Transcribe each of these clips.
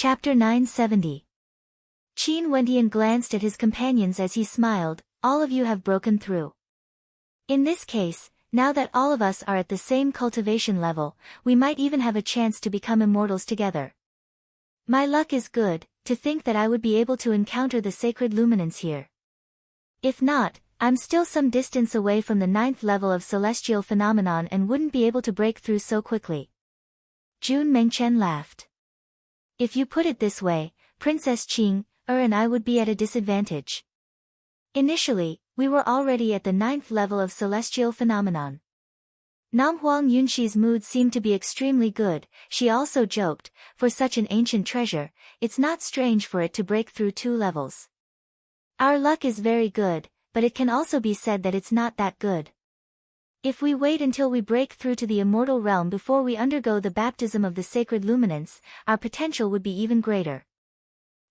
Chapter 970. Qin Wendian glanced at his companions as he smiled. All of you have broken through. In this case, now that all of us are at the same cultivation level, we might even have a chance to become immortals together. My luck is good, to think that I would be able to encounter the sacred luminance here. If not, I'm still some distance away from the 9th level of celestial phenomenon and wouldn't be able to break through so quickly. Jun Mengchen laughed. If you put it this way, Princess Qing, and I would be at a disadvantage. Initially, we were already at the 9th level of celestial phenomenon. Nam Huang Yunxi's mood seemed to be extremely good. She also joked, for such an ancient treasure, it's not strange for it to break through 2 levels. Our luck is very good, but it can also be said that it's not that good. If we wait until we break through to the immortal realm before we undergo the baptism of the sacred luminance, our potential would be even greater.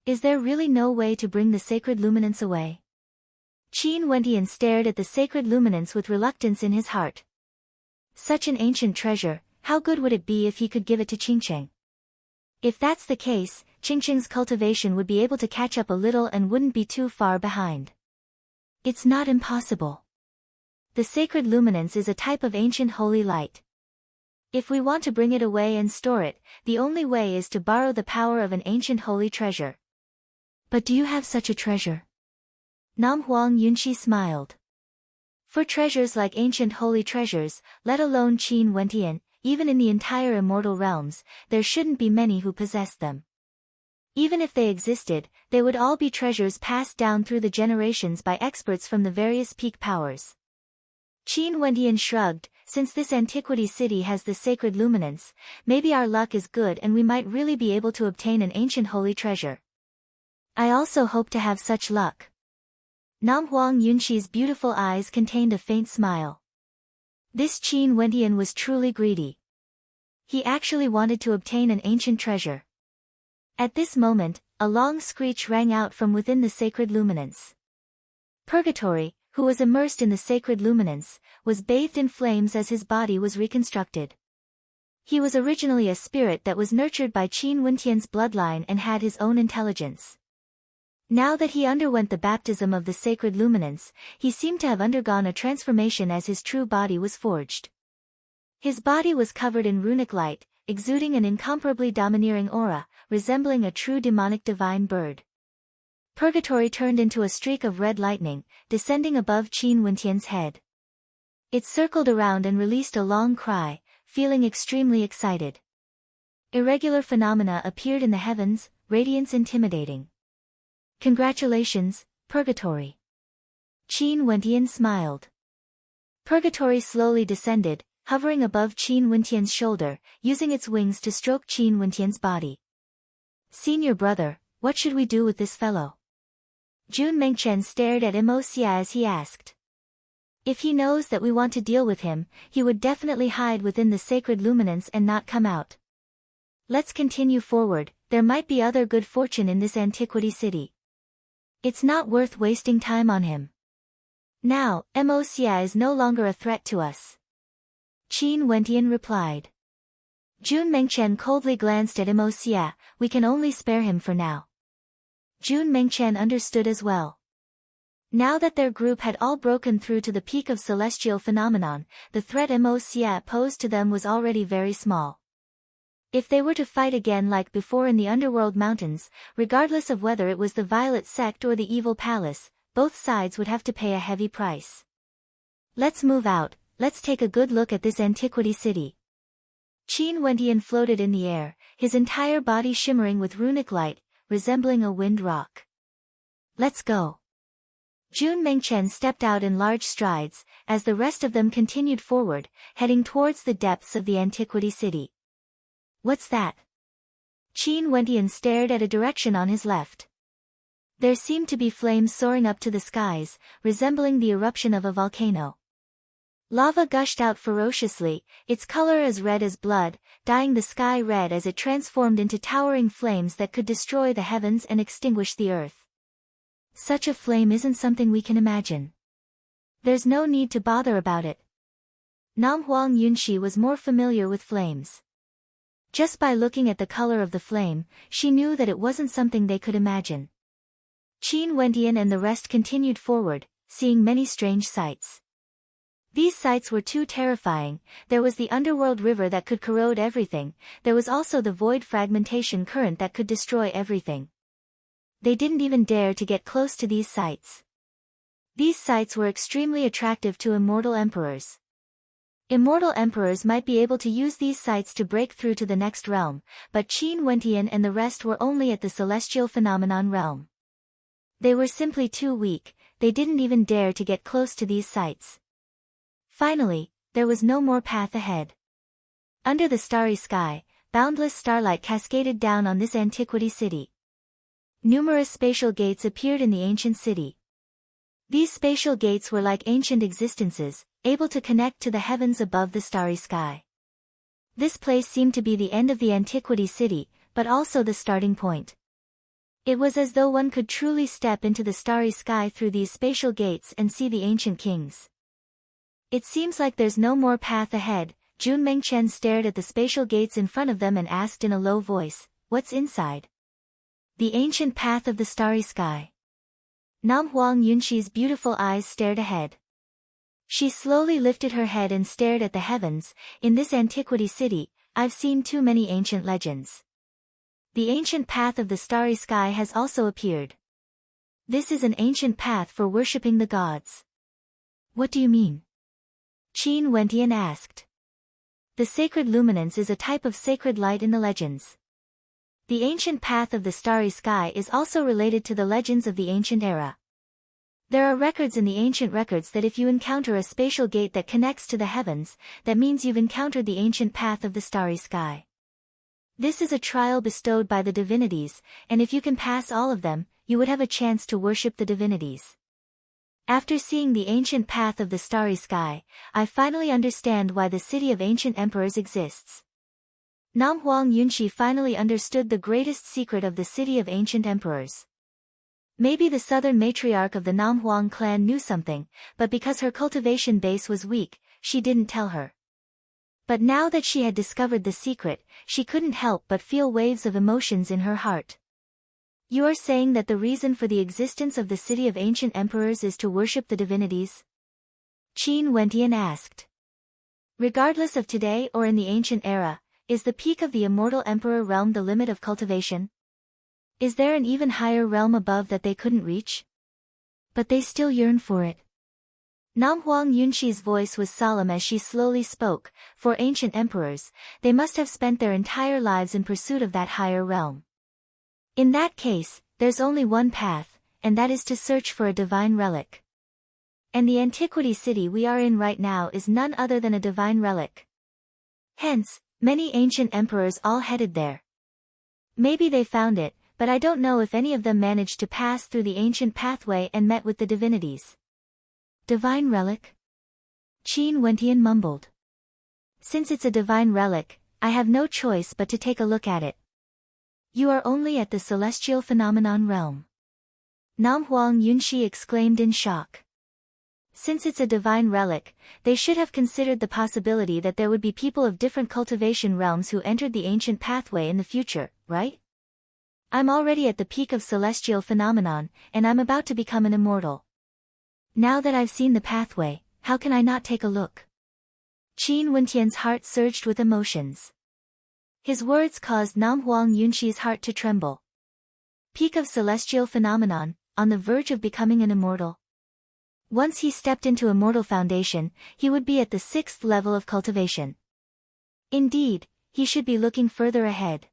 Is there really no way to bring the sacred luminance away? Qin Wendian stared at the sacred luminance with reluctance in his heart. Such an ancient treasure, how good would it be if he could give it to Qingcheng? If that's the case, Qingcheng's cultivation would be able to catch up a little and wouldn't be too far behind. It's not impossible. The sacred luminance is a type of ancient holy light. If we want to bring it away and store it, the only way is to borrow the power of an ancient holy treasure. But do you have such a treasure? Nam Huang Yunxi smiled. For treasures like ancient holy treasures, let alone Qin Wendian, even in the entire immortal realms, there shouldn't be many who possess them. Even if they existed, they would all be treasures passed down through the generations by experts from the various peak powers. Qin Wendian shrugged. Since this antiquity city has the sacred luminance, maybe our luck is good and we might really be able to obtain an ancient holy treasure. I also hope to have such luck. Nam Huang Yunxi's beautiful eyes contained a faint smile. This Qin Wendian was truly greedy. He actually wanted to obtain an ancient treasure. At this moment, a long screech rang out from within the sacred luminance. Purgatory, who was immersed in the sacred luminance, was bathed in flames as his body was reconstructed. He was originally a spirit that was nurtured by Qin Wendian's bloodline and had his own intelligence. Now that he underwent the baptism of the sacred luminance, he seemed to have undergone a transformation as his true body was forged. His body was covered in runic light, exuding an incomparably domineering aura, resembling a true demonic divine bird. Purgatory turned into a streak of red lightning, descending above Qin Wendian's head. It circled around and released a long cry, feeling extremely excited. Irregular phenomena appeared in the heavens, radiance intimidating. Congratulations, Purgatory. Qin Wendian smiled. Purgatory slowly descended, hovering above Qin Wendian's shoulder, using its wings to stroke Qin Wendian's body. Senior brother, what should we do with this fellow? Jun Mengchen stared at Mo Xia as he asked. If he knows that we want to deal with him, he would definitely hide within the sacred luminance and not come out. Let's continue forward, there might be other good fortune in this antiquity city. It's not worth wasting time on him. Now, Mo Xia is no longer a threat to us. Qin Wendian replied. Jun Mengchen coldly glanced at Mo Xia. We can only spare him for now. Jun Mengchen understood as well. Now that their group had all broken through to the peak of celestial phenomenon, the threat Mo Xia posed to them was already very small. If they were to fight again like before in the underworld mountains, regardless of whether it was the Violet Sect or the Evil Palace, both sides would have to pay a heavy price. Let's move out, let's take a good look at this antiquity city. Qin Wendian floated in the air, his entire body shimmering with runic light, resembling a wind rock. Let's go. Jun Mengchen stepped out in large strides, as the rest of them continued forward, heading towards the depths of the antiquity city. What's that? Qin Wendian stared at a direction on his left. There seemed to be flames soaring up to the skies, resembling the eruption of a volcano. Lava gushed out ferociously, its color as red as blood, dyeing the sky red as it transformed into towering flames that could destroy the heavens and extinguish the earth. Such a flame isn't something we can imagine. There's no need to bother about it. Nam Huang Yunxi was more familiar with flames. Just by looking at the color of the flame, she knew that it wasn't something they could imagine. Qin Wendian and the rest continued forward, seeing many strange sights. These sights were too terrifying. There was the underworld river that could corrode everything, there was also the void fragmentation current that could destroy everything. They didn't even dare to get close to these sights. These sights were extremely attractive to immortal emperors. Immortal emperors might be able to use these sights to break through to the next realm, but Qin Wendian and the rest were only at the celestial phenomenon realm. They were simply too weak, they didn't even dare to get close to these sights. Finally, there was no more path ahead. Under the starry sky, boundless starlight cascaded down on this antiquity city. Numerous spatial gates appeared in the ancient city. These spatial gates were like ancient existences, able to connect to the heavens above the starry sky. This place seemed to be the end of the antiquity city, but also the starting point. It was as though one could truly step into the starry sky through these spatial gates and see the ancient kings. It seems like there's no more path ahead. Jun Mengchen stared at the spatial gates in front of them and asked in a low voice, "What's inside?" "The ancient path of the starry sky." Nam Huang Yunxi's beautiful eyes stared ahead. She slowly lifted her head and stared at the heavens. "In this antiquity city, I've seen too many ancient legends. The ancient path of the starry sky has also appeared. This is an ancient path for worshipping the gods." "What do you mean?" Qin Wendian asked. "The sacred luminance is a type of sacred light in the legends. The ancient path of the starry sky is also related to the legends of the ancient era. There are records in the ancient records that if you encounter a spatial gate that connects to the heavens, that means you've encountered the ancient path of the starry sky. This is a trial bestowed by the divinities, and if you can pass all of them, you would have a chance to worship the divinities. After seeing the ancient path of the starry sky, I finally understand why the city of ancient emperors exists." Nam Huang Yunxi finally understood the greatest secret of the city of ancient emperors. Maybe the southern matriarch of the Nam Huang clan knew something, but because her cultivation base was weak, she didn't tell her. But now that she had discovered the secret, she couldn't help but feel waves of emotions in her heart. "You are saying that the reason for the existence of the city of ancient emperors is to worship the divinities?" Qin Wendian asked. "Regardless of today or in the ancient era, is the peak of the immortal emperor realm the limit of cultivation? Is there an even higher realm above that they couldn't reach? But they still yearn for it." Nam Huang Yunxi's voice was solemn as she slowly spoke. "For ancient emperors, they must have spent their entire lives in pursuit of that higher realm. In that case, there's only one path, and that is to search for a divine relic. And the antiquity city we are in right now is none other than a divine relic. Hence, many ancient emperors all headed there. Maybe they found it, but I don't know if any of them managed to pass through the ancient pathway and met with the divinities." "Divine relic?" Qin Wendian mumbled. "Since it's a divine relic, I have no choice but to take a look at it." "You are only at the celestial phenomenon realm?" Nam Huang Yunxi exclaimed in shock. Since it's a divine relic, they should have considered the possibility that there would be people of different cultivation realms who entered the ancient pathway in the future, right? I'm already at the peak of celestial phenomenon, and I'm about to become an immortal. Now that I've seen the pathway, how can I not take a look?" Qin Wendian's heart surged with emotions. His words caused Nam Huang Yunxi's heart to tremble. Peak of celestial phenomenon, on the verge of becoming an immortal. Once he stepped into immortal foundation, he would be at the 6th level of cultivation. Indeed, he should be looking further ahead.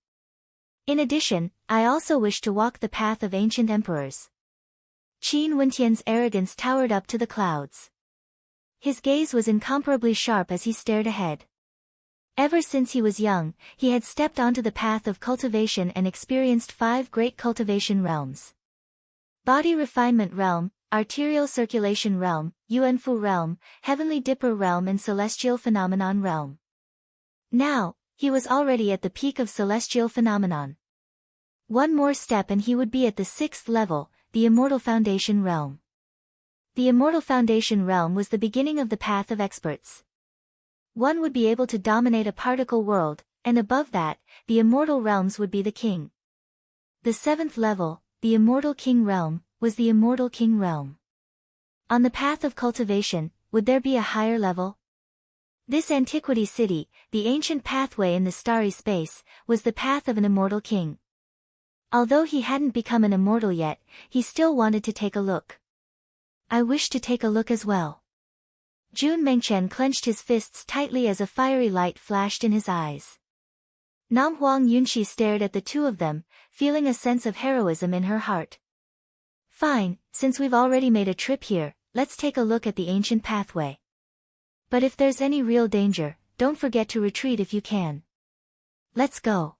In addition, I also wish to walk the path of ancient emperors. Qin Wendian's arrogance towered up to the clouds. His gaze was incomparably sharp as he stared ahead. Ever since he was young, he had stepped onto the path of cultivation and experienced 5 great cultivation realms. Body refinement realm, arterial circulation realm, Yuanfu realm, heavenly dipper realm and celestial phenomenon realm. Now, he was already at the peak of celestial phenomenon. One more step and he would be at the 6th level, the immortal foundation realm. The immortal foundation realm was the beginning of the path of experts. One would be able to dominate a particle world, and above that, the immortal realms would be the king. The 7th level, the immortal king realm, was the immortal king realm. On the path of cultivation, would there be a higher level? This antiquity city, the ancient pathway in the starry space, was the path of an immortal king. Although he hadn't become an immortal yet, he still wanted to take a look. I wish to take a look as well. Jun Mengchen clenched his fists tightly as a fiery light flashed in his eyes. Nam Huang Yunxi stared at the two of them, feeling a sense of heroism in her heart. Fine, since we've already made a trip here, let's take a look at the ancient pathway. But if there's any real danger, don't forget to retreat if you can. Let's go.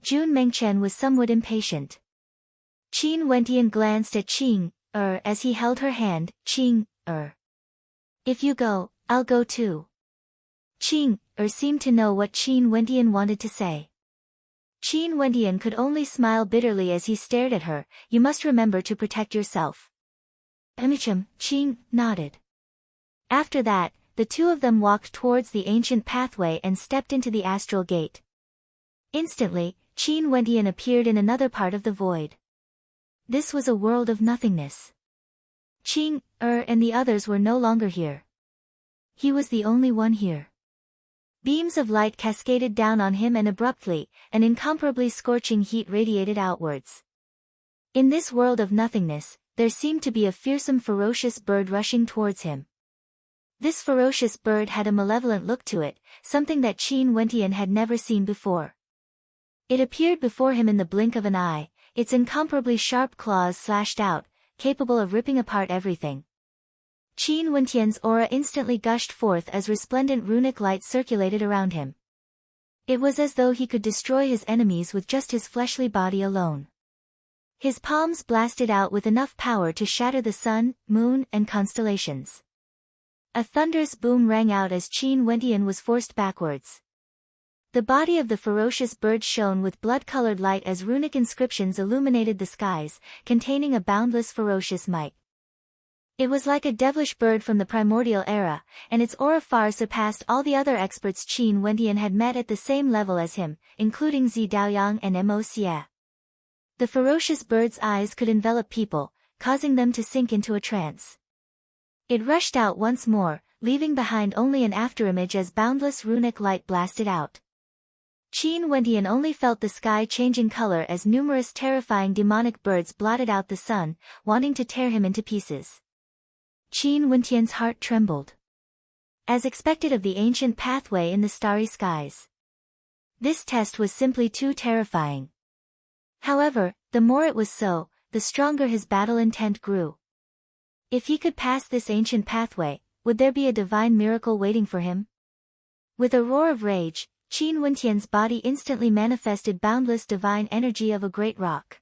Jun Mengchen was somewhat impatient. Qin Wentian glanced at Qing as he held her hand. Qing If you go, I'll go too. Qing seemed to know what Qin Wentian wanted to say. Qin Wentian could only smile bitterly as he stared at her. You must remember to protect yourself. Qing nodded. After that, the two of them walked towards the ancient pathway and stepped into the astral gate. Instantly, Qin Wentian appeared in another part of the void. This was a world of nothingness. Qing and the others were no longer here. He was the only one here. Beams of light cascaded down on him and abruptly, an incomparably scorching heat radiated outwards. In this world of nothingness, there seemed to be a fearsome ferocious bird rushing towards him. This ferocious bird had a malevolent look to it, something that Qin Wentian had never seen before. It appeared before him in the blink of an eye, its incomparably sharp claws slashed out, capable of ripping apart everything. Qin Wentian's aura instantly gushed forth as resplendent runic light circulated around him. It was as though he could destroy his enemies with just his fleshly body alone. His palms blasted out with enough power to shatter the sun, moon, and constellations. A thunderous boom rang out as Qin Wentian was forced backwards. The body of the ferocious bird shone with blood-colored light as runic inscriptions illuminated the skies, containing a boundless ferocious might. It was like a devilish bird from the primordial era, and its aura far surpassed all the other experts Qin Wentian had met at the same level as him, including Zi Daoyang and Mo Xie. The ferocious bird's eyes could envelop people, causing them to sink into a trance. It rushed out once more, leaving behind only an afterimage as boundless runic light blasted out. Qin Wentian only felt the sky changing color as numerous terrifying demonic birds blotted out the sun, wanting to tear him into pieces. Qin Wentian's heart trembled. As expected of the ancient pathway in the starry skies. This test was simply too terrifying. However, the more it was so, the stronger his battle intent grew. If he could pass this ancient pathway, would there be a divine miracle waiting for him? With a roar of rage, Qin Wentian's body instantly manifested boundless divine energy of a great rock.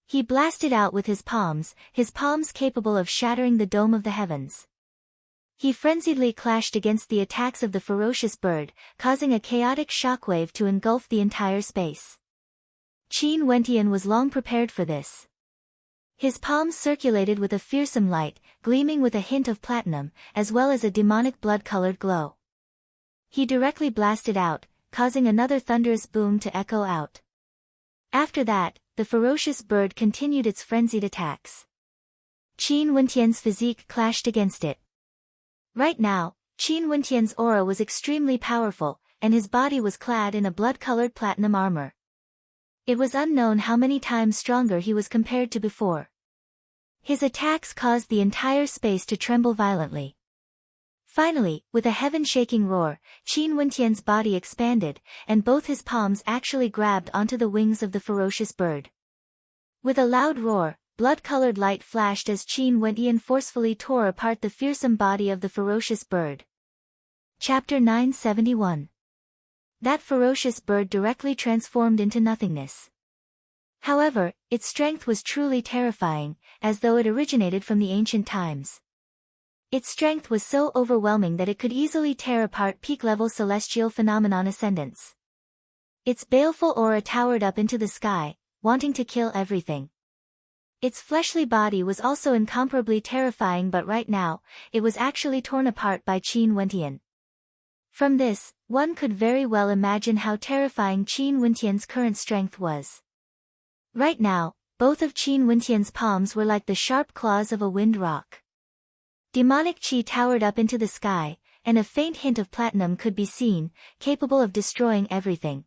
He blasted out with his palms capable of shattering the dome of the heavens. He frenziedly clashed against the attacks of the ferocious bird, causing a chaotic shockwave to engulf the entire space. Qin Wentian was long prepared for this. His palms circulated with a fearsome light, gleaming with a hint of platinum, as well as a demonic blood-colored glow. He directly blasted out, causing another thunderous boom to echo out. After that, the ferocious bird continued its frenzied attacks. Qin Wentian's physique clashed against it. Right now, Qin Wentian's aura was extremely powerful, and his body was clad in a blood-colored platinum armor. It was unknown how many times stronger he was compared to before. His attacks caused the entire space to tremble violently. Finally, with a heaven-shaking roar, Qin Wentian's body expanded, and both his palms actually grabbed onto the wings of the ferocious bird. With a loud roar, blood-colored light flashed as Qin Wentian forcefully tore apart the fearsome body of the ferocious bird. Chapter 971. That ferocious bird directly transformed into nothingness. However, its strength was truly terrifying, as though it originated from the ancient times. Its strength was so overwhelming that it could easily tear apart peak-level celestial phenomenon ascendants. Its baleful aura towered up into the sky, wanting to kill everything. Its fleshly body was also incomparably terrifying, but right now, it was actually torn apart by Qin Wentian. From this, one could very well imagine how terrifying Qin Wentian's current strength was. Right now, both of Qin Wentian's palms were like the sharp claws of a wind rock. Demonic qi towered up into the sky, and a faint hint of platinum could be seen, capable of destroying everything.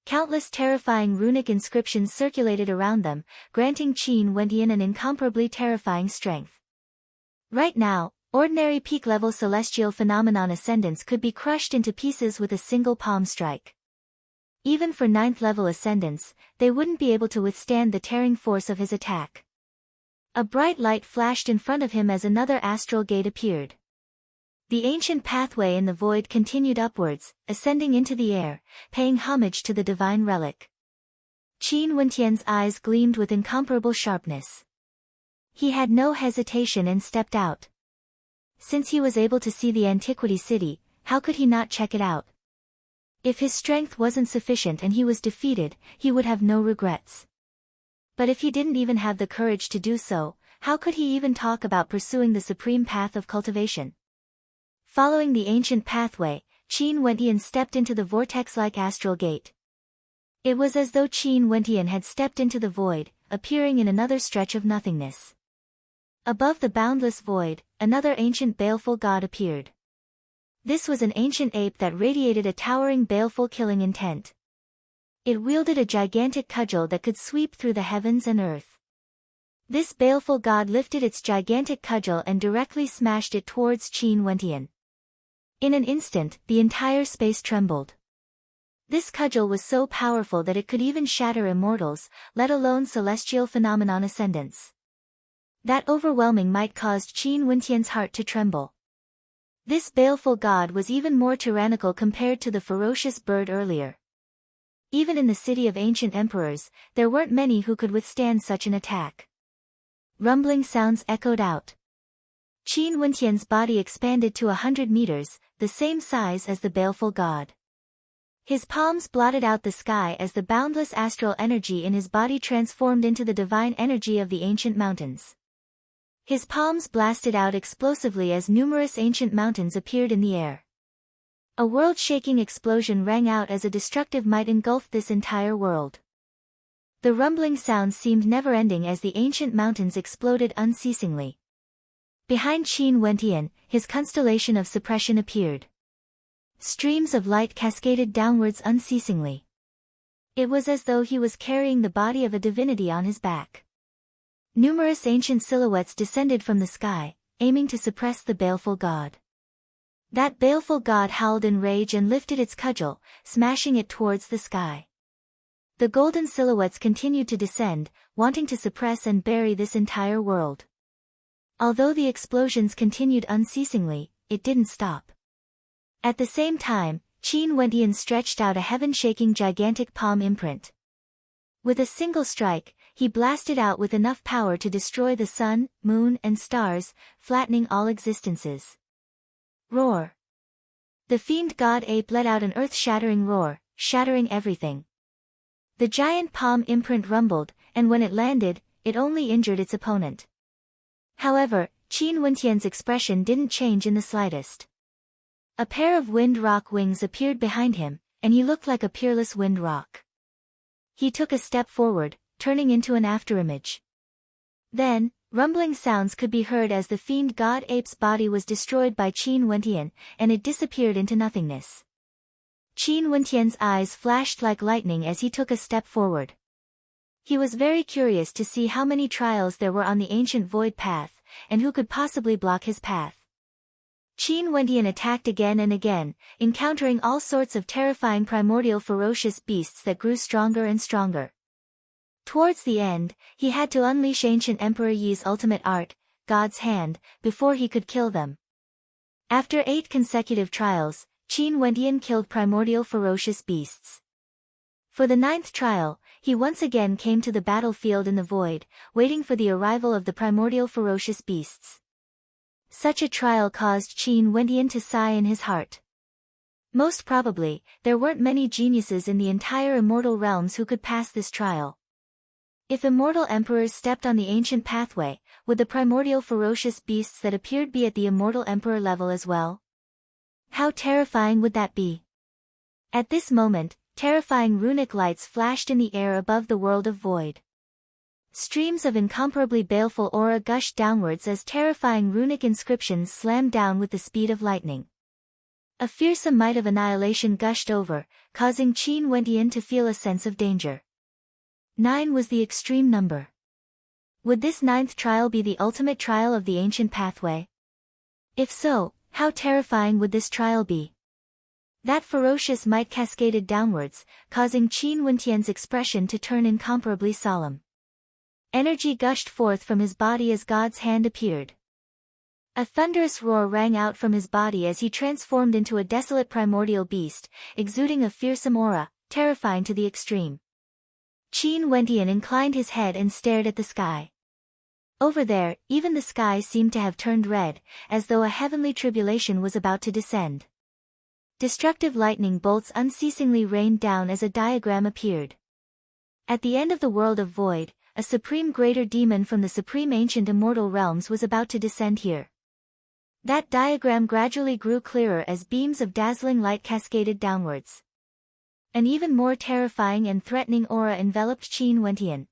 Countless terrifying runic inscriptions circulated around them, granting Qin Wentian an incomparably terrifying strength. Right now, ordinary peak-level celestial phenomenon ascendants could be crushed into pieces with a single palm strike. Even for 9th-level ascendants, they wouldn't be able to withstand the tearing force of his attack. A bright light flashed in front of him as another astral gate appeared. The ancient pathway in the void continued upwards, ascending into the air, paying homage to the divine relic. Qin Wentian's eyes gleamed with incomparable sharpness. He had no hesitation and stepped out. Since he was able to see the antiquity city, how could he not check it out? If his strength wasn't sufficient and he was defeated, he would have no regrets. But if he didn't even have the courage to do so, how could he even talk about pursuing the supreme path of cultivation? Following the ancient pathway, Qin Wentian stepped into the vortex-like astral gate. It was as though Qin Wentian had stepped into the void, appearing in another stretch of nothingness. Above the boundless void, another ancient baleful god appeared. This was an ancient ape that radiated a towering baleful killing intent. It wielded a gigantic cudgel that could sweep through the heavens and earth. This baleful god lifted its gigantic cudgel and directly smashed it towards Qin Wentian. In an instant, the entire space trembled. This cudgel was so powerful that it could even shatter immortals, let alone celestial phenomenon ascendants. That overwhelming might caused Qin Wentian's heart to tremble. This baleful god was even more tyrannical compared to the ferocious bird earlier. Even in the city of ancient emperors, there weren't many who could withstand such an attack. Rumbling sounds echoed out. Qin Wentian's body expanded to 100 meters, the same size as the baleful god. His palms blotted out the sky as the boundless astral energy in his body transformed into the divine energy of the ancient mountains. His palms blasted out explosively as numerous ancient mountains appeared in the air. A world-shaking explosion rang out as a destructive might engulfed this entire world. The rumbling sounds seemed never-ending as the ancient mountains exploded unceasingly. Behind Qin Wentian, his constellation of suppression appeared. Streams of light cascaded downwards unceasingly. It was as though he was carrying the body of a divinity on his back. Numerous ancient silhouettes descended from the sky, aiming to suppress the baleful god. That baleful god howled in rage and lifted its cudgel, smashing it towards the sky. The golden silhouettes continued to descend, wanting to suppress and bury this entire world. Although the explosions continued unceasingly, it didn't stop. At the same time, Qin Wentian stretched out a heaven-shaking gigantic palm imprint. With a single strike, he blasted out with enough power to destroy the sun, moon, and stars, flattening all existences. Roar! The fiend god ape let out an earth-shattering roar, shattering everything. The giant palm imprint rumbled, and when it landed, it only injured its opponent. However, Qin Wentian's expression didn't change in the slightest. A pair of wind rock wings appeared behind him, and he looked like a peerless wind rock. He took a step forward, turning into an afterimage. Then, rumbling sounds could be heard as the fiend god ape's body was destroyed by Qin Wentian, and it disappeared into nothingness. Qin Wentian's eyes flashed like lightning as he took a step forward. He was very curious to see how many trials there were on the ancient void path, and who could possibly block his path. Qin Wentian attacked again and again, encountering all sorts of terrifying primordial ferocious beasts that grew stronger and stronger. Towards the end, he had to unleash ancient Emperor Yi's ultimate art, God's Hand, before he could kill them. After 8 consecutive trials, Qin Wentian killed primordial ferocious beasts. For the 9th trial, he once again came to the battlefield in the void, waiting for the arrival of the primordial ferocious beasts. Such a trial caused Qin Wentian to sigh in his heart. Most probably, there weren't many geniuses in the entire immortal realms who could pass this trial. If immortal emperors stepped on the ancient pathway, would the primordial ferocious beasts that appeared be at the immortal emperor level as well? How terrifying would that be? At this moment, terrifying runic lights flashed in the air above the world of void. Streams of incomparably baleful aura gushed downwards as terrifying runic inscriptions slammed down with the speed of lightning. A fearsome might of annihilation gushed over, causing Qin Wendian to feel a sense of danger. 9 was the extreme number. Would this 9th trial be the ultimate trial of the ancient pathway? If so, how terrifying would this trial be? That ferocious might cascaded downwards, causing Qin Wendian's expression to turn incomparably solemn. Energy gushed forth from his body as God's hand appeared. A thunderous roar rang out from his body as he transformed into a desolate primordial beast, exuding a fearsome aura, terrifying to the extreme. Qin Wendian inclined his head and stared at the sky. Over there, even the sky seemed to have turned red, as though a heavenly tribulation was about to descend. Destructive lightning bolts unceasingly rained down as a diagram appeared. At the end of the world of void, a supreme greater demon from the supreme ancient immortal realms was about to descend here. That diagram gradually grew clearer as beams of dazzling light cascaded downwards. An even more terrifying and threatening aura enveloped Qin Wendian.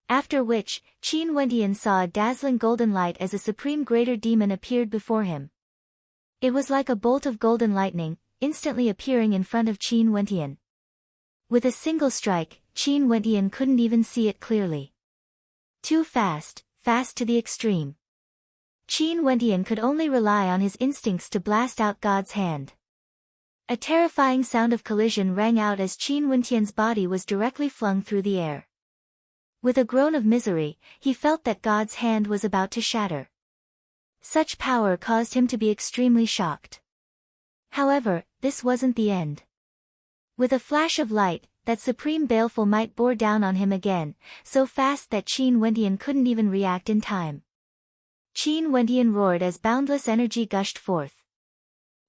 After which, Qin Wendian saw a dazzling golden light as a supreme greater demon appeared before him. It was like a bolt of golden lightning, instantly appearing in front of Qin Wendian. With a single strike, Qin Wendian couldn't even see it clearly. Too fast, fast to the extreme. Qin Wendian could only rely on his instincts to blast out God's hand. A terrifying sound of collision rang out as Qin Wendian's body was directly flung through the air. With a groan of misery, he felt that God's hand was about to shatter. Such power caused him to be extremely shocked. However, this wasn't the end. With a flash of light, that supreme baleful might bore down on him again, so fast that Qin Wendian couldn't even react in time. Qin Wendian roared as boundless energy gushed forth.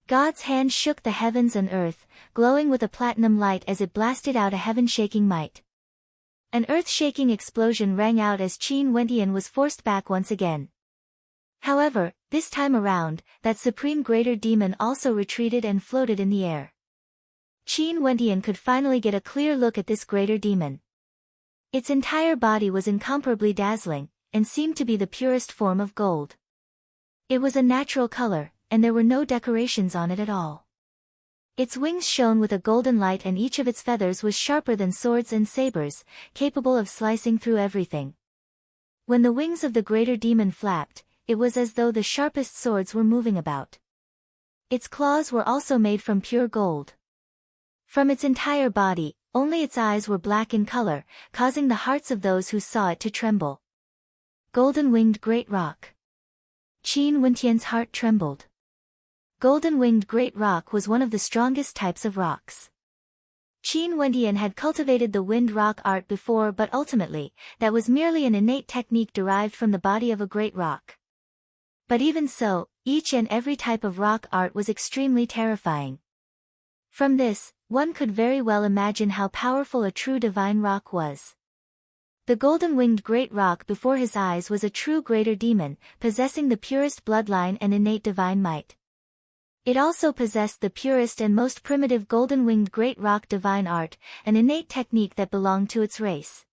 God's hand shook the heavens and earth, glowing with a platinum light as it blasted out a heaven-shaking might. An earth-shaking explosion rang out as Qin Wendian was forced back once again. However, this time around, that supreme greater demon also retreated and floated in the air. Qin Wendian could finally get a clear look at this greater demon. Its entire body was incomparably dazzling, and seemed to be the purest form of gold. It was a natural color, and there were no decorations on it at all. Its wings shone with a golden light and each of its feathers was sharper than swords and sabers, capable of slicing through everything. When the wings of the greater demon flapped, it was as though the sharpest swords were moving about. Its claws were also made from pure gold. From its entire body, only its eyes were black in color, causing the hearts of those who saw it to tremble. Golden-winged great rock. Qin Wendian's heart trembled. Golden-winged great rock was one of the strongest types of rocks. Qin Wendian had cultivated the wind rock art before, but ultimately, that was merely an innate technique derived from the body of a great rock. But even so, each and every type of rock art was extremely terrifying. From this, one could very well imagine how powerful a true divine rock was. The golden-winged great rock before his eyes was a true greater demon, possessing the purest bloodline and innate divine might. It also possessed the purest and most primitive golden-winged great rock divine art, an innate technique that belonged to its race.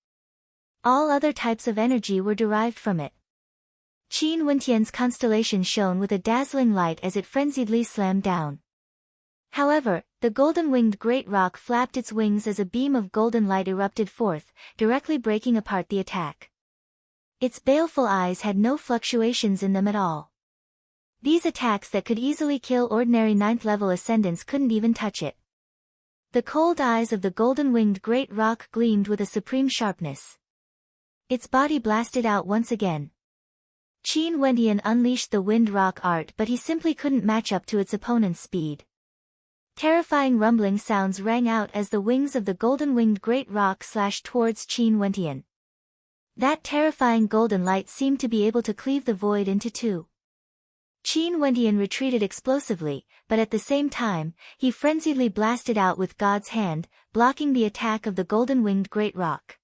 All other types of energy were derived from it. Qin Wendian's constellation shone with a dazzling light as it frenziedly slammed down. However, the golden-winged great rock flapped its wings as a beam of golden light erupted forth, directly breaking apart the attack. Its baleful eyes had no fluctuations in them at all. These attacks that could easily kill ordinary 9th-level ascendants couldn't even touch it. The cold eyes of the golden-winged great rock gleamed with a supreme sharpness. Its body blasted out once again. Qin Wendian unleashed the wind rock art, but he simply couldn't match up to its opponent's speed. Terrifying rumbling sounds rang out as the wings of the golden-winged great rock slashed towards Qin Wendian. That terrifying golden light seemed to be able to cleave the void into two. Qin Wendian retreated explosively, but at the same time, he frenziedly blasted out with God's hand, blocking the attack of the golden-winged great rock.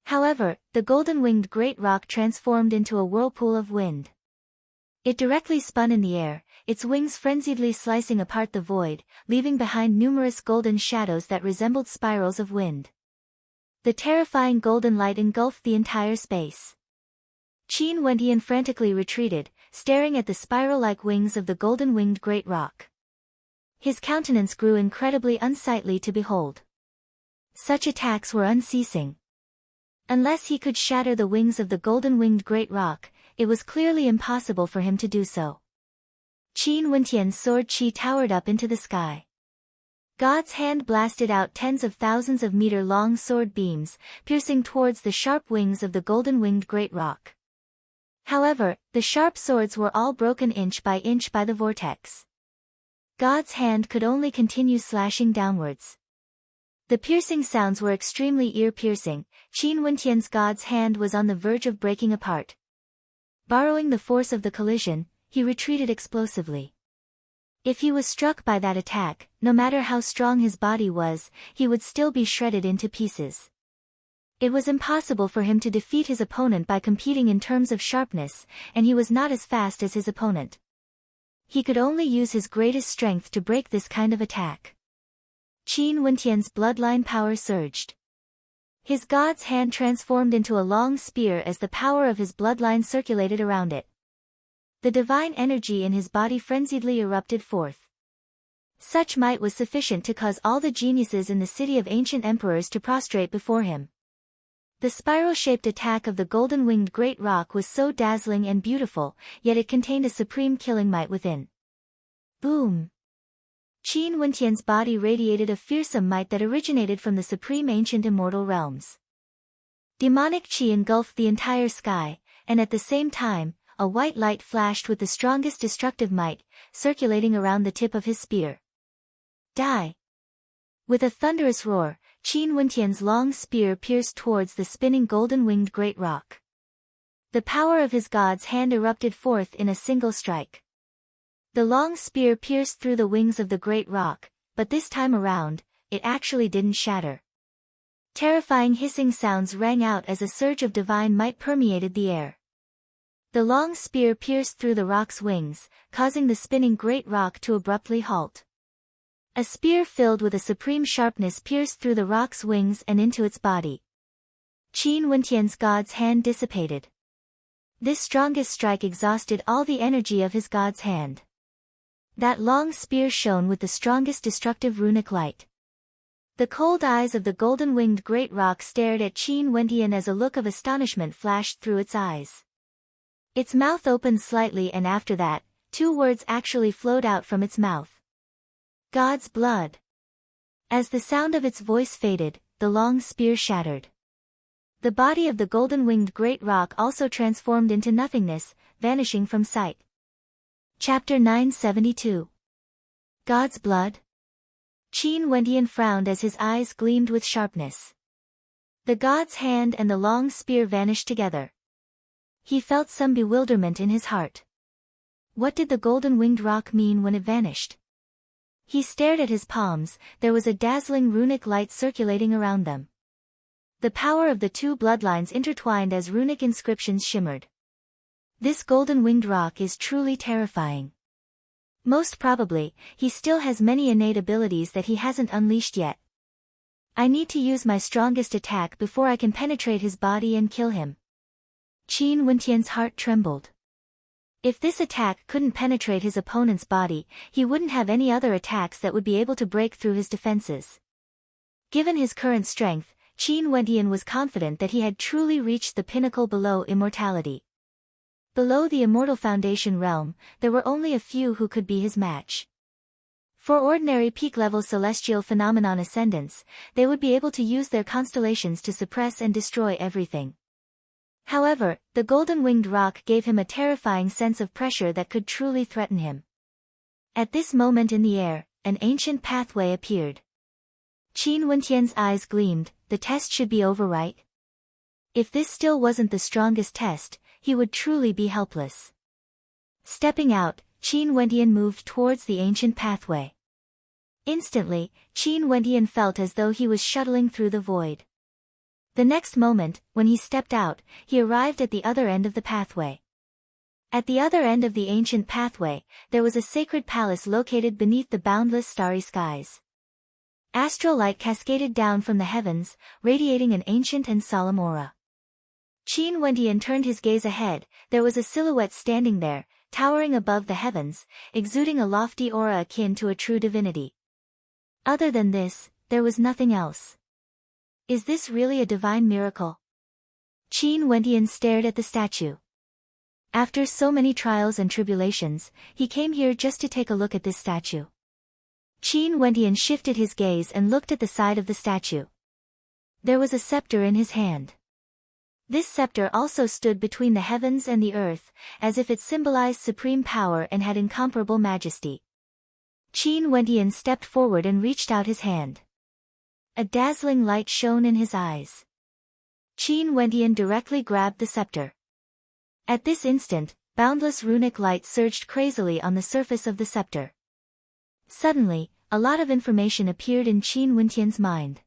However, the golden-winged great rock transformed into a whirlpool of wind. It directly spun in the air, its wings frenziedly slicing apart the void, leaving behind numerous golden shadows that resembled spirals of wind. The terrifying golden light engulfed the entire space. Qin Wendian frantically retreated, staring at the spiral-like wings of the golden-winged great rock. His countenance grew incredibly unsightly to behold. Such attacks were unceasing. Unless he could shatter the wings of the golden-winged great rock, it was clearly impossible for him to do so. Qin Wendian's sword chi towered up into the sky. God's hand blasted out tens of thousands of meter-long sword beams, piercing towards the sharp wings of the golden-winged great rock. However, the sharp swords were all broken inch by the vortex. God's hand could only continue slashing downwards. The piercing sounds were extremely ear-piercing. Qin Wendian's God's hand was on the verge of breaking apart. Borrowing the force of the collision, he retreated explosively. If he was struck by that attack, no matter how strong his body was, he would still be shredded into pieces. It was impossible for him to defeat his opponent by competing in terms of sharpness, and he was not as fast as his opponent. He could only use his greatest strength to break this kind of attack. Qin Wendian's bloodline power surged. His God's hand transformed into a long spear as the power of his bloodline circulated around it. The divine energy in his body frenziedly erupted forth. Such might was sufficient to cause all the geniuses in the city of ancient emperors to prostrate before him. The spiral-shaped attack of the golden-winged great rock was so dazzling and beautiful, yet it contained a supreme killing might within. Boom! Qin Wendian's body radiated a fearsome might that originated from the supreme ancient immortal realms. Demonic chi engulfed the entire sky, and at the same time, a white light flashed with the strongest destructive might, circulating around the tip of his spear. Die! With a thunderous roar, Qin Wendian's long spear pierced towards the spinning golden-winged great rock. The power of his God's hand erupted forth in a single strike. The long spear pierced through the wings of the great rock, but this time around, it actually didn't shatter. Terrifying hissing sounds rang out as a surge of divine might permeated the air. The long spear pierced through the rock's wings, causing the spinning great rock to abruptly halt. A spear filled with a supreme sharpness pierced through the rock's wings and into its body. Qin Wendian's God's hand dissipated. This strongest strike exhausted all the energy of his God's hand. That long spear shone with the strongest destructive runic light. The cold eyes of the golden-winged great rock stared at Qin Wendian as a look of astonishment flashed through its eyes. Its mouth opened slightly, and after that, two words actually flowed out from its mouth. God's blood. As the sound of its voice faded, the long spear shattered. The body of the golden-winged great rock also transformed into nothingness, vanishing from sight. Chapter 972. God's blood? Qin Wendian frowned as his eyes gleamed with sharpness. The God's hand and the long spear vanished together. He felt some bewilderment in his heart. What did the golden-winged rock mean when it vanished? He stared at his palms. There was a dazzling runic light circulating around them. The power of the two bloodlines intertwined as runic inscriptions shimmered. This golden-winged rock is truly terrifying. Most probably, he still has many innate abilities that he hasn't unleashed yet. I need to use my strongest attack before I can penetrate his body and kill him. Qin Wendian's heart trembled. If this attack couldn't penetrate his opponent's body, he wouldn't have any other attacks that would be able to break through his defenses. Given his current strength, Qin Wendian was confident that he had truly reached the pinnacle below immortality. Below the immortal foundation realm, there were only a few who could be his match. For ordinary peak-level celestial phenomenon ascendants, they would be able to use their constellations to suppress and destroy everything. However, the golden-winged rock gave him a terrifying sense of pressure that could truly threaten him. At this moment in the air, an ancient pathway appeared. Qin Wendian's eyes gleamed. The test should be over, right? If this still wasn't the strongest test, he would truly be helpless. Stepping out, Qin Wendian moved towards the ancient pathway. Instantly, Qin Wendian felt as though he was shuttling through the void. The next moment, when he stepped out, he arrived at the other end of the pathway. At the other end of the ancient pathway, there was a sacred palace located beneath the boundless starry skies. Astral light cascaded down from the heavens, radiating an ancient and solemn aura. Qin Wendian turned his gaze ahead. There was a silhouette standing there, towering above the heavens, exuding a lofty aura akin to a true divinity. Other than this, there was nothing else. Is this really a divine miracle? Qin Wendian stared at the statue. After so many trials and tribulations, he came here just to take a look at this statue. Qin Wendian shifted his gaze and looked at the side of the statue. There was a scepter in his hand. This scepter also stood between the heavens and the earth, as if it symbolized supreme power and had incomparable majesty. Qin Wendian stepped forward and reached out his hand. A dazzling light shone in his eyes. Qin Wendian directly grabbed the scepter. At this instant, boundless runic light surged crazily on the surface of the scepter. Suddenly, a lot of information appeared in Qin Wendian's mind.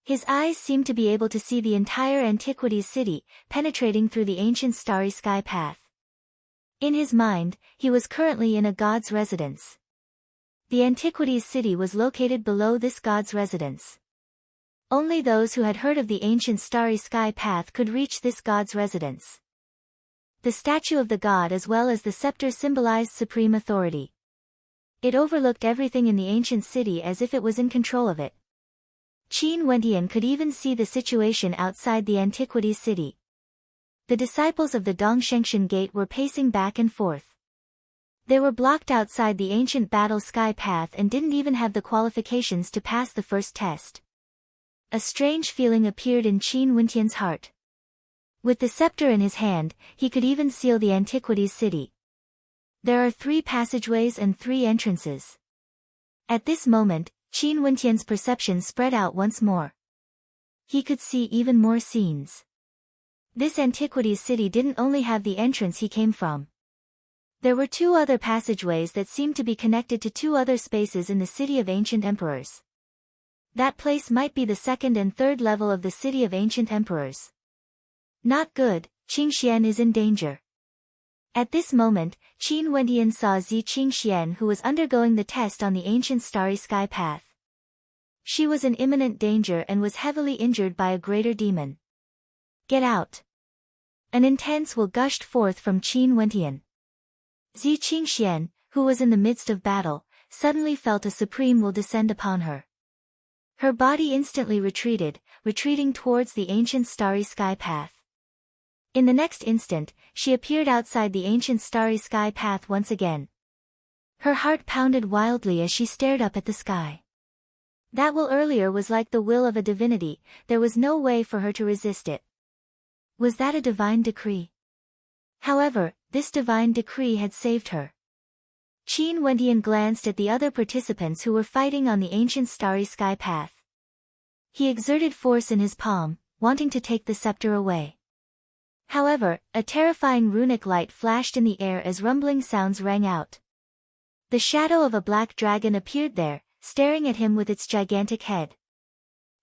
His eyes seemed to be able to see the entire Antiquities city, penetrating through the ancient starry sky path. In his mind, he was currently in a god's residence. The Antiquities city was located below this god's residence. Only those who had heard of the ancient starry sky path could reach this god's residence. The statue of the god as well as the scepter symbolized supreme authority. It overlooked everything in the ancient city as if it was in control of it. Qin Wendian could even see the situation outside the Antiquities city. The disciples of the Dongshengshan Gate were pacing back and forth. They were blocked outside the ancient battle sky path and didn't even have the qualifications to pass the first test. A strange feeling appeared in Qin Wendian's heart. With the scepter in his hand, he could even seal the Antiquities city. There are 3 passageways and 3 entrances. At this moment, Qin Wendian's perception spread out once more. He could see even more scenes. This Antiquities city didn't only have the entrance he came from. There were 2 other passageways that seemed to be connected to 2 other spaces in the City of Ancient Emperors. That place might be the 2nd and 3rd level of the City of Ancient Emperors. Not good, Qingxian is in danger. At this moment, Qin Wendian saw Zi Qingxian who was undergoing the test on the ancient starry sky path. She was in imminent danger and was heavily injured by a greater demon. Get out! An intense will gushed forth from Qin Wendian. Zi Qingxian, who was in the midst of battle, suddenly felt a supreme will descend upon her. Her body instantly retreating towards the ancient starry sky path. In the next instant, she appeared outside the ancient starry sky path once again. Her heart pounded wildly as she stared up at the sky. That will earlier was like the will of a divinity, there was no way for her to resist it. Was that a divine decree? However, this divine decree had saved her. Qin Wendian glanced at the other participants who were fighting on the ancient starry sky path. He exerted force in his palm, wanting to take the scepter away. However, a terrifying runic light flashed in the air as rumbling sounds rang out. The shadow of a black dragon appeared there, staring at him with its gigantic head.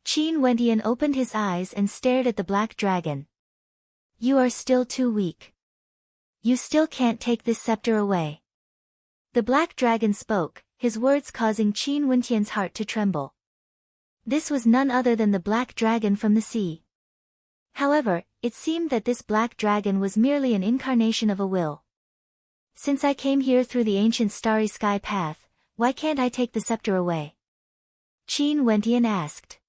Qin Wendian opened his eyes and stared at the black dragon. You are still too weak. You still can't take this scepter away. The black dragon spoke, his words causing Qin Wendian's heart to tremble. This was none other than the black dragon from the sea. However, it seemed that this black dragon was merely an incarnation of a will. Since I came here through the ancient starry sky path, why can't I take the scepter away? Qin Wendian asked.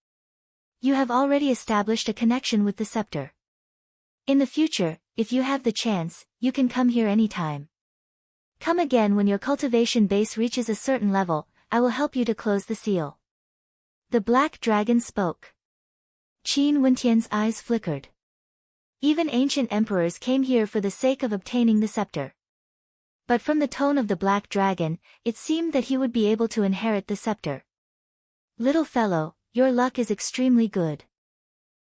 You have already established a connection with the scepter. In the future, if you have the chance, you can come here anytime. Come again when your cultivation base reaches a certain level, I will help you to close the seal. The black dragon spoke. Qin Wendian's eyes flickered. Even ancient emperors came here for the sake of obtaining the scepter. But from the tone of the black dragon, it seemed that he would be able to inherit the scepter. Little fellow, your luck is extremely good.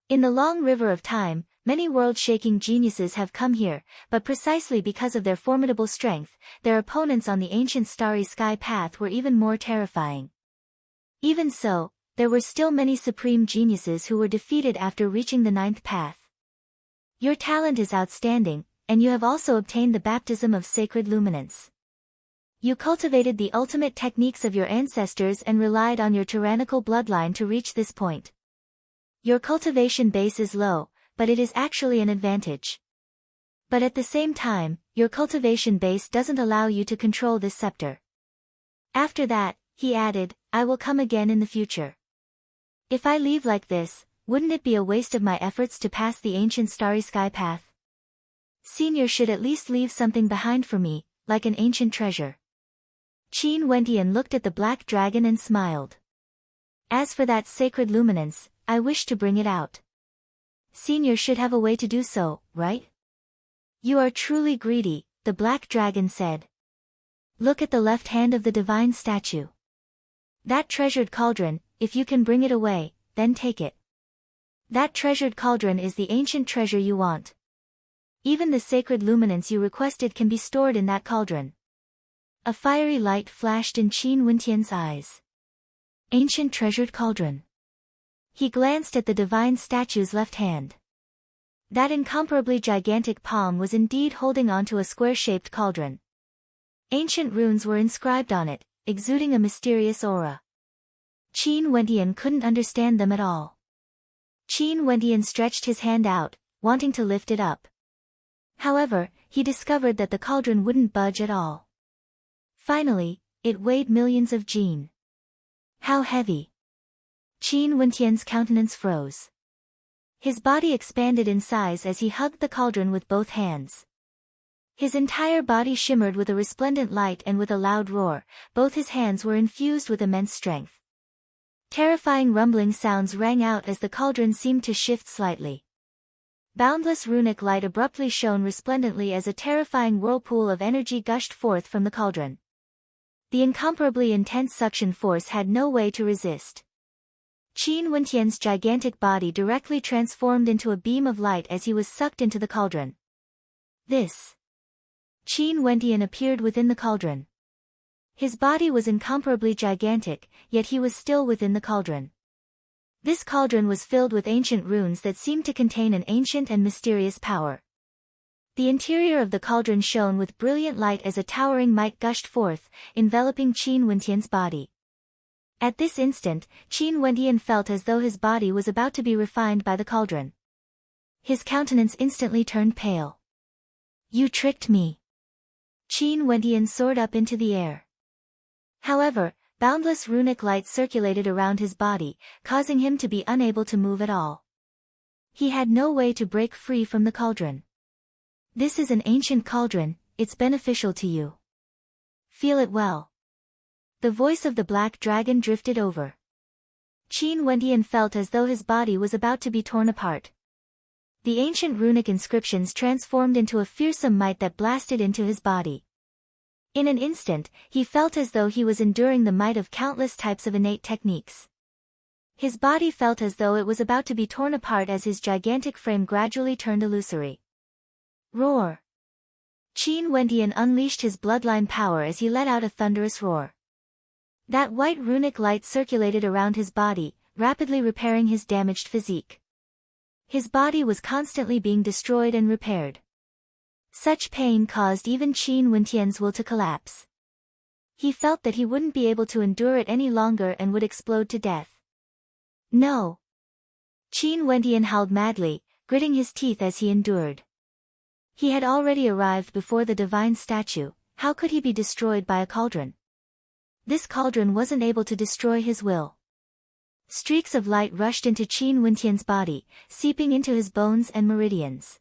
In the long river of time, many world-shaking geniuses have come here, but precisely because of their formidable strength, their opponents on the ancient starry sky path were even more terrifying. Even so, there were still many supreme geniuses who were defeated after reaching the 9th path. Your talent is outstanding, and you have also obtained the baptism of sacred luminance. You cultivated the ultimate techniques of your ancestors and relied on your tyrannical bloodline to reach this point. Your cultivation base is low, but it is actually an advantage. But at the same time, your cultivation base doesn't allow you to control this scepter. After that, he added, I will come again in the future. If I leave like this, wouldn't it be a waste of my efforts to pass the ancient starry sky path? Senior should at least leave something behind for me, like an ancient treasure. Qin Wendian looked at the black dragon and smiled. As for that sacred luminance, I wish to bring it out. Senior should have a way to do so, right? You are truly greedy, the black dragon said. Look at the left hand of the divine statue. That treasured cauldron, if you can bring it away, then take it. That treasured cauldron is the ancient treasure you want. Even the sacred luminance you requested can be stored in that cauldron. A fiery light flashed in Qin Wendian's eyes. Ancient treasured cauldron. He glanced at the divine statue's left hand. That incomparably gigantic palm was indeed holding onto a square-shaped cauldron. Ancient runes were inscribed on it, exuding a mysterious aura. Qin Wendian couldn't understand them at all. Qin Wendian stretched his hand out, wanting to lift it up. However, he discovered that the cauldron wouldn't budge at all. Finally, it weighed millions of jin. How heavy! Qin Wendian's countenance froze. His body expanded in size as he hugged the cauldron with both hands. His entire body shimmered with a resplendent light, and with a loud roar, both his hands were infused with immense strength. Terrifying rumbling sounds rang out as the cauldron seemed to shift slightly. Boundless runic light abruptly shone resplendently as a terrifying whirlpool of energy gushed forth from the cauldron. The incomparably intense suction force had no way to resist. Qin Wendian's gigantic body directly transformed into a beam of light as he was sucked into the cauldron. Qin Wendian appeared within the cauldron. His body was incomparably gigantic, yet he was still within the cauldron. This cauldron was filled with ancient runes that seemed to contain an ancient and mysterious power. The interior of the cauldron shone with brilliant light as a towering might gushed forth, enveloping Qin Wendian's body. At this instant, Qin Wendian felt as though his body was about to be refined by the cauldron. His countenance instantly turned pale. You tricked me. Qin Wendian soared up into the air. However, boundless runic light circulated around his body, causing him to be unable to move at all. He had no way to break free from the cauldron. This is an ancient cauldron, it's beneficial to you. Feel it well. The voice of the black dragon drifted over. Qin Wendian felt as though his body was about to be torn apart. The ancient runic inscriptions transformed into a fearsome might that blasted into his body. In an instant, he felt as though he was enduring the might of countless types of innate techniques. His body felt as though it was about to be torn apart as his gigantic frame gradually turned illusory. Roar! Qin Wendian unleashed his bloodline power as he let out a thunderous roar. That white runic light circulated around his body, rapidly repairing his damaged physique. His body was constantly being destroyed and repaired. Such pain caused even Qin Wendian's will to collapse. He felt that he wouldn't be able to endure it any longer and would explode to death. No! Qin Wendian howled madly, gritting his teeth as he endured. He had already arrived before the divine statue, how could he be destroyed by a cauldron? This cauldron wasn't able to destroy his will. Streaks of light rushed into Qin Wendian's body, seeping into his bones and meridians.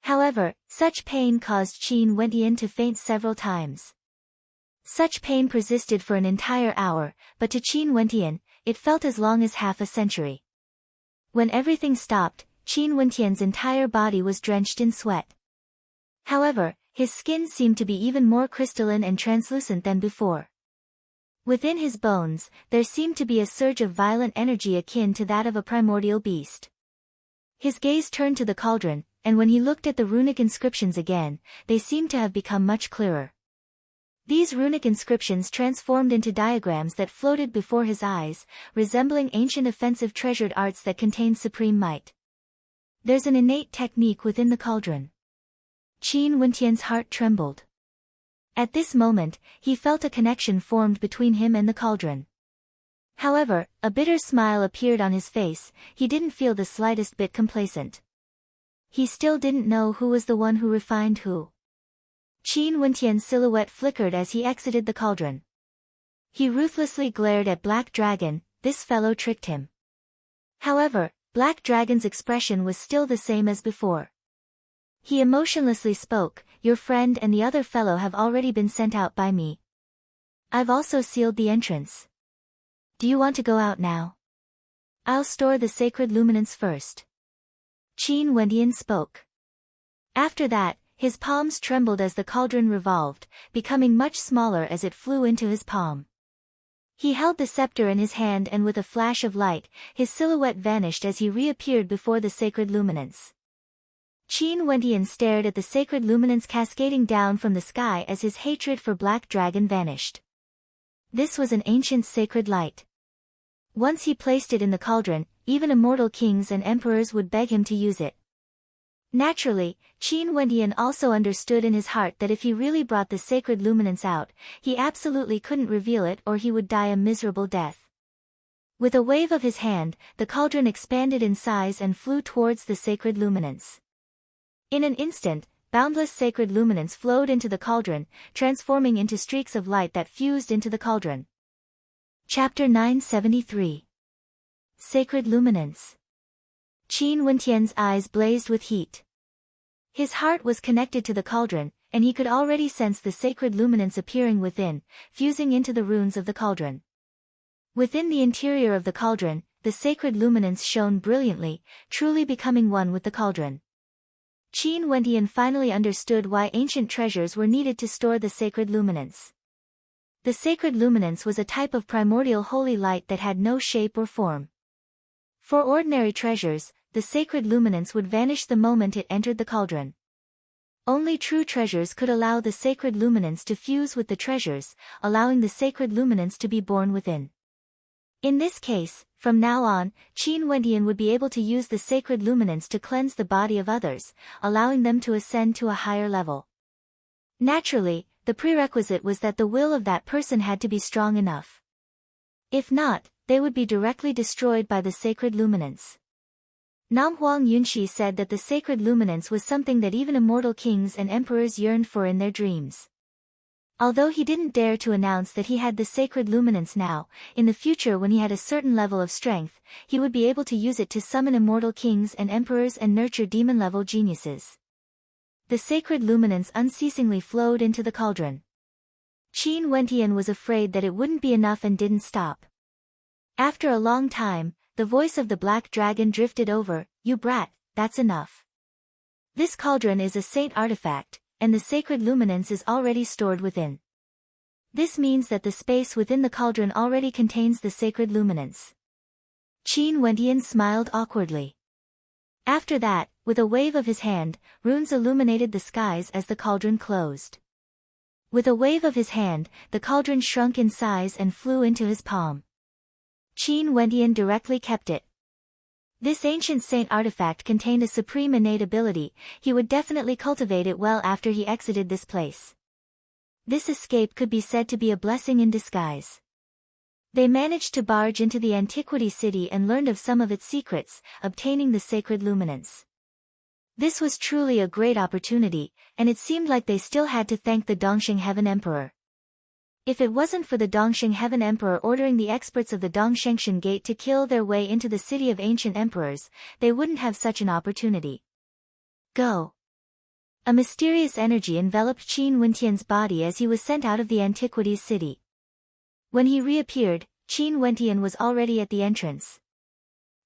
However, such pain caused Qin Wendian to faint several times. Such pain persisted for an entire hour, but to Qin Wendian, it felt as long as half a century. When everything stopped, Qin Wendian's entire body was drenched in sweat. However, his skin seemed to be even more crystalline and translucent than before. Within his bones, there seemed to be a surge of violent energy akin to that of a primordial beast. His gaze turned to the cauldron, and when he looked at the runic inscriptions again, they seemed to have become much clearer. These runic inscriptions transformed into diagrams that floated before his eyes, resembling ancient offensive treasured arts that contained supreme might. There's an innate technique within the cauldron. Qin Wentian's heart trembled. At this moment, he felt a connection formed between him and the cauldron. However, a bitter smile appeared on his face. He didn't feel the slightest bit complacent. He still didn't know who was the one who refined who. Qin Wentian's silhouette flickered as he exited the cauldron. He ruthlessly glared at Black Dragon. This fellow tricked him. However, Black Dragon's expression was still the same as before. He emotionlessly spoke, "Your friend and the other fellow have already been sent out by me. I've also sealed the entrance. Do you want to go out now? I'll store the sacred luminance first." Qin Wentian spoke. After that, his palms trembled as the cauldron revolved, becoming much smaller as it flew into his palm. He held the scepter in his hand and with a flash of light, his silhouette vanished as he reappeared before the sacred luminance. Qin Wentian stared at the sacred luminance cascading down from the sky as his hatred for Black Dragon vanished. This was an ancient sacred light. Once he placed it in the cauldron, even immortal kings and emperors would beg him to use it. Naturally, Qin Wentian also understood in his heart that if he really brought the sacred luminance out, he absolutely couldn't reveal it or he would die a miserable death. With a wave of his hand, the cauldron expanded in size and flew towards the sacred luminance. In an instant, boundless sacred luminance flowed into the cauldron, transforming into streaks of light that fused into the cauldron. Chapter 973. Sacred Luminance. Qin Wentian's eyes blazed with heat. His heart was connected to the cauldron, and he could already sense the sacred luminance appearing within, fusing into the runes of the cauldron. Within the interior of the cauldron, the sacred luminance shone brilliantly, truly becoming one with the cauldron. Qin Wentian finally understood why ancient treasures were needed to store the sacred luminance. The sacred luminance was a type of primordial holy light that had no shape or form. For ordinary treasures, the sacred luminance would vanish the moment it entered the cauldron. Only true treasures could allow the sacred luminance to fuse with the treasures, allowing the sacred luminance to be born within. In this case, from now on, Qin Wentian would be able to use the sacred luminance to cleanse the body of others, allowing them to ascend to a higher level. Naturally, the prerequisite was that the will of that person had to be strong enough. If not, they would be directly destroyed by the sacred luminance. Namhuang Yunshi said that the sacred luminance was something that even immortal kings and emperors yearned for in their dreams. Although he didn't dare to announce that he had the sacred luminance now, in the future when he had a certain level of strength, he would be able to use it to summon immortal kings and emperors and nurture demon-level geniuses. The sacred luminance unceasingly flowed into the cauldron. Qin Wentian was afraid that it wouldn't be enough and didn't stop. After a long time, the voice of the Black Dragon drifted over, "You brat, that's enough. This cauldron is a saint artifact, and the sacred luminance is already stored within. This means that the space within the cauldron already contains the sacred luminance." Qin Wentian smiled awkwardly. After that, with a wave of his hand, runes illuminated the skies as the cauldron closed. With a wave of his hand, the cauldron shrunk in size and flew into his palm. Qin Wentian directly kept it. This ancient saint artifact contained a supreme innate ability. He would definitely cultivate it well after he exited this place. This escape could be said to be a blessing in disguise. They managed to barge into the antiquity city and learned of some of its secrets, obtaining the sacred luminance. This was truly a great opportunity, and it seemed like they still had to thank the Dongxing Heaven Emperor. If it wasn't for the Dongxing Heaven Emperor ordering the experts of the Dongshengshan Gate to kill their way into the city of ancient emperors, they wouldn't have such an opportunity. Go! A mysterious energy enveloped Qin Wentian's body as he was sent out of the antiquities city. When he reappeared, Qin Wentian was already at the entrance.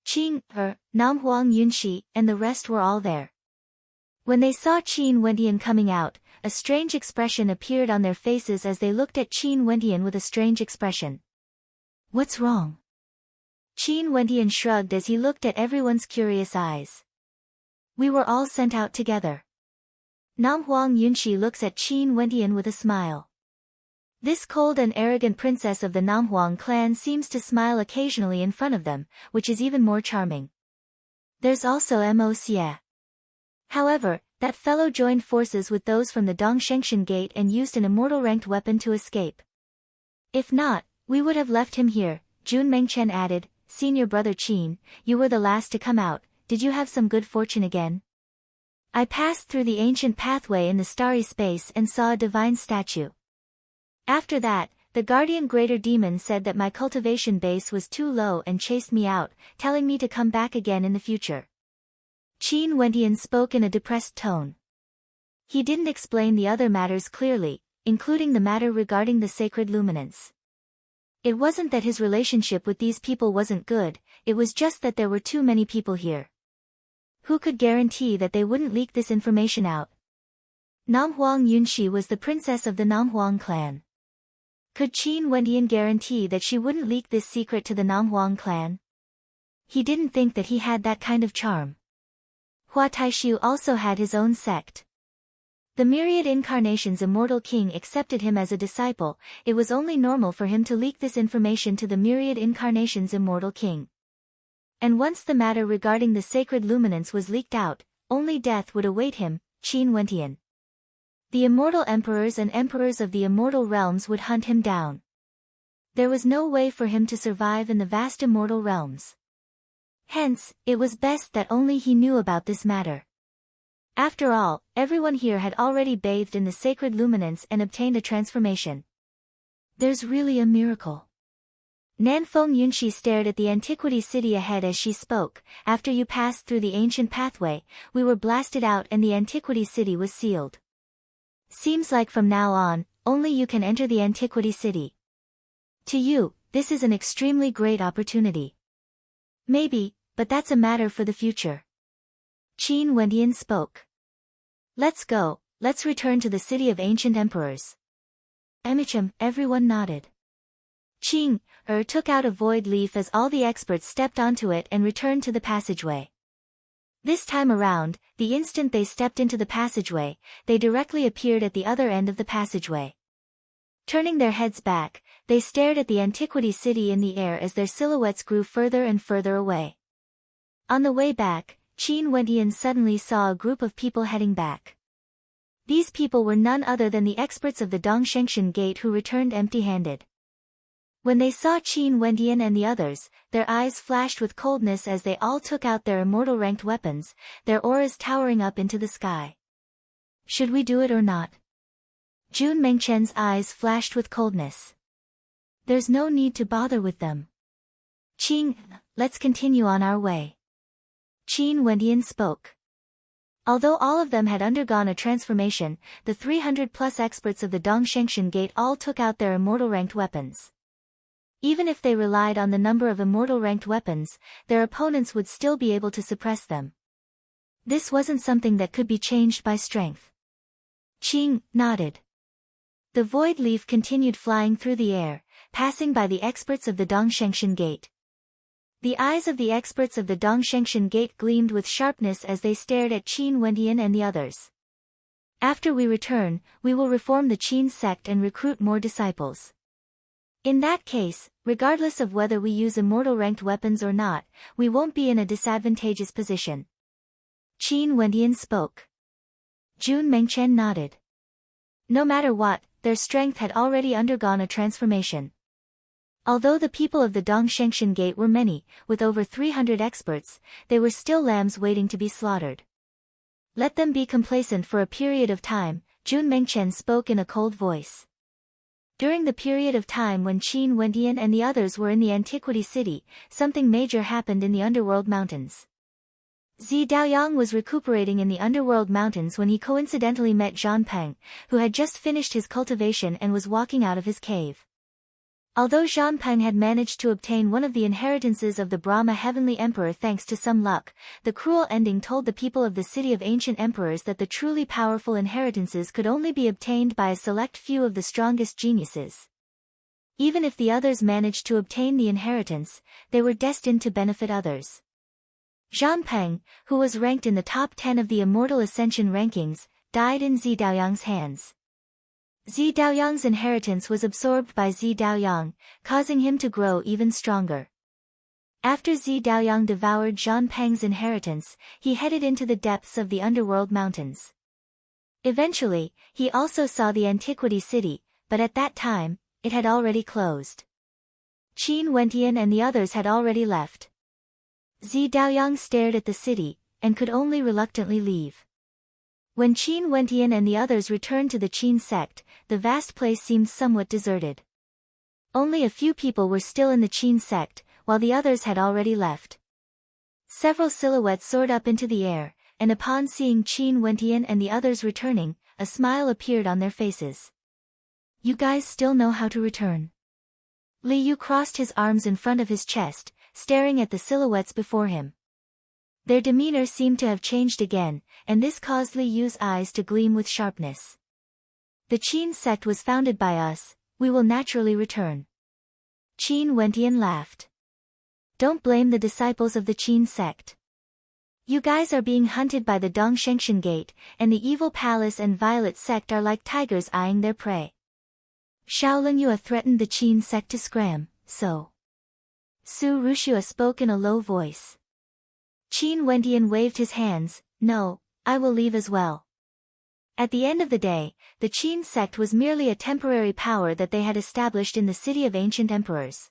Namhuang Yunshi, and the rest were all there. When they saw Qin Wentian coming out, a strange expression appeared on their faces as they looked at Qin Wentian with a strange expression. "What's wrong?" Qin Wentian shrugged as he looked at everyone's curious eyes. "We were all sent out together." Namhuang Yunshi looks at Qin Wentian with a smile. This cold and arrogant princess of the Namhuang clan seems to smile occasionally in front of them, which is even more charming. There's also Mo Xie. However, That fellow joined forces with those from the Dongshengshan Gate and used an immortal ranked weapon to escape. If not, we would have left him here, Jun Mengchen added. Senior brother Qin, you were the last to come out, did you have some good fortune again? I passed through the ancient pathway in the starry space and saw a divine statue. After that, the guardian greater demon said that my cultivation base was too low and chased me out, telling me to come back again in the future. Qin Wendian spoke in a depressed tone. He didn't explain the other matters clearly, including the matter regarding the sacred luminance. It wasn't that his relationship with these people wasn't good, it was just that there were too many people here. Who could guarantee that they wouldn't leak this information out? Namhuang Yunxi was the princess of the Namhuang clan. Could Qin Wendian guarantee that she wouldn't leak this secret to the Namhuang clan? He didn't think that he had that kind of charm. Hua Taishu also had his own sect. The myriad incarnations immortal king accepted him as a disciple, it was only normal for him to leak this information to the myriad incarnations immortal king. And once the matter regarding the sacred luminance was leaked out, only death would await him, Qin Wendian. The immortal emperors and emperors of the immortal realms would hunt him down. There was no way for him to survive in the vast immortal realms. Hence, it was best that only he knew about this matter. After all, everyone here had already bathed in the sacred luminance and obtained a transformation. There's really a miracle. Nanfeng Yunxi stared at the antiquity city ahead as she spoke. After you passed through the ancient pathway, we were blasted out and the antiquity city was sealed. Seems like from now on, only you can enter the antiquity city. To you, this is an extremely great opportunity. Maybe, but that's a matter for the future. Qin Wendian spoke. Let's go, let's return to the city of ancient emperors. Emicham, everyone nodded. Qing took out a void leaf as all the experts stepped onto it and returned to the passageway. This time around, the instant they stepped into the passageway, they directly appeared at the other end of the passageway. Turning their heads back, they stared at the antiquity city in the air as their silhouettes grew further and further away. On the way back, Qin Wendian suddenly saw a group of people heading back. These people were none other than the experts of the Dongshengshan Gate who returned empty-handed. When they saw Qin Wendian and the others, their eyes flashed with coldness as they all took out their immortal ranked weapons, their auras towering up into the sky. Should we do it or not? Jun Mengchen's eyes flashed with coldness. There's no need to bother with them. Qing, let's continue on our way. Qin Wendian spoke. Although all of them had undergone a transformation, the 300+ experts of the Dongshengshan Gate all took out their immortal ranked weapons. Even if they relied on the number of immortal ranked weapons, their opponents would still be able to suppress them. This wasn't something that could be changed by strength. Qing nodded. The void leaf continued flying through the air, passing by the experts of the Dongshengshan Gate. The eyes of the experts of the Dongshengshan Gate gleamed with sharpness as they stared at Qin Wendian and the others. After we return, we will reform the Qin sect and recruit more disciples. In that case, regardless of whether we use immortal ranked weapons or not, we won't be in a disadvantageous position. Qin Wendian spoke. Jun Mengchen nodded. No matter what, their strength had already undergone a transformation. Although the people of the Dongshengshan Gate were many, with over 300 experts, they were still lambs waiting to be slaughtered. Let them be complacent for a period of time, Jun Mengchen spoke in a cold voice. During the period of time when Qin Wendian and the others were in the antiquity city, something major happened in the underworld mountains. Zi Daoyang was recuperating in the underworld mountains when he coincidentally met Zhan Peng, who had just finished his cultivation and was walking out of his cave. Although Zhan Peng had managed to obtain one of the inheritances of the Brahma Heavenly Emperor thanks to some luck, the cruel ending told the people of the city of ancient emperors that the truly powerful inheritances could only be obtained by a select few of the strongest geniuses. Even if the others managed to obtain the inheritance, they were destined to benefit others. Zhan Peng, who was ranked in the top 10 of the Immortal Ascension rankings, died in Zi Daoyang's hands. Zi Daoyang's inheritance was absorbed by Zi Daoyang, causing him to grow even stronger. After Zi Daoyang devoured Zhan Peng's inheritance, he headed into the depths of the underworld mountains. Eventually, he also saw the antiquity city, but at that time, it had already closed. Qin Wentian and the others had already left. Zi Daoyang stared at the city, and could only reluctantly leave. When Qin Wentian and the others returned to the Qin sect, the vast place seemed somewhat deserted. Only a few people were still in the Qin sect, while the others had already left. Several silhouettes soared up into the air, and upon seeing Qin Wentian and the others returning, a smile appeared on their faces. "You guys still know how to return." Li Yu crossed his arms in front of his chest, staring at the silhouettes before him. Their demeanor seemed to have changed again, and this caused Li Yu's eyes to gleam with sharpness. "The Qin sect was founded by us, we will naturally return." Qin Wentian laughed. "Don't blame the disciples of the Qin sect. You guys are being hunted by the Dongshengshan Gate, and the Evil Palace and Violet sect are like tigers eyeing their prey. Shaolin Yue threatened the Qin sect to scram, so." Su Rushua spoke in a low voice. Qin Wentian waved his hands. "No, I will leave as well." At the end of the day, the Qin sect was merely a temporary power that they had established in the city of ancient emperors.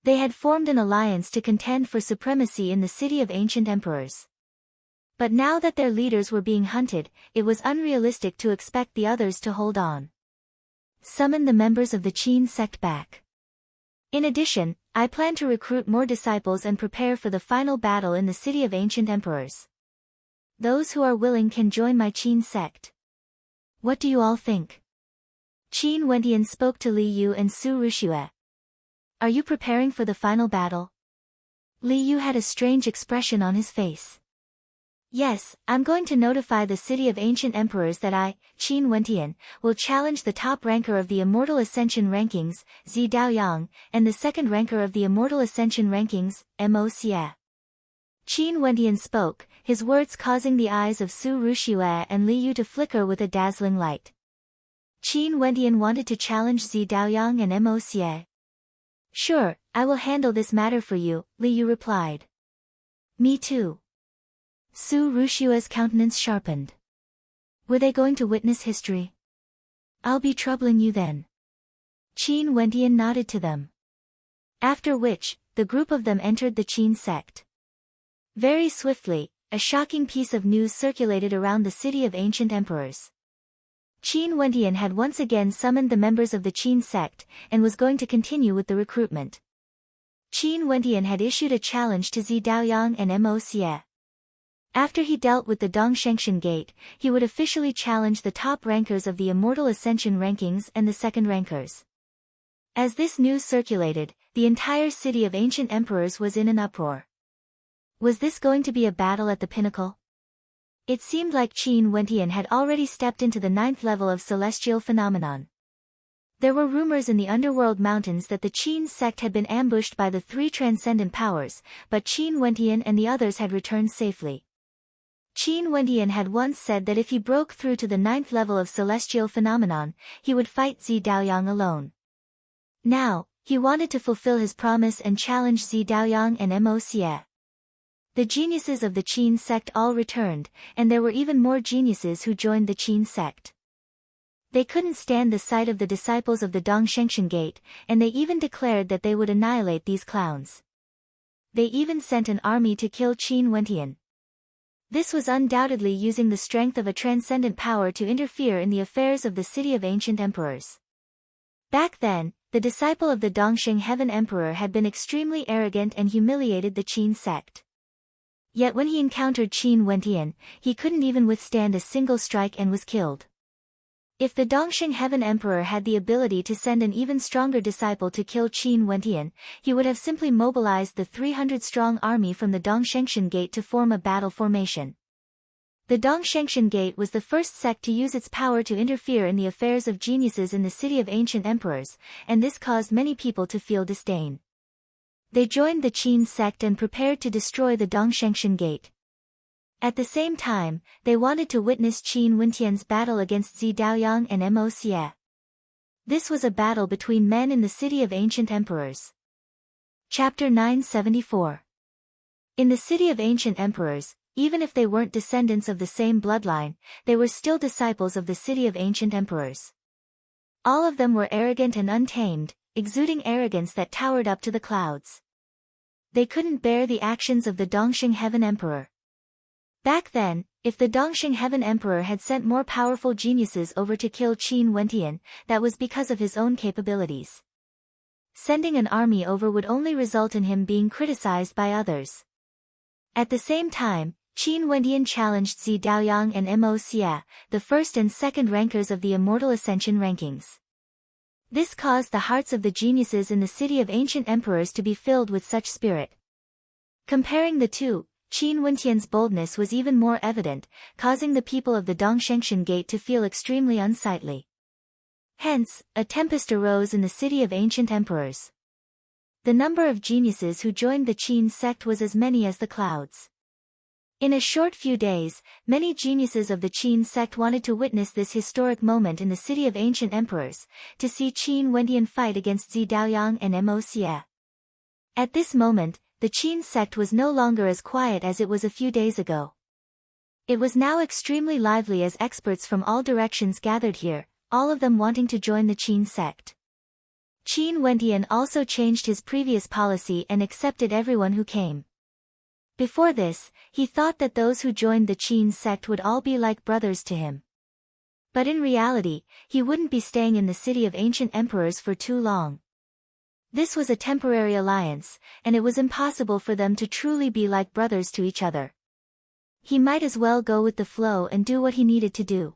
They had formed an alliance to contend for supremacy in the city of ancient emperors. But now that their leaders were being hunted, it was unrealistic to expect the others to hold on. "Summon the members of the Qin sect back. In addition, I plan to recruit more disciples and prepare for the final battle in the city of ancient emperors. Those who are willing can join my Qin sect. What do you all think?" Qin Wentian spoke to Li Yu and Su Rushue. "Are you preparing for the final battle?" Li Yu had a strange expression on his face. "Yes, I'm going to notify the city of ancient emperors that I, Qin Wentian, will challenge the top ranker of the Immortal Ascension rankings, Zi Daoyang, and the second ranker of the Immortal Ascension rankings, Mo Xie." Qin Wentian spoke, his words causing the eyes of Su Rushue and Li Yu to flicker with a dazzling light. Qin Wentian wanted to challenge Zi Daoyang and Mo Xie. "Sure, I will handle this matter for you," Li Yu replied. "Me too." Su Rushue's countenance sharpened. Were they going to witness history? "I'll be troubling you then." Qin Wentian nodded to them. After which, the group of them entered the Qin sect. Very swiftly, a shocking piece of news circulated around the city of ancient emperors. Qin Wentian had once again summoned the members of the Qin sect, and was going to continue with the recruitment. Qin Wentian had issued a challenge to Zi Daoyang and Mo Xie. After he dealt with the Dongshengshan Gate, he would officially challenge the top rankers of the Immortal Ascension rankings and the second rankers. As this news circulated, the entire city of ancient emperors was in an uproar. Was this going to be a battle at the pinnacle? It seemed like Qin Wentian had already stepped into the 9th level of celestial phenomenon. There were rumors in the underworld mountains that the Qin sect had been ambushed by the 3 transcendent powers, but Qin Wentian and the others had returned safely. Qin Wentian had once said that if he broke through to the 9th level of celestial phenomenon, he would fight Zi Daoyang alone. Now, he wanted to fulfill his promise and challenge Zi Daoyang and Mo Xie. The geniuses of the Qin sect all returned, and there were even more geniuses who joined the Qin sect. They couldn't stand the sight of the disciples of the Dongshengshan Gate, and they even declared that they would annihilate these clowns. They even sent an army to kill Qin Wentian. This was undoubtedly using the strength of a transcendent power to interfere in the affairs of the city of ancient emperors. Back then, the disciple of the Dongsheng Heaven Emperor had been extremely arrogant and humiliated the Qin sect. Yet when he encountered Qin Wentian, he couldn't even withstand a single strike and was killed. If the Dongsheng Heaven Emperor had the ability to send an even stronger disciple to kill Qin Wentian, he would have simply mobilized the 300-strong army from the Dongshengshan Gate to form a battle formation. The Dongshengshan Gate was the first sect to use its power to interfere in the affairs of geniuses in the city of ancient emperors, and this caused many people to feel disdain. They joined the Qin sect and prepared to destroy the Dongshengshan Gate. At the same time, they wanted to witness Qin Wentian's battle against Zi Daoyang and Mo Xie. This was a battle between men in the city of ancient emperors. Chapter 974. In the city of ancient emperors, even if they weren't descendants of the same bloodline, they were still disciples of the city of ancient emperors. All of them were arrogant and untamed, exuding arrogance that towered up to the clouds. They couldn't bear the actions of the Dongxing Heaven Emperor. Back then, if the Dongxing Heaven Emperor had sent more powerful geniuses over to kill Qin Wendian, that was because of his own capabilities. Sending an army over would only result in him being criticized by others. At the same time, Qin Wendian challenged Zi Daoyang and Mo Xia, the first and second rankers of the Immortal Ascension rankings. This caused the hearts of the geniuses in the city of ancient emperors to be filled with such spirit. Comparing the two, Qin Wendian's boldness was even more evident, causing the people of the Dongshengshan Gate to feel extremely unsightly. Hence, a tempest arose in the city of ancient emperors. The number of geniuses who joined the Qin sect was as many as the clouds. In a short few days, many geniuses of the Qin sect wanted to witness this historic moment in the city of ancient emperors, to see Qin Wendian fight against Zi Daoyang and Mo Xia. At this moment, the Qin sect was no longer as quiet as it was a few days ago. It was now extremely lively as experts from all directions gathered here, all of them wanting to join the Qin sect. Qin Wendian also changed his previous policy and accepted everyone who came. Before this, he thought that those who joined the Qin sect would all be like brothers to him. But in reality, he wouldn't be staying in the city of ancient emperors for too long. This was a temporary alliance, and it was impossible for them to truly be like brothers to each other. He might as well go with the flow and do what he needed to do.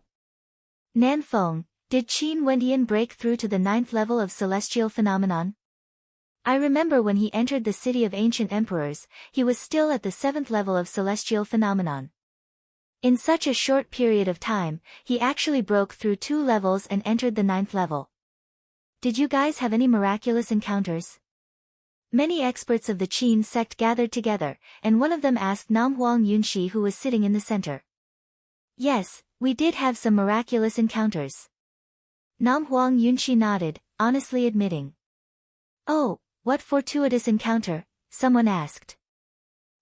Nanfeng, did Qin Wendian break through to the 9th level of celestial phenomenon? I remember when he entered the city of ancient emperors, he was still at the 7th level of celestial phenomenon. In such a short period of time, he actually broke through 2 levels and entered the 9th level. Did you guys have any miraculous encounters? Many experts of the Qin sect gathered together, and one of them asked Nam Huang Yunxi, who was sitting in the center. Yes, we did have some miraculous encounters. Nam Huang Yunxi nodded, honestly admitting. Oh, what fortuitous encounter? Someone asked.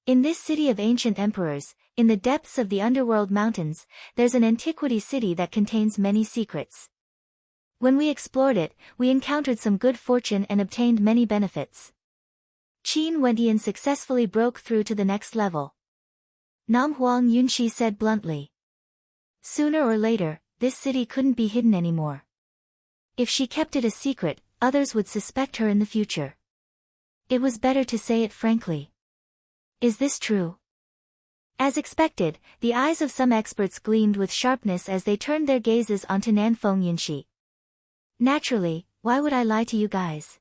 In this city of ancient emperors, in the depths of the underworld mountains, there's an antiquity city that contains many secrets. When we explored it, we encountered some good fortune and obtained many benefits. Qin Wendian successfully broke through to the next level. Nam Huang Yunxi said bluntly. Sooner or later, this city couldn't be hidden anymore. If she kept it a secret, others would suspect her in the future. It was better to say it frankly. Is this true? As expected, the eyes of some experts gleamed with sharpness as they turned their gazes onto Nanfeng Yunxi. Naturally, why would I lie to you guys?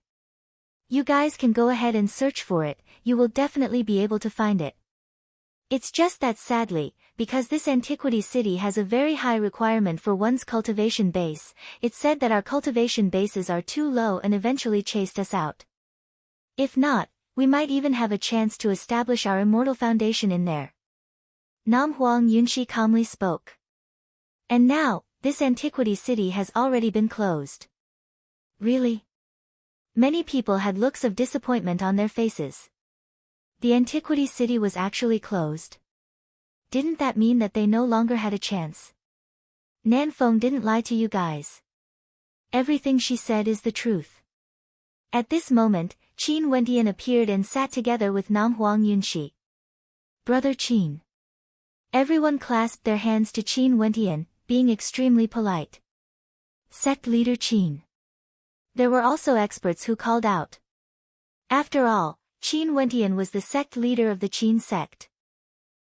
You guys can go ahead and search for it, you will definitely be able to find it. It's just that sadly, because this antiquity city has a very high requirement for one's cultivation base, it's said that our cultivation bases are too low and eventually chased us out. If not, we might even have a chance to establish our immortal foundation in there. Nam Huang Yunxi calmly spoke. And now, this antiquity city has already been closed. Really? Many people had looks of disappointment on their faces. The antiquity city was actually closed. Didn't that mean that they no longer had a chance? Nanfeng didn't lie to you guys. Everything she said is the truth. At this moment, Qin Wendian appeared and sat together with Nam Huang Yunxi. Brother Qin. Everyone clasped their hands to Qin Wendian, being extremely polite. Sect leader Qin. There were also experts who called out. After all, Qin Wendian was the sect leader of the Qin sect.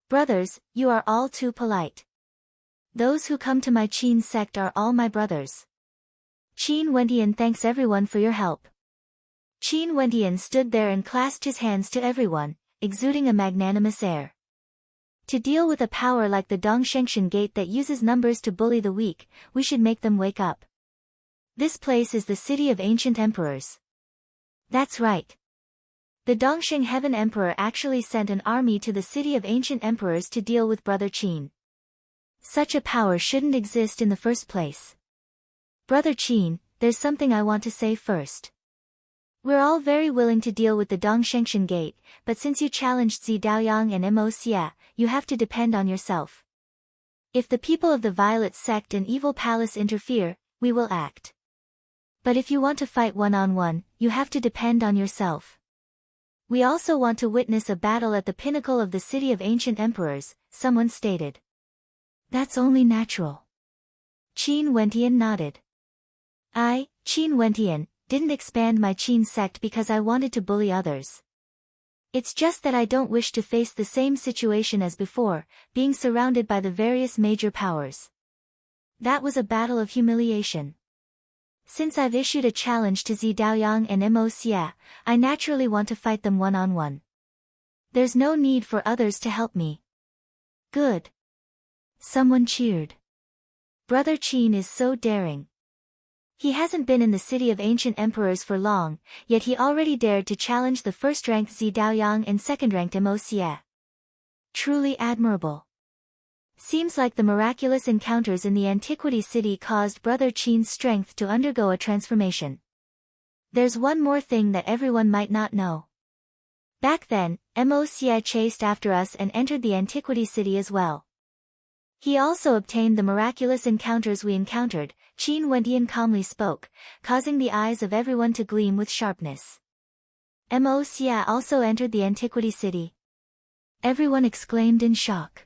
Brothers, you are all too polite. Those who come to my Qin sect are all my brothers. Qin Wendian thanks everyone for your help. Qin Wendian stood there and clasped his hands to everyone, exuding a magnanimous air. To deal with a power like the Dongshengshan Gate that uses numbers to bully the weak, we should make them wake up. This place is the city of ancient emperors. That's right. The Dongxing Heaven Emperor actually sent an army to the city of ancient emperors to deal with Brother Qin. Such a power shouldn't exist in the first place. Brother Qin, there's something I want to say first. We're all very willing to deal with the Dongshengshan Gate, but since you challenged Zi Daoyang and Mo Xia, you have to depend on yourself. If the people of the Violet Sect and Evil Palace interfere, we will act. But if you want to fight one-on-one, you have to depend on yourself. We also want to witness a battle at the pinnacle of the City of Ancient Emperors, someone stated. That's only natural. Qin Wentian nodded. I, Qin Wentian, didn't expand my Qin sect because I wanted to bully others. It's just that I don't wish to face the same situation as before, being surrounded by the various major powers. That was a battle of humiliation. Since I've issued a challenge to Zi Daoyang and Mo Xia, I naturally want to fight them one-on-one. There's no need for others to help me. Good. Someone cheered. Brother Qin is so daring. He hasn't been in the City of Ancient Emperors for long, yet he already dared to challenge the first-ranked Zi Daoyang and second-ranked Mo Xia. Truly admirable. Seems like the miraculous encounters in the Antiquity City caused Brother Qin's strength to undergo a transformation. There's one more thing that everyone might not know. Back then, Mo Xia chased after us and entered the Antiquity City as well. He also obtained the miraculous encounters we encountered, Qin Wentian calmly spoke, causing the eyes of everyone to gleam with sharpness. Mo Xia also entered the Antiquity City. Everyone exclaimed in shock.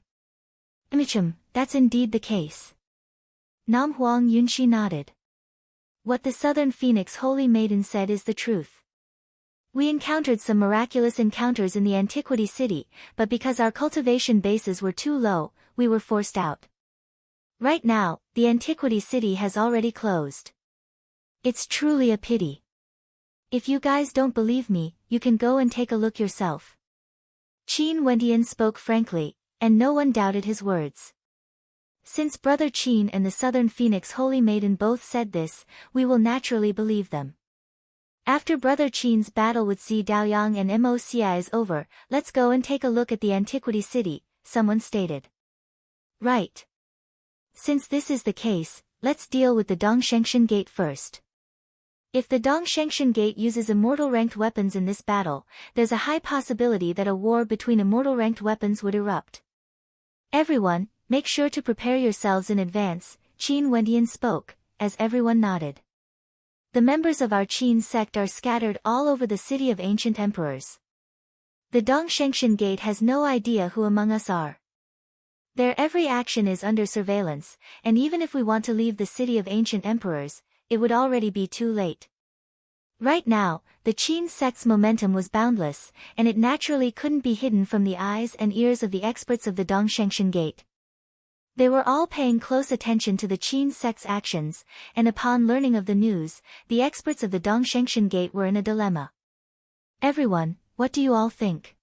That's indeed the case. Nam Huang Yunxi nodded. What the Southern Phoenix Holy Maiden said is the truth. We encountered some miraculous encounters in the Antiquity City, but because our cultivation bases were too low, we were forced out. Right now, the Antiquity City has already closed. It's truly a pity. If you guys don't believe me, you can go and take a look yourself. Qin Wentian spoke frankly, and no one doubted his words. Since Brother Qin and the Southern Phoenix Holy Maiden both said this, we will naturally believe them. After Brother Qin's battle with Zi Daoyang and Mo Xia is over, let's go and take a look at the Antiquity City, someone stated. Right. Since this is the case, let's deal with the Dongshengshan Gate first. If the Dongshengshan Gate uses immortal-ranked weapons in this battle, there's a high possibility that a war between immortal-ranked weapons would erupt. Everyone, make sure to prepare yourselves in advance, Qin Wentian spoke, as everyone nodded. The members of our Qin sect are scattered all over the City of Ancient Emperors. The Dongshengshan Gate has no idea who among us are. Their every action is under surveillance, and even if we want to leave the City of Ancient Emperors, it would already be too late. Right now, the Qin sect's momentum was boundless, and it naturally couldn't be hidden from the eyes and ears of the experts of the Dongshengshan Gate. They were all paying close attention to the Qin sect's actions, and upon learning of the news, the experts of the Dongshengshan Gate were in a dilemma. Everyone, what do you all think?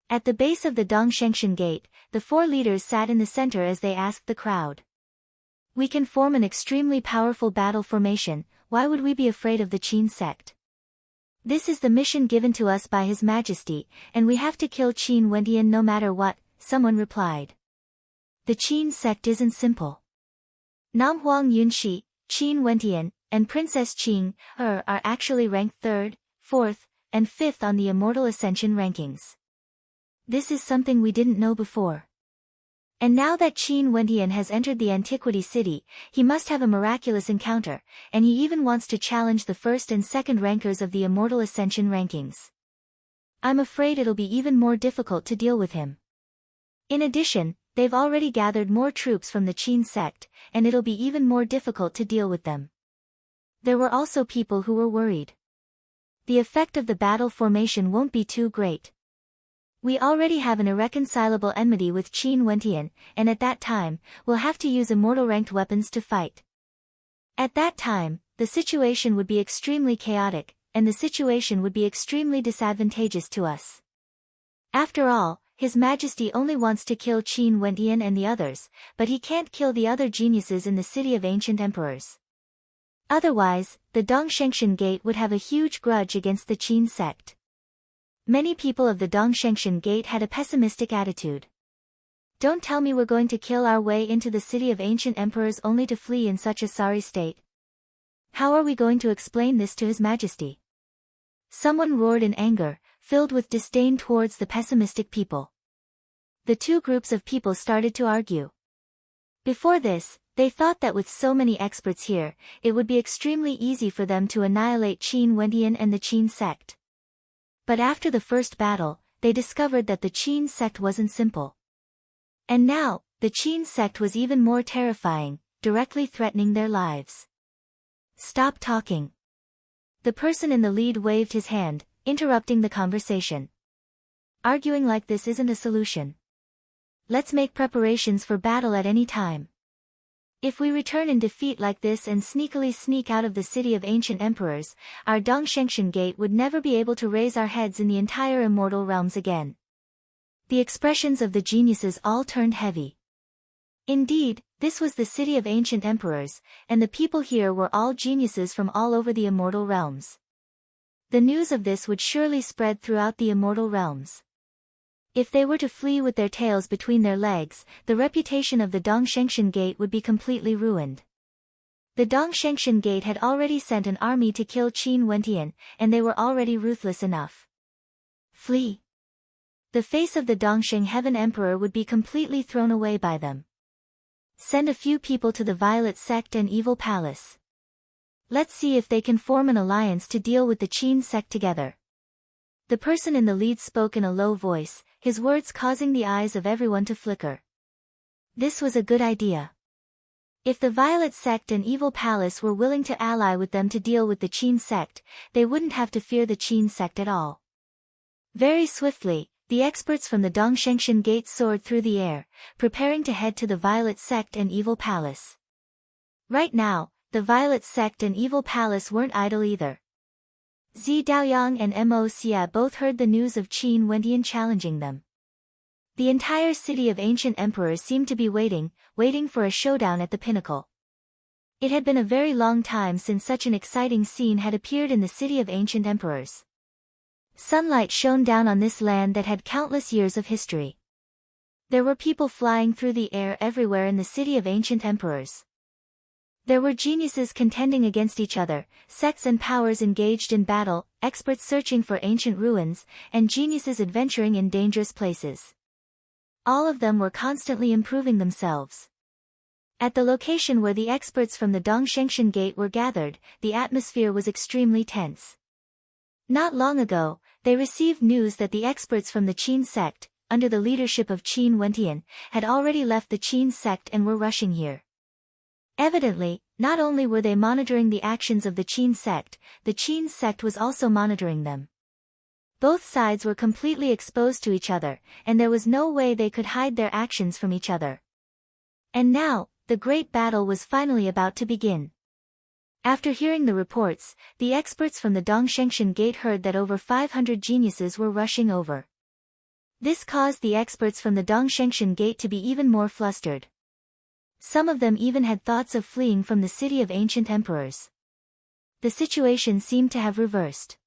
At the base of the Dongshengshan Gate, the four leaders sat in the center as they asked the crowd. We can form an extremely powerful battle formation, why would we be afraid of the Qin sect? This is the mission given to us by His Majesty, and we have to kill Qin Wentian no matter what, someone replied. The Qin sect isn't simple. Nam Huang Yunxi, Qin Wentian, and Princess Qing are actually ranked 3rd, 4th, and 5th on the Immortal Ascension rankings. This is something we didn't know before. And now that Qin Wentian has entered the Antiquity City, he must have a miraculous encounter, and he even wants to challenge the 1st and 2nd rankers of the Immortal Ascension rankings. I'm afraid it'll be even more difficult to deal with him. In addition, they've already gathered more troops from the Qin sect, and it'll be even more difficult to deal with them. There were also people who were worried. The effect of the battle formation won't be too great. We already have an irreconcilable enmity with Qin Wentian, and at that time, we'll have to use immortal-ranked weapons to fight. At that time, the situation would be extremely chaotic, and the situation would be extremely disadvantageous to us. After all, His Majesty only wants to kill Qin Wentian and the others, but he can't kill the other geniuses in the City of Ancient Emperors. Otherwise, the Dongshengshan Gate would have a huge grudge against the Qin sect. Many people of the Dongshengshan Gate had a pessimistic attitude. Don't tell me we're going to kill our way into the City of Ancient Emperors only to flee in such a sorry state. How are we going to explain this to His Majesty? Someone roared in anger, filled with disdain towards the pessimistic people. The two groups of people started to argue. Before this, they thought that with so many experts here, it would be extremely easy for them to annihilate Qin Wendian and the Qin sect. But after the first battle, they discovered that the Qin sect wasn't simple. And now, the Qin sect was even more terrifying, directly threatening their lives. Stop talking. The person in the lead waved his hand, interrupting the conversation. Arguing like this isn't a solution. Let's make preparations for battle at any time. If we return in defeat like this and sneakily sneak out of the city of ancient emperors, our Dongshengshan gate would never be able to raise our heads in the entire immortal realms again. The expressions of the geniuses all turned heavy. Indeed, this was the city of ancient emperors, and the people here were all geniuses from all over the immortal realms. The news of this would surely spread throughout the immortal realms. If they were to flee with their tails between their legs, the reputation of the Dongshengshan Gate would be completely ruined. The Dongshengshan Gate had already sent an army to kill Qin Wendian, and they were already ruthless enough. Flee! The face of the Dongsheng Heaven Emperor would be completely thrown away by them. Send a few people to the Violet Sect and Evil Palace. Let's see if they can form an alliance to deal with the Qin sect together. The person in the lead spoke in a low voice, his words causing the eyes of everyone to flicker. This was a good idea. If the Violet Sect and Evil Palace were willing to ally with them to deal with the Qin sect, they wouldn't have to fear the Qin sect at all. Very swiftly, the experts from the Dongshengshan Gate soared through the air, preparing to head to the Violet Sect and Evil Palace. Right now, the Violet Sect and Evil Palace weren't idle either. Zi Daoyang and Mo Xia both heard the news of Qin Wendian challenging them. The entire city of ancient emperors seemed to be waiting for a showdown at the pinnacle. It had been a very long time since such an exciting scene had appeared in the city of ancient emperors. Sunlight shone down on this land that had countless years of history. There were people flying through the air everywhere in the city of ancient emperors. There were geniuses contending against each other, sects and powers engaged in battle, experts searching for ancient ruins, and geniuses adventuring in dangerous places. All of them were constantly improving themselves. At the location where the experts from the Dongshengshan Gate were gathered, the atmosphere was extremely tense. Not long ago, they received news that the experts from the Qin sect, under the leadership of Qin Wendian, had already left the Qin sect and were rushing here. Evidently, not only were they monitoring the actions of the Qin sect was also monitoring them. Both sides were completely exposed to each other, and there was no way they could hide their actions from each other. And now, the great battle was finally about to begin. After hearing the reports, the experts from the Dongshengshan Gate heard that over 500 geniuses were rushing over. This caused the experts from the Dongshengshan Gate to be even more flustered. Some of them even had thoughts of fleeing from the city of ancient emperors. The situation seemed to have reversed.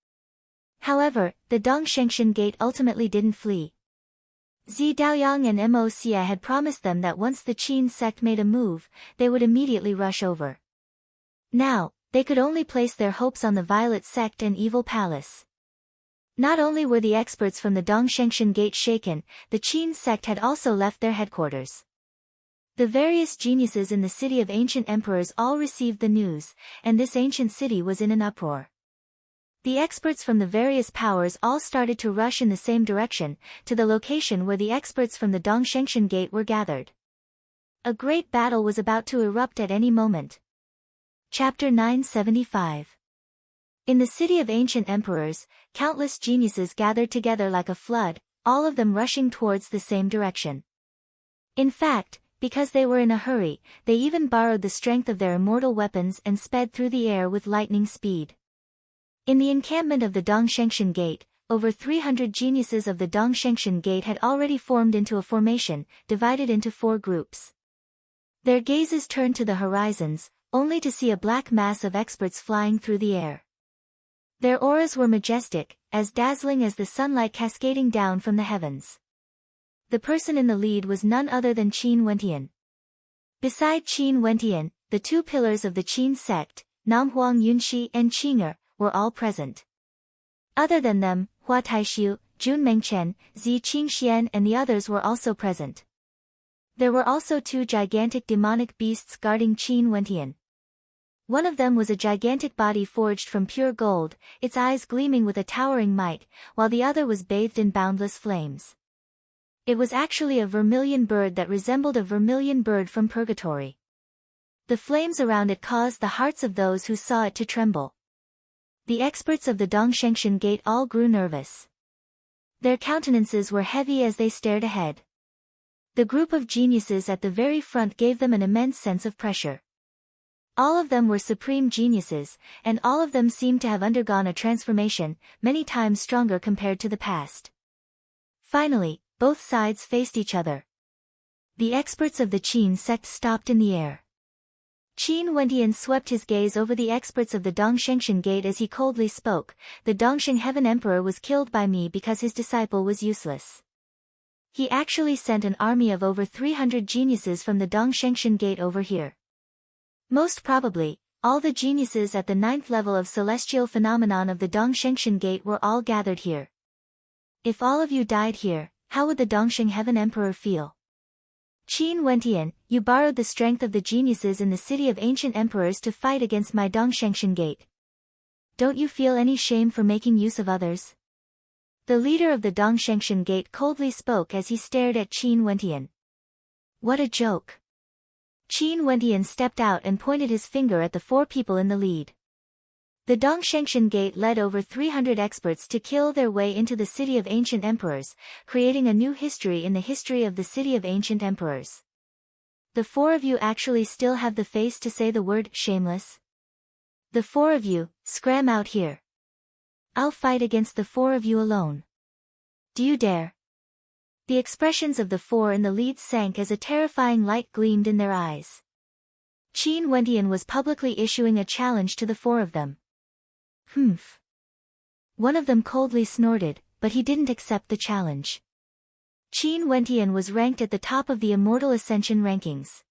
However, the Dongshengshan Gate ultimately didn't flee. Zi Daoyang and Mo Xia had promised them that once the Qin sect made a move, they would immediately rush over. Now, they could only place their hopes on the Violet Sect and Evil Palace. Not only were the experts from the Dongshengshan Gate shaken, the Qin sect had also left their headquarters. The various geniuses in the city of ancient emperors all received the news, and this ancient city was in an uproar. The experts from the various powers all started to rush in the same direction, to the location where the experts from the Dongshengshan Gate were gathered. A great battle was about to erupt at any moment. Chapter 975. In the city of ancient emperors, countless geniuses gathered together like a flood, all of them rushing towards the same direction. In fact, because they were in a hurry, they even borrowed the strength of their immortal weapons and sped through the air with lightning speed. In the encampment of the Dongshengshan Gate, over 300 geniuses of the Dongshengshan Gate had already formed into a formation, divided into 4 groups. Their gazes turned to the horizons, only to see a black mass of experts flying through the air. Their auras were majestic, as dazzling as the sunlight cascading down from the heavens. The person in the lead was none other than Qin Wendian. Beside Qin Wendian, the 2 pillars of the Qin sect, Namhuang Yunxi and Qing'er, were all present. Other than them, Hua Taishu, Jun Mengchen, Zi Qingxian and the others were also present. There were also two gigantic demonic beasts guarding Qin Wentian. One of them was a gigantic body forged from pure gold, its eyes gleaming with a towering might, while the other was bathed in boundless flames. It was actually a vermilion bird that resembled a vermilion bird from purgatory. The flames around it caused the hearts of those who saw it to tremble. The experts of the Dongshengshan Gate all grew nervous. Their countenances were heavy as they stared ahead. The group of geniuses at the very front gave them an immense sense of pressure. All of them were supreme geniuses, and all of them seemed to have undergone a transformation, many times stronger compared to the past. Finally, both sides faced each other. The experts of the Qin sect stopped in the air. Qin Wentian swept his gaze over the experts of the Dongshengshan Gate as he coldly spoke. The Dongsheng Heaven Emperor was killed by me because his disciple was useless. He actually sent an army of over 300 geniuses from the Dongshengshan Gate over here. Most probably, all the geniuses at the 9th level of celestial phenomenon of the Dongshengshan Gate were all gathered here. If all of you died here, how would the Dongsheng Heaven Emperor feel? Qin Wentian, you borrowed the strength of the geniuses in the city of ancient emperors to fight against my Dongshengshan Gate. Don't you feel any shame for making use of others? The leader of the Dongshengshan Gate coldly spoke as he stared at Qin Wentian. What a joke! Qin Wentian stepped out and pointed his finger at the 4 people in the lead. The Dongshengshan Gate led over 300 experts to kill their way into the city of ancient emperors, creating a new history in the history of the city of ancient emperors. The 4 of you actually still have the face to say the word shameless? The 4 of you, scram out here. I'll fight against the 4 of you alone. Do you dare? The expressions of the 4 in the lead sank as a terrifying light gleamed in their eyes. Qin Wentian was publicly issuing a challenge to the 4 of them. Humph. One of them coldly snorted, but he didn't accept the challenge. Qin Wentian was ranked at the top of the Immortal Ascension rankings.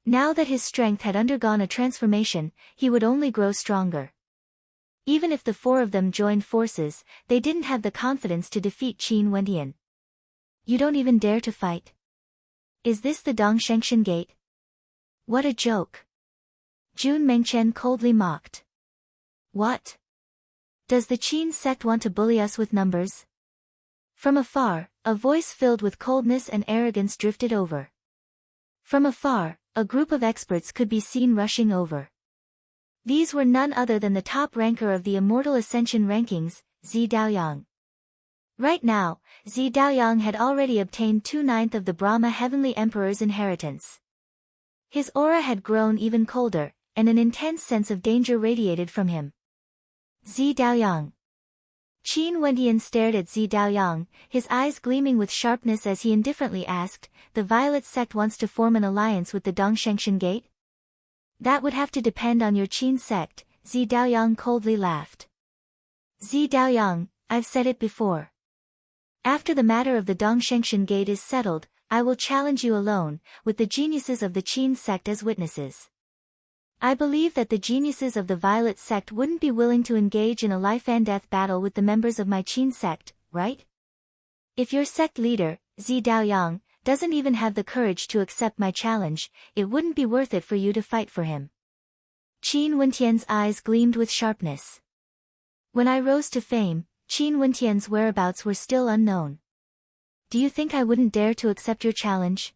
Now that his strength had undergone a transformation, he would only grow stronger. Even if the 4 of them joined forces, they didn't have the confidence to defeat Qin Wentian. You don't even dare to fight? Is this the Dongshengshan Gate? What a joke! Jun Mengchen coldly mocked. What? Does the Qin sect want to bully us with numbers? From afar, a voice filled with coldness and arrogance drifted over. From afar, a group of experts could be seen rushing over. These were none other than the top ranker of the Immortal Ascension rankings, Zi Daoyang. Right now, Zi Daoyang had already obtained 2/9 of the Brahma Heavenly Emperor's inheritance. His aura had grown even colder, and an intense sense of danger radiated from him. Zi Daoyang. Qin Wentian stared at Zi Daoyang, his eyes gleaming with sharpness as he indifferently asked, the Violet sect wants to form an alliance with the Dongshengshan Gate? That would have to depend on your Qin sect, Zi Daoyang coldly laughed. Zi Daoyang, I've said it before. After the matter of the Dongshengshan Gate is settled, I will challenge you alone, with the geniuses of the Qin sect as witnesses. I believe that the geniuses of the Violet sect wouldn't be willing to engage in a life-and-death battle with the members of my Qin sect, right? If your sect leader, Zi Daoyang, doesn't even have the courage to accept my challenge, it wouldn't be worth it for you to fight for him. Qin Wentian's eyes gleamed with sharpness. When I rose to fame, Qin Wentian's whereabouts were still unknown. Do you think I wouldn't dare to accept your challenge?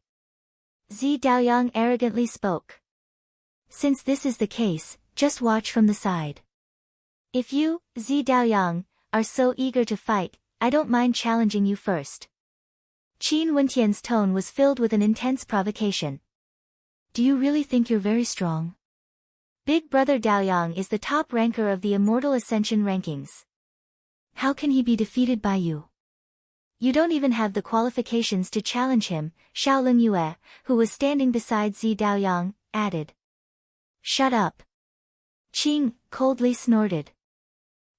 Zi Daoyang arrogantly spoke. Since this is the case, just watch from the side. If you, Zi Daoyang, are so eager to fight, I don't mind challenging you first. Qin Wentian's tone was filled with an intense provocation. Do you really think you're very strong? Big brother Daoyang is the top ranker of the Immortal Ascension rankings. How can he be defeated by you? You don't even have the qualifications to challenge him, Xiaolin Yue, who was standing beside Zi Daoyang, added. Shut up. Qing coldly snorted.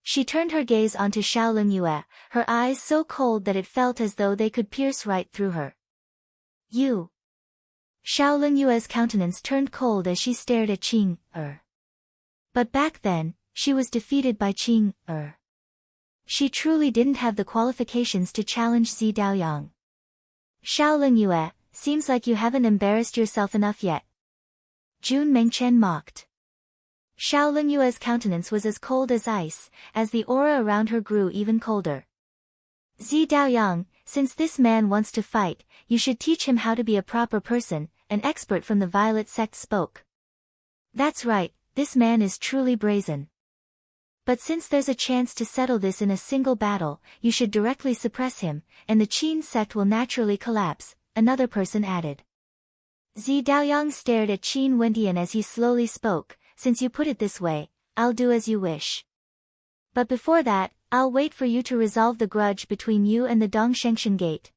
She turned her gaze onto Xiaolin Yue, her eyes so cold that it felt as though they could pierce right through her. You. Xiaolin Yue's countenance turned cold as she stared at Qing. But back then, she was defeated by Qing. She truly didn't have the qualifications to challenge Zi Daoyang. Xiao Lingyue, seems like you haven't embarrassed yourself enough yet. Jun Mengchen mocked. Xiao Lingyue's countenance was as cold as ice, as the aura around her grew even colder. Zi Daoyang, since this man wants to fight, you should teach him how to be a proper person, an expert from the Violet sect spoke. That's right, this man is truly brazen. But since there's a chance to settle this in a single battle, you should directly suppress him, and the Qin sect will naturally collapse, another person added. Zi Daoyang stared at Qin Wendian as he slowly spoke, since you put it this way, I'll do as you wish. But before that, I'll wait for you to resolve the grudge between you and the Dongshengshan Gate.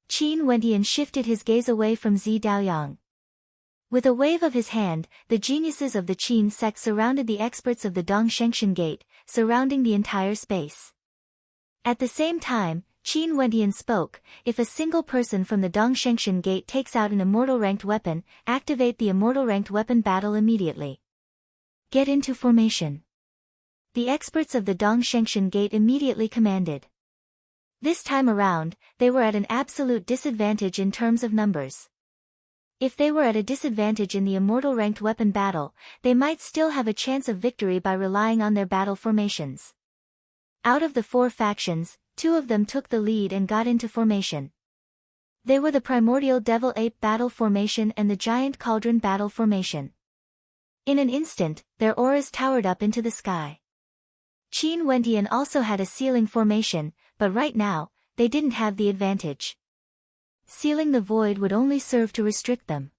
Qin Wendian shifted his gaze away from Zi Daoyang. With a wave of his hand, the geniuses of the Qin sect surrounded the experts of the Dongshengshan Gate, surrounding the entire space. At the same time, Qin Wendian spoke, if a single person from the Dongshengshan Gate takes out an immortal ranked weapon, activate the immortal ranked weapon battle immediately. Get into formation. The experts of the Dongshengshan Gate immediately commanded. This time around, they were at an absolute disadvantage in terms of numbers. If they were at a disadvantage in the immortal ranked weapon battle, they might still have a chance of victory by relying on their battle formations. Out of the 4 factions, 2 of them took the lead and got into formation. They were the Primordial Devil Ape Battle Formation and the Giant Cauldron Battle Formation. In an instant, their auras towered up into the sky. Qin Wendian also had a sealing formation, but right now, they didn't have the advantage. Sealing the void would only serve to restrict them.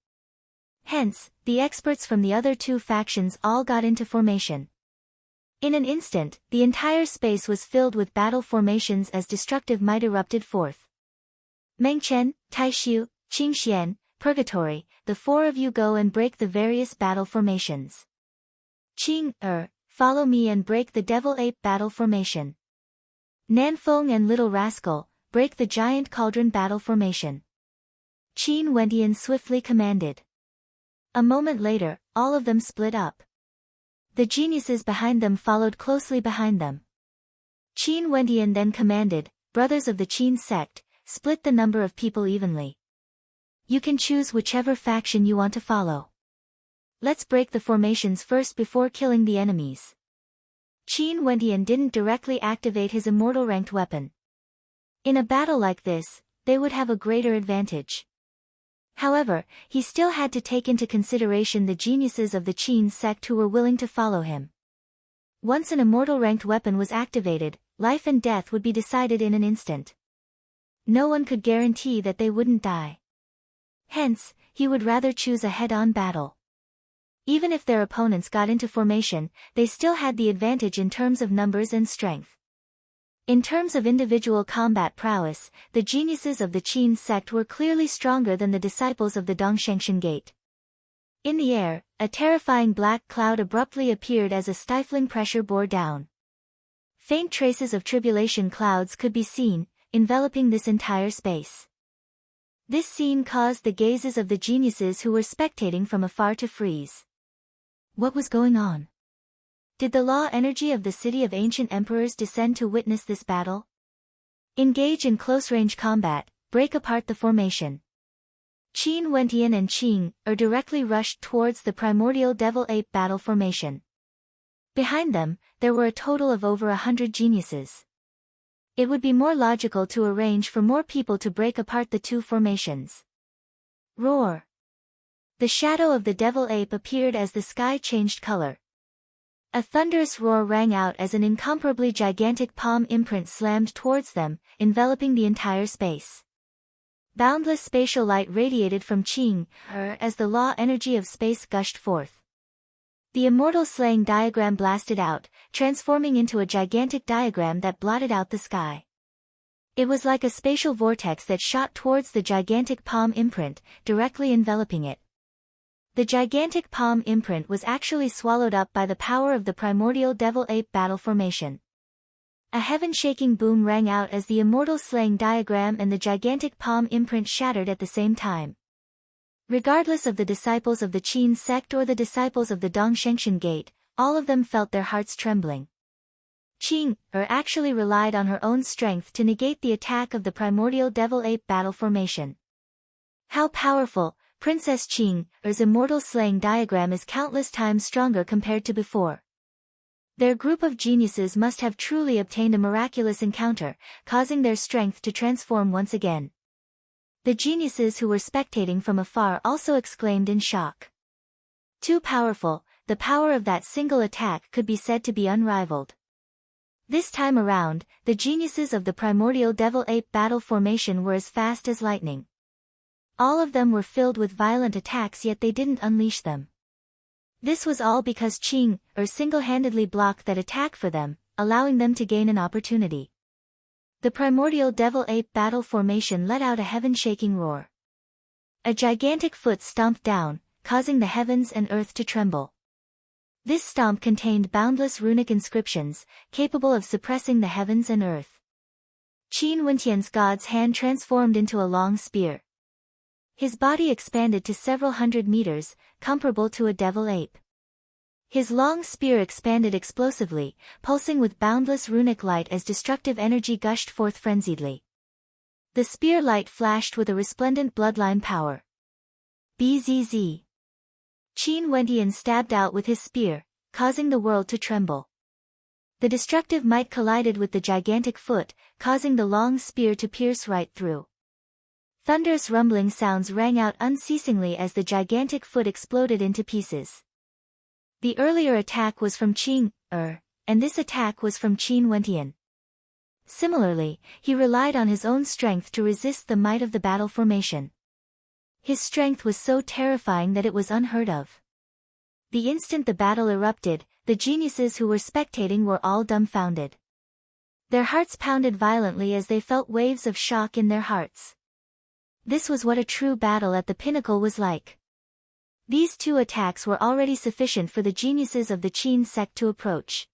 Hence, the experts from the other 2 factions all got into formation. In an instant, the entire space was filled with battle formations as destructive might erupted forth. Mengchen, Taishu, Qingxian, Purgatory, the 4 of you go and break the various battle formations. Follow me and break the Devil Ape Battle Formation. Nanfeng and Little Rascal, break the Giant Cauldron Battle Formation. Qin Wendian swiftly commanded. A moment later, all of them split up. The geniuses behind them followed closely behind them. Qin Wendian then commanded, brothers of the Qin sect, split the number of people evenly. You can choose whichever faction you want to follow. Let's break the formations first before killing the enemies. Qin Wendian didn't directly activate his immortal ranked weapon. In a battle like this, they would have a greater advantage. However, he still had to take into consideration the geniuses of the Qin sect who were willing to follow him. Once an immortal ranked weapon was activated, life and death would be decided in an instant. No one could guarantee that they wouldn't die. Hence, he would rather choose a head-on battle. Even if their opponents got into formation, they still had the advantage in terms of numbers and strength. In terms of individual combat prowess, the geniuses of the Qin sect were clearly stronger than the disciples of the Dongshengshan Gate. In the air, a terrifying black cloud abruptly appeared as a stifling pressure bore down. Faint traces of tribulation clouds could be seen, enveloping this entire space. This scene caused the gazes of the geniuses who were spectating from afar to freeze. What was going on? Did the law energy of the city of ancient emperors descend to witness this battle? Engage in close-range combat, break apart the formation. Qin Wendian and Qing directly rushed towards the primordial devil ape battle formation. Behind them, there were a total of over 100 geniuses. It would be more logical to arrange for more people to break apart the 2 formations. Roar! The shadow of the devil ape appeared as the sky changed color. A thunderous roar rang out as an incomparably gigantic palm imprint slammed towards them, enveloping the entire space. Boundless spatial light radiated from Qing as the law energy of space gushed forth. The immortal slaying diagram blasted out, transforming into a gigantic diagram that blotted out the sky. It was like a spatial vortex that shot towards the gigantic palm imprint, directly enveloping it. The gigantic palm imprint was actually swallowed up by the power of the primordial devil ape battle formation. A heaven-shaking boom rang out as the immortal slaying diagram and the gigantic palm imprint shattered at the same time. Regardless of the disciples of the Qin sect or the disciples of the Dongshengshan Gate, all of them felt their hearts trembling. Qing actually relied on her own strength to negate the attack of the primordial devil-ape battle formation. How powerful! Princess Qing's immortal slaying diagram is countless times stronger compared to before. Their group of geniuses must have truly obtained a miraculous encounter, causing their strength to transform once again. The geniuses who were spectating from afar also exclaimed in shock. Too powerful, the power of that single attack could be said to be unrivaled. This time around, the geniuses of the primordial devil-ape battle formation were as fast as lightning. All of them were filled with violent attacks, yet they didn't unleash them. This was all because Qing single-handedly blocked that attack for them, allowing them to gain an opportunity. The primordial devil-ape battle formation let out a heaven-shaking roar. A gigantic foot stomped down, causing the heavens and earth to tremble. This stomp contained boundless runic inscriptions, capable of suppressing the heavens and earth. Qin Wentian's god's hand transformed into a long spear. His body expanded to several hundred meters, comparable to a devil ape. His long spear expanded explosively, pulsing with boundless runic light as destructive energy gushed forth frenziedly. The spear light flashed with a resplendent bloodline power. Bzz. Qin Wentian stabbed out with his spear, causing the world to tremble. The destructive might collided with the gigantic foot, causing the long spear to pierce right through. Thunderous rumbling sounds rang out unceasingly as the gigantic foot exploded into pieces. The earlier attack was from Qing, and this attack was from Qin Wentian. Similarly, he relied on his own strength to resist the might of the battle formation. His strength was so terrifying that it was unheard of. The instant the battle erupted, the geniuses who were spectating were all dumbfounded. Their hearts pounded violently as they felt waves of shock in their hearts. This was what a true battle at the pinnacle was like. These two attacks were already sufficient for the geniuses of the Qin sect to approach.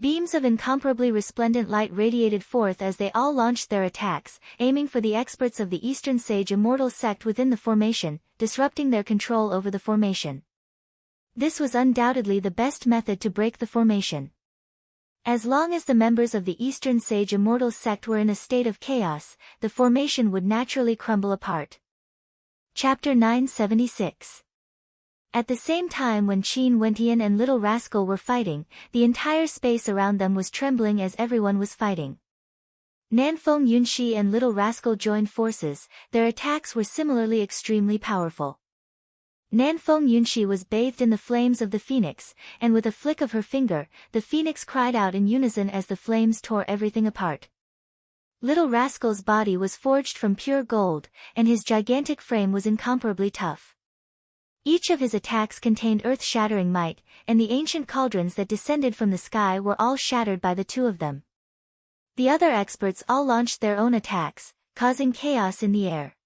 Beams of incomparably resplendent light radiated forth as they all launched their attacks, aiming for the experts of the Eastern Sage Immortal sect within the formation, disrupting their control over the formation. This was undoubtedly the best method to break the formation. As long as the members of the Eastern Sage Immortal sect were in a state of chaos, the formation would naturally crumble apart. Chapter 976. At the same time when Qin Wentian and Little Rascal were fighting, the entire space around them was trembling as everyone was fighting. Nanfeng Yunshi and Little Rascal joined forces, their attacks were similarly extremely powerful. Nanfeng Yunshi was bathed in the flames of the phoenix, and with a flick of her finger, the phoenix cried out in unison as the flames tore everything apart. Little Rascal's body was forged from pure gold, and his gigantic frame was incomparably tough. Each of his attacks contained earth-shattering might, and the ancient cauldrons that descended from the sky were all shattered by the two of them. The other experts all launched their own attacks, causing chaos in the air.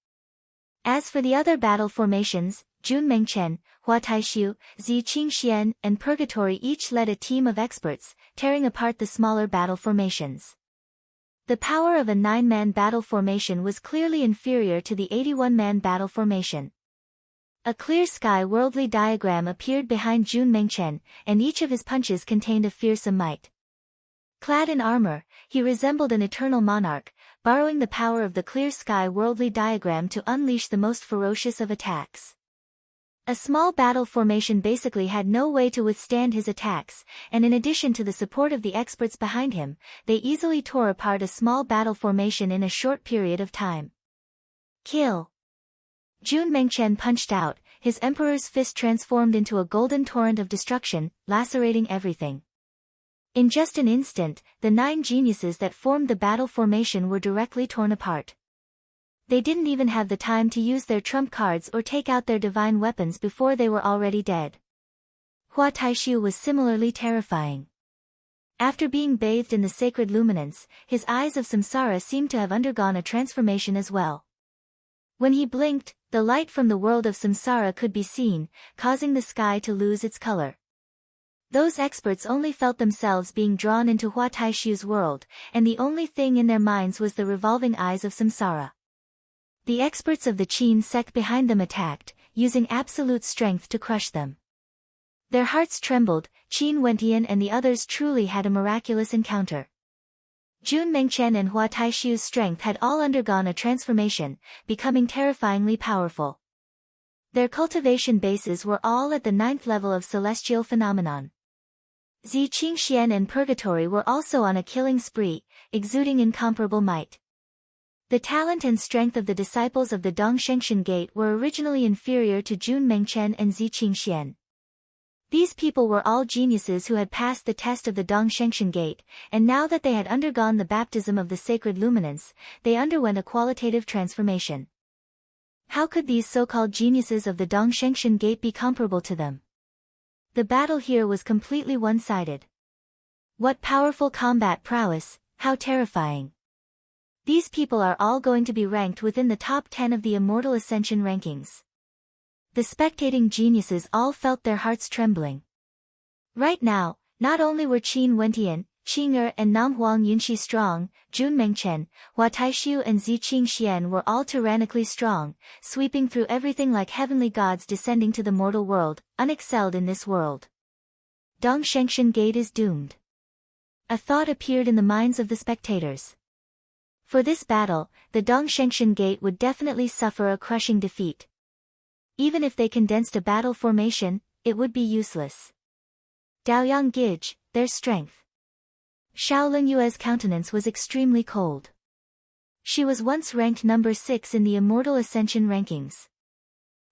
As for the other battle formations, Jun Mengchen, Hua Taishu, Zi Qingxian, and Purgatory each led a team of experts, tearing apart the smaller battle formations. The power of a 9-man battle formation was clearly inferior to the 81-man battle formation. A clear sky worldly diagram appeared behind Jun Mengchen, and each of his punches contained a fearsome might. Clad in armor, he resembled an eternal monarch, borrowing the power of the clear sky worldly diagram to unleash the most ferocious of attacks. A small battle formation basically had no way to withstand his attacks, and in addition to the support of the experts behind him, they easily tore apart a small battle formation in a short period of time. Kill! Jun Mengchen punched out, his emperor's fist transformed into a golden torrent of destruction, lacerating everything. In just an instant, the 9 geniuses that formed the battle formation were directly torn apart. They didn't even have the time to use their trump cards or take out their divine weapons before they were already dead. Hua Taishu was similarly terrifying. After being bathed in the sacred luminance, his eyes of samsara seemed to have undergone a transformation as well. When he blinked, the light from the world of samsara could be seen, causing the sky to lose its color. Those experts only felt themselves being drawn into Hua Taishu's world, and the only thing in their minds was the revolving eyes of samsara. The experts of the Qin sect behind them attacked, using absolute strength to crush them. Their hearts trembled. Qin Wentian and the others truly had a miraculous encounter. Jun Mengchen and Hua Taishu's strength had all undergone a transformation, becoming terrifyingly powerful. Their cultivation bases were all at the 9th level of celestial phenomenon. Zi Qingxian and Purgatory were also on a killing spree, exuding incomparable might. The talent and strength of the disciples of the Dongshengshan Gate were originally inferior to Jun Mengchen and Zi Qingxian. These people were all geniuses who had passed the test of the Dongshengshan Gate, and now that they had undergone the baptism of the sacred luminance, they underwent a qualitative transformation. How could these so-called geniuses of the Dongshengshan Gate be comparable to them? The battle here was completely one-sided. What powerful combat prowess, how terrifying. These people are all going to be ranked within the top 10 of the Immortal Ascension rankings. The spectating geniuses all felt their hearts trembling. Right now, not only were Qin Wentian, Qing Er and Nam Huang Yunxi strong, Jun Mengchen, Hua Taishu and Zi Qingxian were all tyrannically strong, sweeping through everything like heavenly gods descending to the mortal world, unexcelled in this world. Dongshengshan Gate is doomed. A thought appeared in the minds of the spectators. For this battle, the Dongshengshan Gate would definitely suffer a crushing defeat. Even if they condensed a battle formation, it would be useless. Daoyang Gij, their strength. Xiaoling Yue's countenance was extremely cold. She was once ranked number 6 in the Immortal Ascension rankings.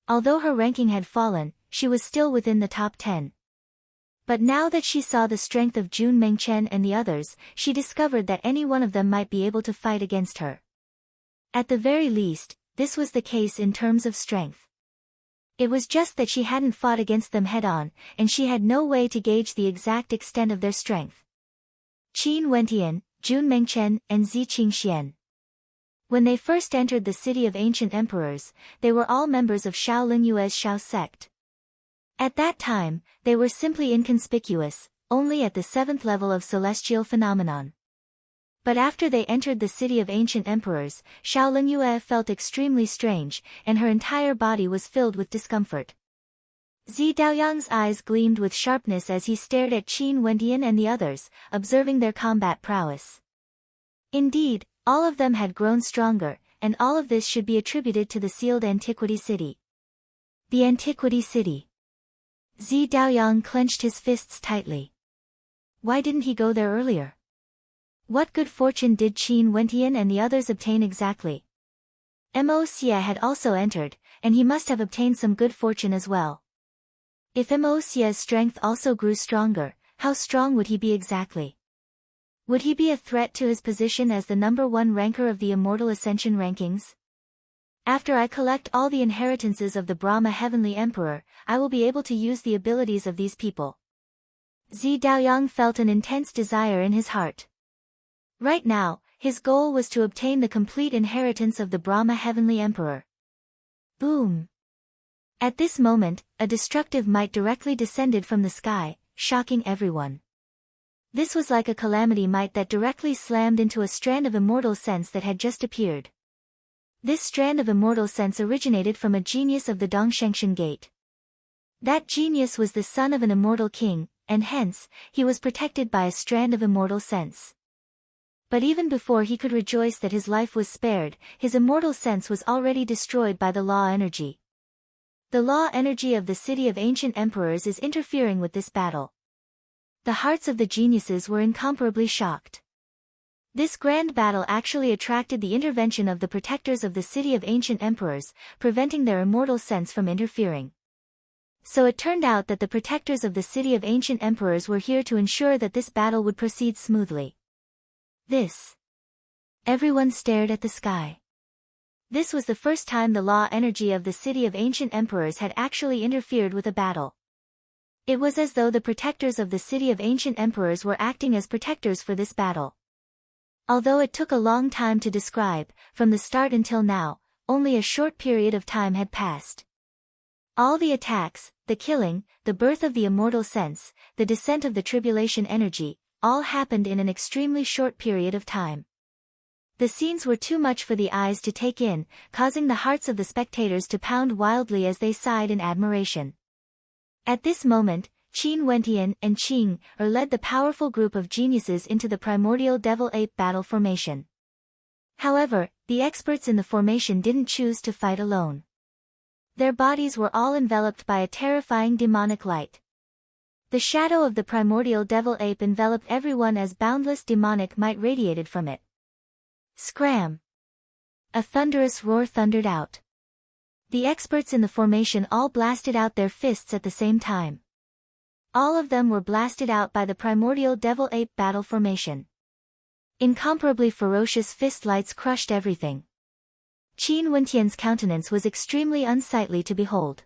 Although her ranking had fallen, she was still within the top 10. But now that she saw the strength of Jun Mengchen and the others, she discovered that any one of them might be able to fight against her. At the very least, this was the case in terms of strength. It was just that she hadn't fought against them head-on, and she had no way to gauge the exact extent of their strength. Qin Wentian, Jun Mengchen, and Zi Qingxian. When they first entered the city of ancient emperors, they were all members of Xiaoling Yue's Xiao sect. At that time, they were simply inconspicuous, only at the 7th level of celestial phenomenon. But after they entered the city of ancient emperors, Xiaoling Yue felt extremely strange, and her entire body was filled with discomfort. Zi Daoyang's eyes gleamed with sharpness as he stared at Qin Wentian and the others, observing their combat prowess. Indeed, all of them had grown stronger, and all of this should be attributed to the sealed Antiquity City. The Antiquity City. Zi Daoyang clenched his fists tightly. Why didn't he go there earlier? What good fortune did Qin Wentian and the others obtain exactly? Mo Xie had also entered, and he must have obtained some good fortune as well. If Mo Xie's strength also grew stronger, how strong would he be exactly? Would he be a threat to his position as the number 1 ranker of the Immortal Ascension rankings? After I collect all the inheritances of the Brahma Heavenly Emperor, I will be able to use the abilities of these people. Zi Daoyang felt an intense desire in his heart. Right now, his goal was to obtain the complete inheritance of the Brahma Heavenly Emperor. Boom! At this moment, a destructive might directly descended from the sky, shocking everyone. This was like a calamity might that directly slammed into a strand of immortal sense that had just appeared. This strand of immortal sense originated from a genius of the Dongshengshan Gate. That genius was the son of an immortal king, and hence, he was protected by a strand of immortal sense. But even before he could rejoice that his life was spared, his immortal sense was already destroyed by the law energy. The law energy of the city of ancient emperors is interfering with this battle. The hearts of the geniuses were incomparably shocked. This grand battle actually attracted the intervention of the protectors of the city of ancient emperors, preventing their immortal sense from interfering. So it turned out that the protectors of the city of ancient emperors were here to ensure that this battle would proceed smoothly. Everyone stared at the sky. This was the first time the law energy of the city of ancient emperors had actually interfered with a battle. It was as though the protectors of the city of ancient emperors were acting as protectors for this battle. Although it took a long time to describe, from the start until now, only a short period of time had passed. All the attacks, the killing, the birth of the immortal sense, the descent of the tribulation energy, all happened in an extremely short period of time. The scenes were too much for the eyes to take in, causing the hearts of the spectators to pound wildly as they sighed in admiration. At this moment, Qin Wentian and Qing led the powerful group of geniuses into the primordial devil-ape battle formation. However, the experts in the formation didn't choose to fight alone. Their bodies were all enveloped by a terrifying demonic light. The shadow of the primordial devil-ape enveloped everyone as boundless demonic might radiated from it. Scram! A thunderous roar thundered out. The experts in the formation all blasted out their fists at the same time. All of them were blasted out by the primordial devil-ape battle formation. Incomparably ferocious fist lights crushed everything. Qin Wentian's countenance was extremely unsightly to behold.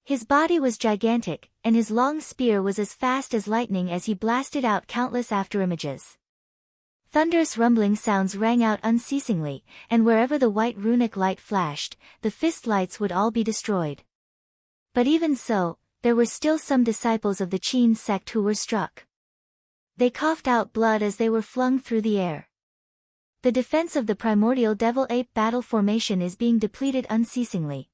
His body was gigantic, and his long spear was as fast as lightning as he blasted out countless afterimages. Thunderous rumbling sounds rang out unceasingly, and wherever the white runic light flashed, the fist lights would all be destroyed. But even so, there were still some disciples of the Qin sect who were struck. They coughed out blood as they were flung through the air. The defense of the primordial devil-ape battle formation is being depleted unceasingly.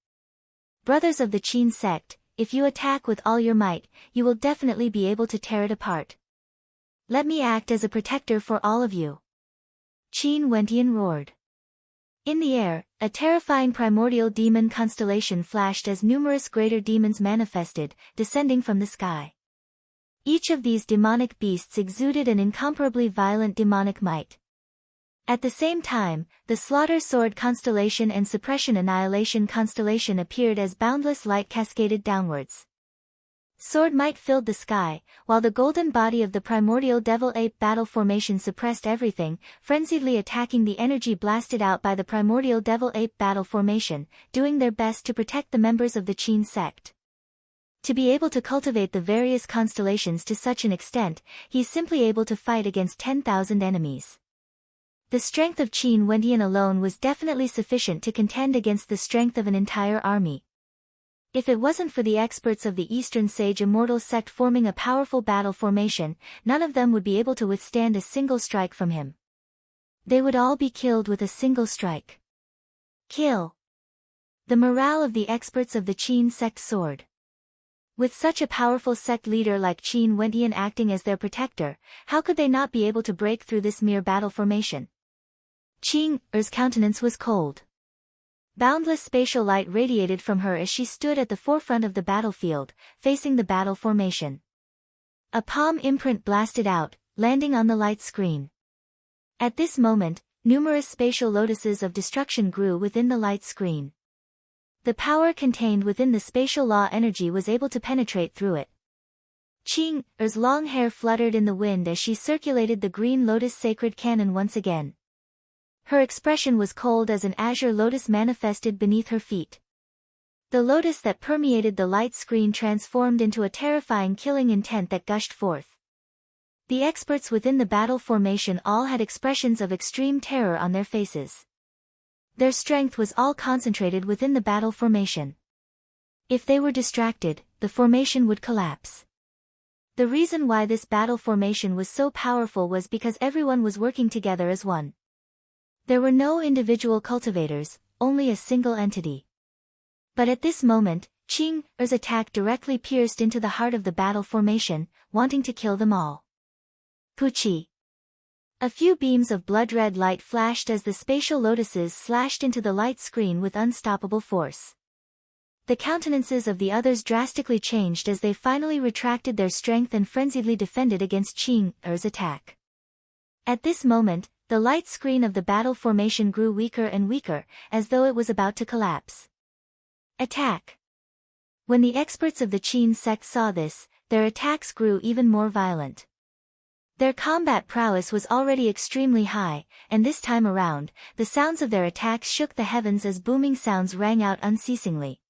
Brothers of the Qin sect, if you attack with all your might, you will definitely be able to tear it apart. Let me act as a protector for all of you. Qin Wentian roared. In the air, a terrifying primordial demon constellation flashed as numerous greater demons manifested, descending from the sky. Each of these demonic beasts exuded an incomparably violent demonic might. At the same time, the Slaughter Sword constellation and Suppression Annihilation constellation appeared as boundless light cascaded downwards. Sword might filled the sky, while the golden body of the primordial devil-ape battle formation suppressed everything, frenziedly attacking the energy blasted out by the primordial devil-ape battle formation, doing their best to protect the members of the Qin sect. To be able to cultivate the various constellations to such an extent, he's simply able to fight against 10,000 enemies. The strength of Qin Wentian alone was definitely sufficient to contend against the strength of an entire army. If it wasn't for the experts of the Eastern Sage Immortal sect forming a powerful battle formation, none of them would be able to withstand a single strike from him. They would all be killed with a single strike. Kill! The morale of the experts of the Qin sect soared. With such a powerful sect leader like Qin Wentian acting as their protector, how could they not be able to break through this mere battle formation? Qing's countenance was cold. Boundless spatial light radiated from her as she stood at the forefront of the battlefield, facing the battle formation. A palm imprint blasted out, landing on the light screen. At this moment, numerous spatial lotuses of destruction grew within the light screen. The power contained within the spatial law energy was able to penetrate through it. Qing's long hair fluttered in the wind as she circulated the green lotus sacred cannon once again. Her expression was cold as an azure lotus manifested beneath her feet. The lotus that permeated the light screen transformed into a terrifying killing intent that gushed forth. The experts within the battle formation all had expressions of extreme terror on their faces. Their strength was all concentrated within the battle formation. If they were distracted, the formation would collapse. The reason why this battle formation was so powerful was because everyone was working together as one. There were no individual cultivators, only a single entity. But at this moment, Qing's attack directly pierced into the heart of the battle formation, wanting to kill them all. Puchi! A few beams of blood-red light flashed as the spatial lotuses slashed into the light screen with unstoppable force. The countenances of the others drastically changed as they finally retracted their strength and frenziedly defended against Qing's attack. At this moment, the light screen of the battle formation grew weaker and weaker, as though it was about to collapse. Attack! When the experts of the Qin sect saw this, their attacks grew even more violent. Their combat prowess was already extremely high, and this time around, the sounds of their attacks shook the heavens as booming sounds rang out unceasingly.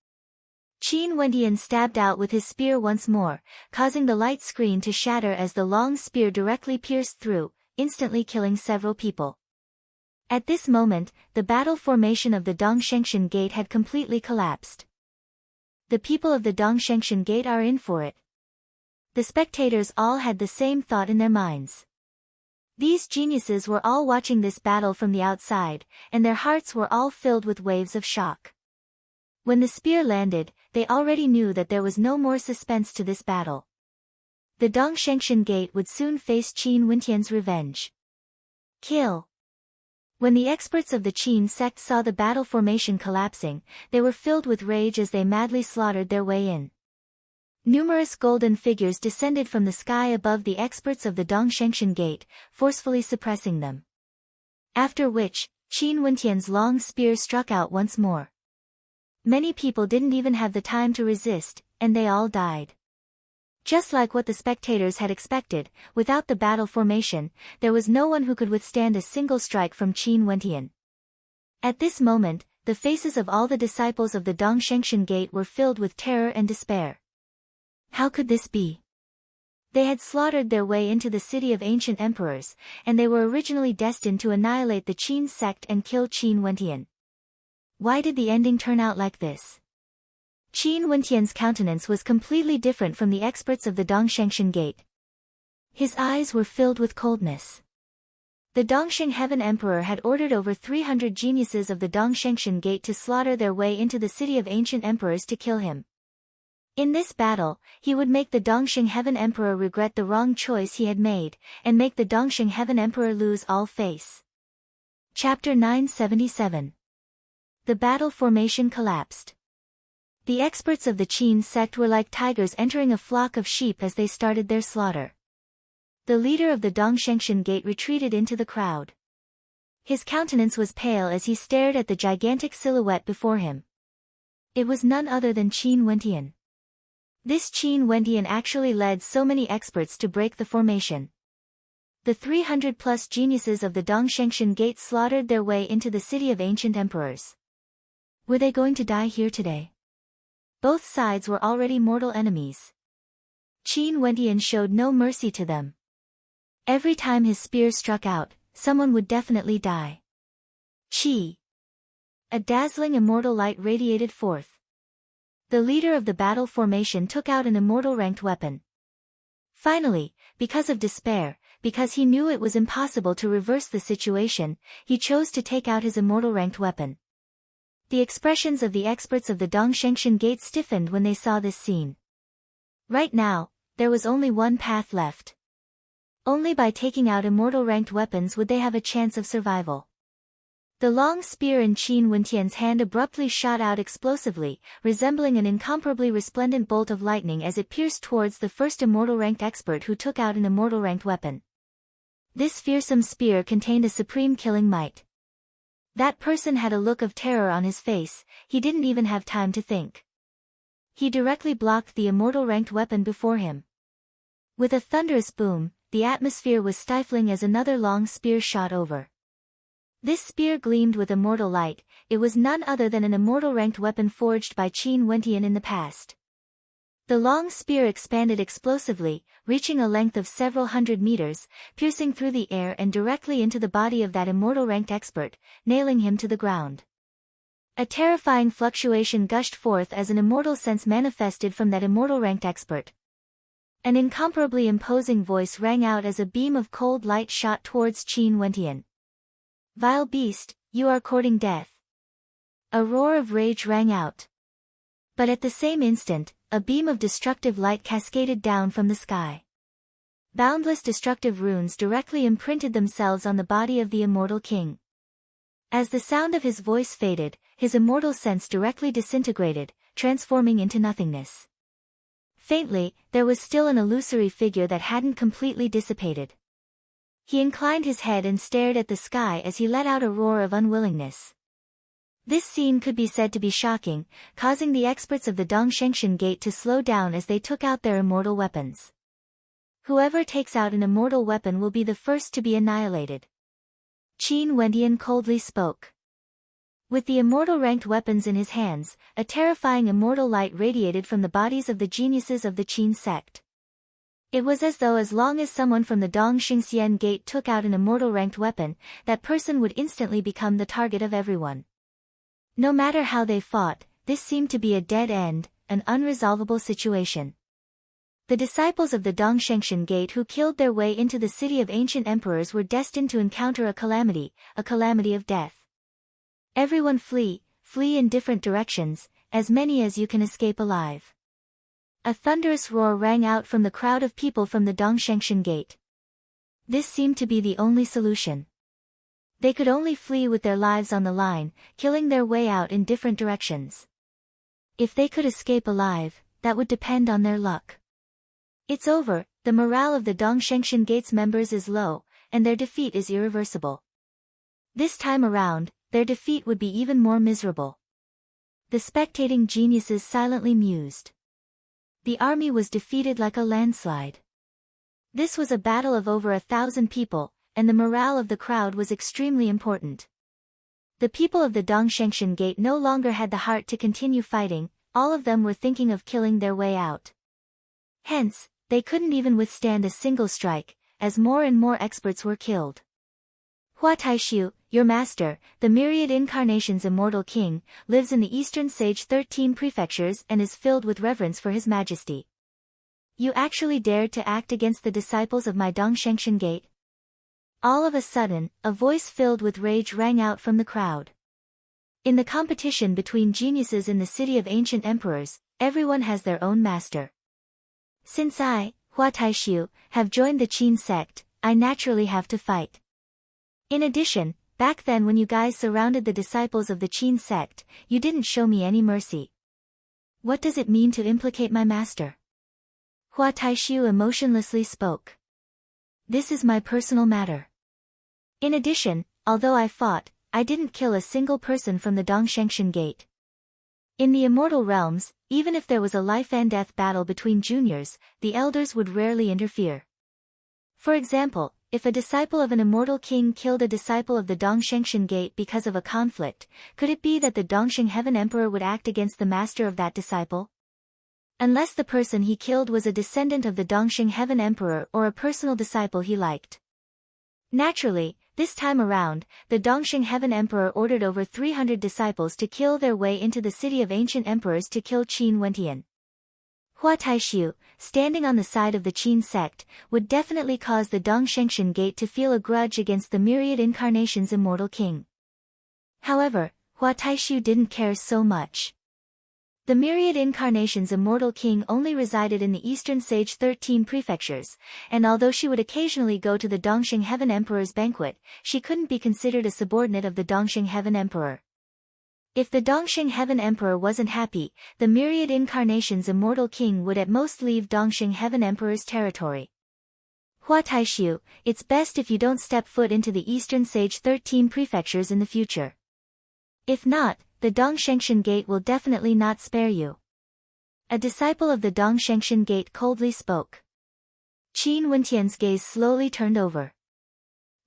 Qin Wentian stabbed out with his spear once more, causing the light screen to shatter as the long spear directly pierced through, instantly killing several people. At this moment, the battle formation of the Dongshengshan Gate had completely collapsed. The people of the Dongshengshan Gate are in for it. The spectators all had the same thought in their minds. These geniuses were all watching this battle from the outside, and their hearts were all filled with waves of shock. When the spear landed, they already knew that there was no more suspense to this battle. The Dongshengshan Gate would soon face Qin Wentian's revenge. Kill. When the experts of the Qin sect saw the battle formation collapsing, they were filled with rage as they madly slaughtered their way in. Numerous golden figures descended from the sky above the experts of the Dongshengshan Gate, forcefully suppressing them. After which, Qin Wentian's long spear struck out once more. Many people didn't even have the time to resist, and they all died. Just like what the spectators had expected, without the battle formation, there was no one who could withstand a single strike from Qin Wentian. At this moment, the faces of all the disciples of the Dongshengshan Gate were filled with terror and despair. How could this be? They had slaughtered their way into the city of ancient emperors, and they were originally destined to annihilate the Qin sect and kill Qin Wentian. Why did the ending turn out like this? Qin Wentian's countenance was completely different from the experts of the Dongshengshan Gate. His eyes were filled with coldness. The Dongxing Heaven Emperor had ordered over 300 geniuses of the Dongshengshan Gate to slaughter their way into the city of ancient emperors to kill him. In this battle, he would make the Dongxing Heaven Emperor regret the wrong choice he had made, and make the Dongxing Heaven Emperor lose all face. Chapter 977. The battle formation collapsed. The experts of the Qin sect were like tigers entering a flock of sheep as they started their slaughter. The leader of the Dongshengshan Gate retreated into the crowd. His countenance was pale as he stared at the gigantic silhouette before him. It was none other than Qin Wentian. This Qin Wentian actually led so many experts to break the formation. The 300-plus geniuses of the Dongshengshan Gate slaughtered their way into the city of ancient emperors. Were they going to die here today? Both sides were already mortal enemies. Qin Wentian showed no mercy to them. Every time his spear struck out, someone would definitely die. Qi. A dazzling immortal light radiated forth. The leader of the battle formation took out an immortal-ranked weapon. Finally, because of despair, because he knew it was impossible to reverse the situation, he chose to take out his immortal-ranked weapon. The expressions of the experts of the Dongshengshan Gate stiffened when they saw this scene. Right now, there was only one path left. Only by taking out immortal-ranked weapons would they have a chance of survival. The long spear in Qin Wentian's hand abruptly shot out explosively, resembling an incomparably resplendent bolt of lightning as it pierced towards the first immortal-ranked expert who took out an immortal-ranked weapon. This fearsome spear contained a supreme killing might. That person had a look of terror on his face, he didn't even have time to think. He directly blocked the immortal-ranked weapon before him. With a thunderous boom, the atmosphere was stifling as another long spear shot over. This spear gleamed with immortal light, it was none other than an immortal-ranked weapon forged by Qin Wentian in the past. The long spear expanded explosively, reaching a length of several hundred meters, piercing through the air and directly into the body of that immortal-ranked expert, nailing him to the ground. A terrifying fluctuation gushed forth as an immortal sense manifested from that immortal-ranked expert. An incomparably imposing voice rang out as a beam of cold light shot towards Qin Wentian. "Vile beast, you are courting death." A roar of rage rang out. But at the same instant, a beam of destructive light cascaded down from the sky. Boundless destructive runes directly imprinted themselves on the body of the immortal king. As the sound of his voice faded, his immortal sense directly disintegrated, transforming into nothingness. Faintly, there was still an illusory figure that hadn't completely dissipated. He inclined his head and stared at the sky as he let out a roar of unwillingness. This scene could be said to be shocking, causing the experts of the Dongshengshan Gate to slow down as they took out their immortal weapons. Whoever takes out an immortal weapon will be the first to be annihilated. Qin Wentian coldly spoke. With the immortal-ranked weapons in his hands, a terrifying immortal light radiated from the bodies of the geniuses of the Qin sect. It was as though as long as someone from the Dongshengshan Gate took out an immortal-ranked weapon, that person would instantly become the target of everyone. No matter how they fought, this seemed to be a dead end, an unresolvable situation. The disciples of the Dongshengshan Gate who killed their way into the city of ancient emperors were destined to encounter a calamity of death. Everyone flee in different directions, as many as you can escape alive. A thunderous roar rang out from the crowd of people from the Dongshengshan gate. This seemed to be the only solution. They could only flee with their lives on the line, killing their way out in different directions. If they could escape alive, that would depend on their luck. It's over, the morale of the Dongshengshan gate's members is low, and their defeat is irreversible. This time around, their defeat would be even more miserable. The spectating geniuses silently mused. The army was defeated like a landslide. This was a battle of over 1,000 people, and the morale of the crowd was extremely important. The people of the Dongshengshan gate no longer had the heart to continue fighting, all of them were thinking of killing their way out. Hence, they couldn't even withstand a single strike, as more and more experts were killed. Hua Taishu, your master, the myriad incarnations immortal king, lives in the eastern sage 13 prefectures and is filled with reverence for his majesty. You actually dared to act against the disciples of my Dongshengshan gate? All of a sudden, a voice filled with rage rang out from the crowd. In the competition between geniuses in the city of ancient emperors, everyone has their own master. Since I, Hua Taishu, have joined the Qin sect, I naturally have to fight. In addition, back then when you guys surrounded the disciples of the Qin sect, you didn't show me any mercy. What does it mean to implicate my master? Hua Taishu emotionlessly spoke. This is my personal matter. In addition, although I fought, I didn't kill a single person from the Dongshengshan gate. In the immortal realms, even if there was a life-and-death battle between juniors, the elders would rarely interfere. For example, if a disciple of an immortal king killed a disciple of the Dongshengshan gate because of a conflict, could it be that the Dongsheng Heaven Emperor would act against the master of that disciple? Unless the person he killed was a descendant of the Dongsheng Heaven Emperor or a personal disciple he liked. Naturally, this time around, the Dongsheng Heaven Emperor ordered over 300 disciples to kill their way into the city of ancient emperors to kill Qin Wentian. Hua Taishu, standing on the side of the Qin sect, would definitely cause the Dongshengshan gate to feel a grudge against the myriad incarnations immortal king. However, Hua Taishu didn't care so much. The myriad incarnations immortal king only resided in the eastern sage 13 prefectures, and although she would occasionally go to the Dongsheng Heaven Emperor's banquet, she couldn't be considered a subordinate of the Dongsheng Heaven Emperor. If the Dongsheng Heaven Emperor wasn't happy, the myriad incarnations immortal king would at most leave Dongsheng Heaven Emperor's territory. Hua Taishu, it's best if you don't step foot into the eastern sage 13 prefectures in the future. If not, the Dongshengshan gate will definitely not spare you. A disciple of the Dongshengshan gate coldly spoke. Qin Wentian's gaze slowly turned over.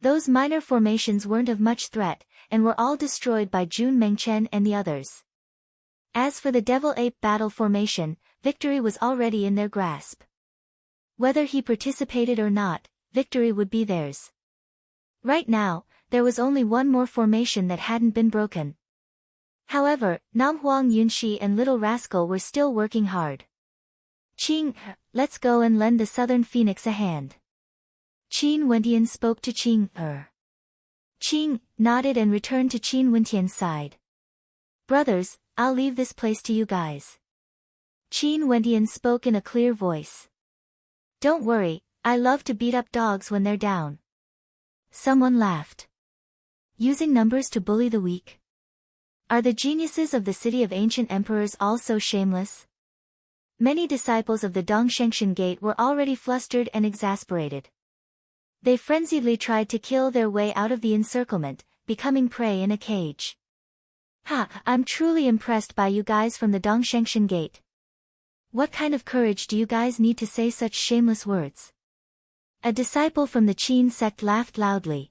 Those minor formations weren't of much threat, and were all destroyed by Jun Mengchen and the others. As for the Devil-Ape battle formation, victory was already in their grasp. Whether he participated or not, victory would be theirs. Right now, there was only one more formation that hadn't been broken. However, Nam Huang Yunshi and Little Rascal were still working hard. Qing, let's go and lend the Southern Phoenix a hand. Qin Wentian spoke to Qing. Qing nodded and returned to Qin Wentian's side. Brothers, I'll leave this place to you guys. Qin Wentian spoke in a clear voice. Don't worry, I love to beat up dogs when they're down. Someone laughed. Using numbers to bully the weak? Are the geniuses of the city of ancient emperors all so shameless? Many disciples of the Dongshengshan gate were already flustered and exasperated. They frenziedly tried to kill their way out of the encirclement, becoming prey in a cage. I'm truly impressed by you guys from the Dongshengshan gate. What kind of courage do you guys need to say such shameless words? A disciple from the Qin sect laughed loudly.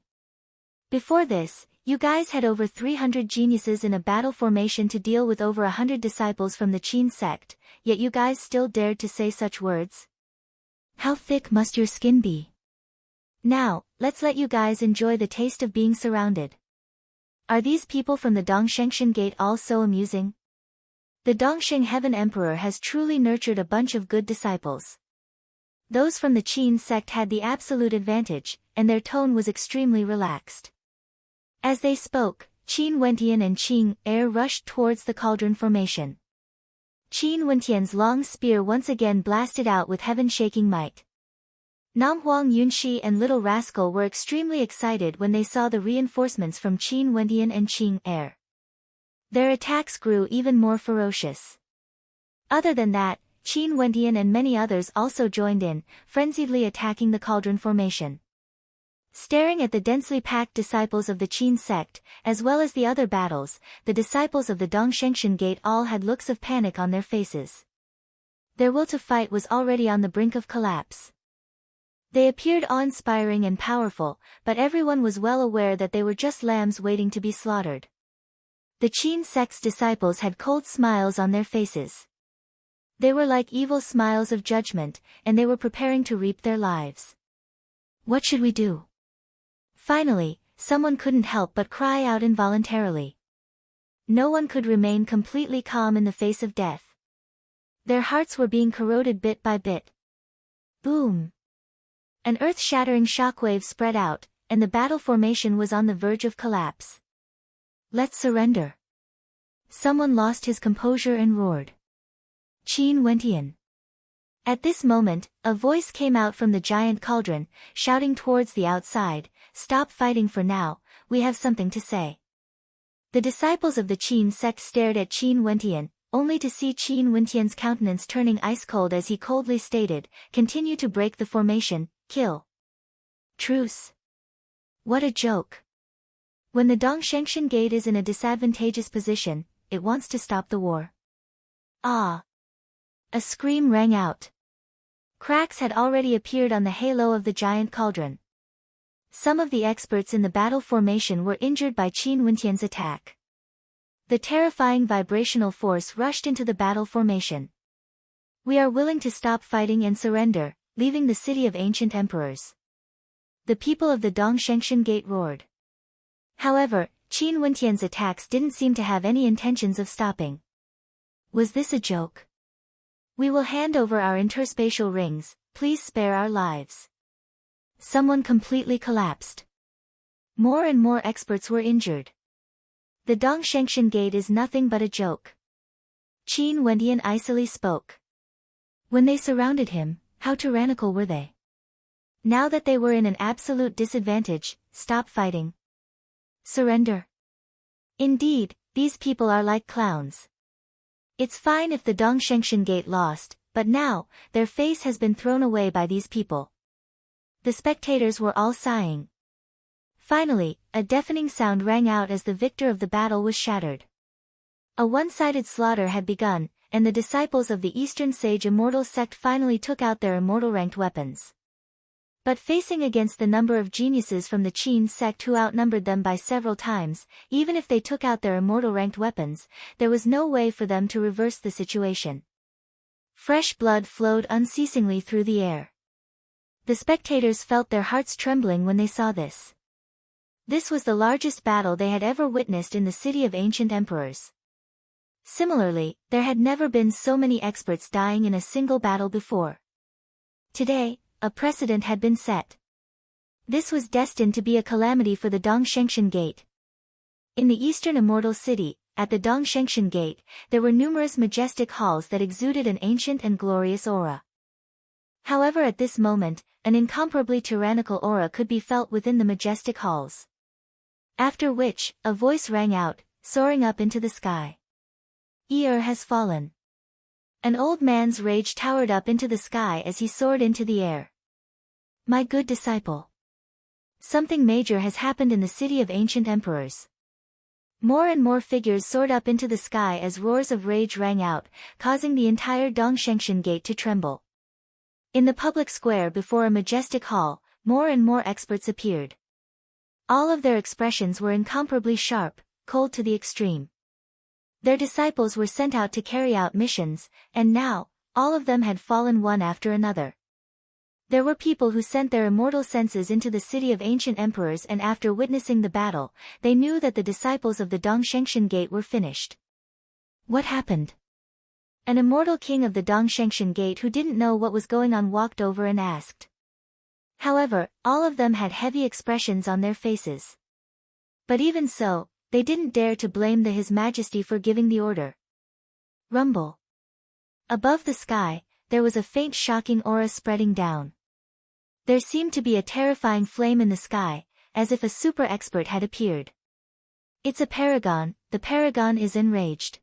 Before this, you guys had over 300 geniuses in a battle formation to deal with over 100 disciples from the Qin sect, yet you guys still dared to say such words? How thick must your skin be? Now, let's let you guys enjoy the taste of being surrounded. Are these people from the Dongshengshan gate all so amusing? The Dongsheng Heaven Emperor has truly nurtured a bunch of good disciples. Those from the Qin sect had the absolute advantage, and their tone was extremely relaxed. As they spoke, Qin Wentian and Qing rushed towards the cauldron formation. Qin Wentian's long spear once again blasted out with heaven-shaking might. Nam Huang Yunshi and Little Rascal were extremely excited when they saw the reinforcements from Qin Wentian and Qing Air. Their attacks grew even more ferocious. Other than that, Qin Wentian and many others also joined in, frenziedly attacking the cauldron formation. Staring at the densely packed disciples of the Qin sect, as well as the other battles, the disciples of the Dongshengshan Gate all had looks of panic on their faces. Their will to fight was already on the brink of collapse. They appeared awe-inspiring and powerful, but everyone was well aware that they were just lambs waiting to be slaughtered. The Qin sect's disciples had cold smiles on their faces. They were like evil smiles of judgment, and they were preparing to reap their lives. What should we do? Finally, someone couldn't help but cry out involuntarily. No one could remain completely calm in the face of death. Their hearts were being corroded bit by bit. Boom! An earth-shattering shockwave spread out, and the battle formation was on the verge of collapse. Let's surrender. Someone lost his composure and roared. Qin Wentian. At this moment, a voice came out from the giant cauldron, shouting towards the outside, "Stop fighting for now, we have something to say." The disciples of the Qin sect stared at Qin Wentian, only to see Qin Wentian's countenance turning ice-cold as he coldly stated, "Continue to break the formation, kill. Truce." What a joke. When the Dongshengshan Gate is in a disadvantageous position, it wants to stop the war. Ah! A scream rang out. Cracks had already appeared on the halo of the giant cauldron. Some of the experts in the battle formation were injured by Qin Wentian's attack. The terrifying vibrational force rushed into the battle formation. "We are willing to stop fighting and surrender, leaving the city of ancient emperors." The people of the Dongshengshan Gate roared. However, Qin Wentian's attacks didn't seem to have any intentions of stopping. Was this a joke? "We will hand over our interspatial rings, please spare our lives." Someone completely collapsed. More and more experts were injured. The Dongshengshan Gate is nothing but a joke. Qin Wentian icily spoke. When they surrounded him, how tyrannical were they? Now that they were in an absolute disadvantage, stop fighting. Surrender. Indeed, these people are like clowns. It's fine if the Dongshengshan Gate lost, but now, their face has been thrown away by these people. The spectators were all sighing. Finally, a deafening sound rang out as the victor of the battle was shattered. A one-sided slaughter had begun, and the disciples of the Eastern Sage Immortal sect finally took out their immortal-ranked weapons. But facing against the number of geniuses from the Qin sect who outnumbered them by several times, even if they took out their immortal-ranked weapons, there was no way for them to reverse the situation. Fresh blood flowed unceasingly through the air. The spectators felt their hearts trembling when they saw this. This was the largest battle they had ever witnessed in the city of ancient emperors. Similarly, there had never been so many experts dying in a single battle before. Today, a precedent had been set. This was destined to be a calamity for the Dongshengshan Gate. In the Eastern Immortal City, at the Dongshengshan Gate, there were numerous majestic halls that exuded an ancient and glorious aura. However, at this moment, an incomparably tyrannical aura could be felt within the majestic halls. After which, a voice rang out, soaring up into the sky. "Ear has fallen." An old man's rage towered up into the sky as he soared into the air. "My good disciple. Something major has happened in the city of ancient emperors." More and more figures soared up into the sky as roars of rage rang out, causing the entire Dongshengshan Gate to tremble. In the public square before a majestic hall, more and more experts appeared. All of their expressions were incomparably sharp, cold to the extreme. Their disciples were sent out to carry out missions, and now, all of them had fallen one after another. There were people who sent their immortal senses into the city of ancient emperors, and after witnessing the battle, they knew that the disciples of the Dongshengshan Gate were finished. What happened? An immortal king of the Dongshengshan Gate who didn't know what was going on walked over and asked. However, all of them had heavy expressions on their faces. But even so, they didn't dare to blame His Majesty for giving the order. Rumble. Above the sky, there was a faint shocking aura spreading down. There seemed to be a terrifying flame in the sky, as if a super expert had appeared. It's a paragon, the paragon is enraged.